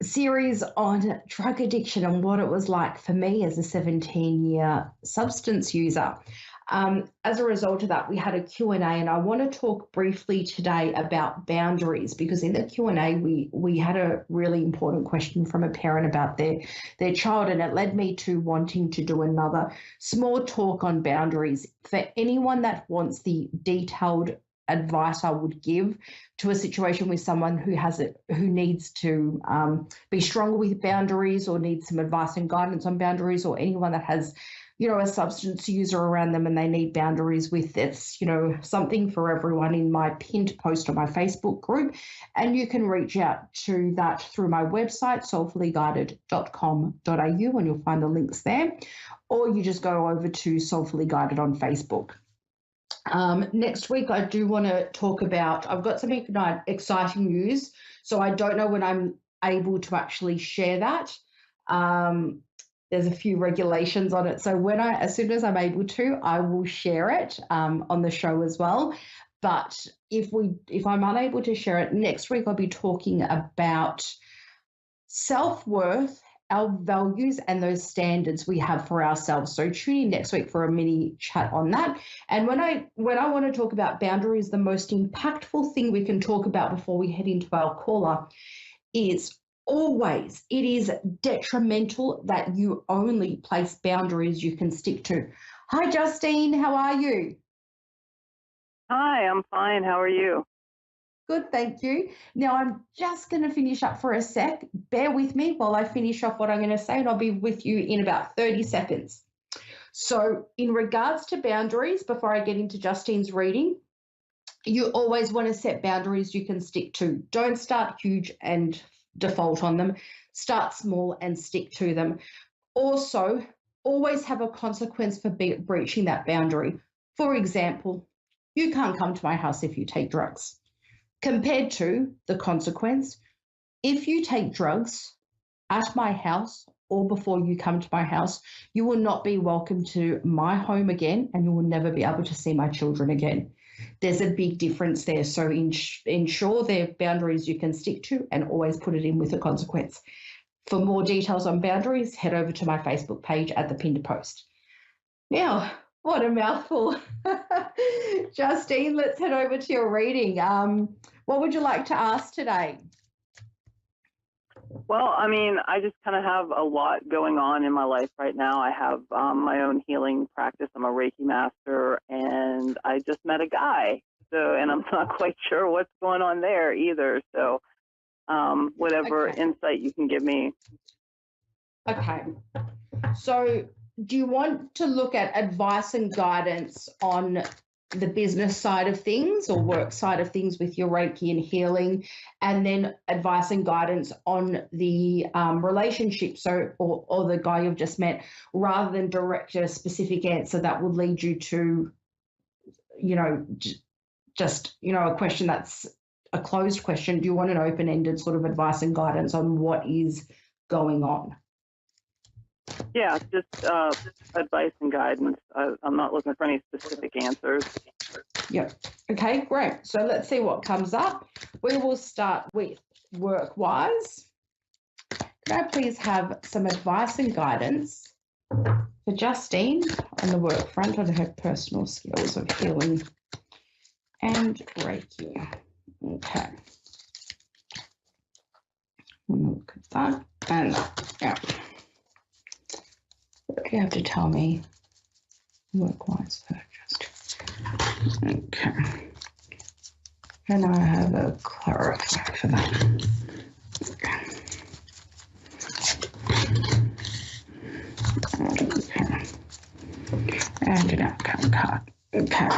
series on drug addiction and what it was like for me as a 17-year substance user. As a result of that, we had a Q&A, and I want to talk briefly today about boundaries, because in the Q&A, we had a really important question from a parent about their child, and it led me to wanting to do another small talk on boundaries. For anyone that wants the detailed advice I would give to a situation with someone who needs to be stronger with boundaries, or needs some advice and guidance on boundaries, or anyone that has, a substance user around them and they need boundaries with this, something for everyone, in my pinned post on my Facebook group. And you can reach out to that through my website, soulfullyguided.com.au, and you'll find the links there, or you just go over to Soulfully Guided on Facebook. Next week, I do want to talk about, I've got some exciting news, so I don't know when I'm able to actually share that. There's a few regulations on it, so as soon as I'm able to, I will share it on the show as well. But if I'm unable to share it next week, I'll be talking about self-worth, our values, and those standards we have for ourselves. So tune in next week for a mini chat on that. And when I want to talk about boundaries, the most impactful thing we can talk about before we head into our caller is always, it is detrimental that you only place boundaries you can stick to. Hi, Justine, how are you? Hi, I'm fine. How are you? Good, thank you. Now, I'm just going to finish up for a sec. Bear with me while I finish off what I'm going to say, and I'll be with you in about 30 seconds. So in regards to boundaries, before I get into Justine's reading, you always want to set boundaries you can stick to. Don't start huge and default on them. Start small and stick to them. Also, always have a consequence for breaching that boundary. For example, you can't come to my house if you take drugs. Compared to the consequence, if you take drugs at my house or before you come to my house, you will not be welcome to my home again, and you will never be able to see my children again. There's a big difference there. So ensure there are boundaries you can stick to, and always put it in with a consequence. For more details on boundaries, head over to my Facebook page at the pinned post. Now, what a mouthful. Justine, let's head over to your reading. What would you like to ask today? Well, I just kind of have a lot going on in my life right now. I have my own healing practice. I'm a Reiki master, and I just met a guy. And I'm not quite sure what's going on there either. So whatever insight you can give me. Okay. So do you want to look at advice and guidance on the business side of things or work side of things with your Reiki and healing, and then advice and guidance on the relationship, or the guy you've just met, rather than direct a specific answer that would lead you to, just a question that's a closed question? Do you want an open-ended sort of advice and guidance on what is going on? Yeah, just advice and guidance. I'm not looking for any specific answers. Yep. Okay, great. So let's see what comes up. We will start with work-wise. Could I please have some advice and guidance for Justine on the work front on her personal skills of healing and Reiki? Okay. Look at that. And yeah. You have to tell me work-wise first. Okay. And I have a clarifier for that. Okay. Okay. And an outcome card. Okay.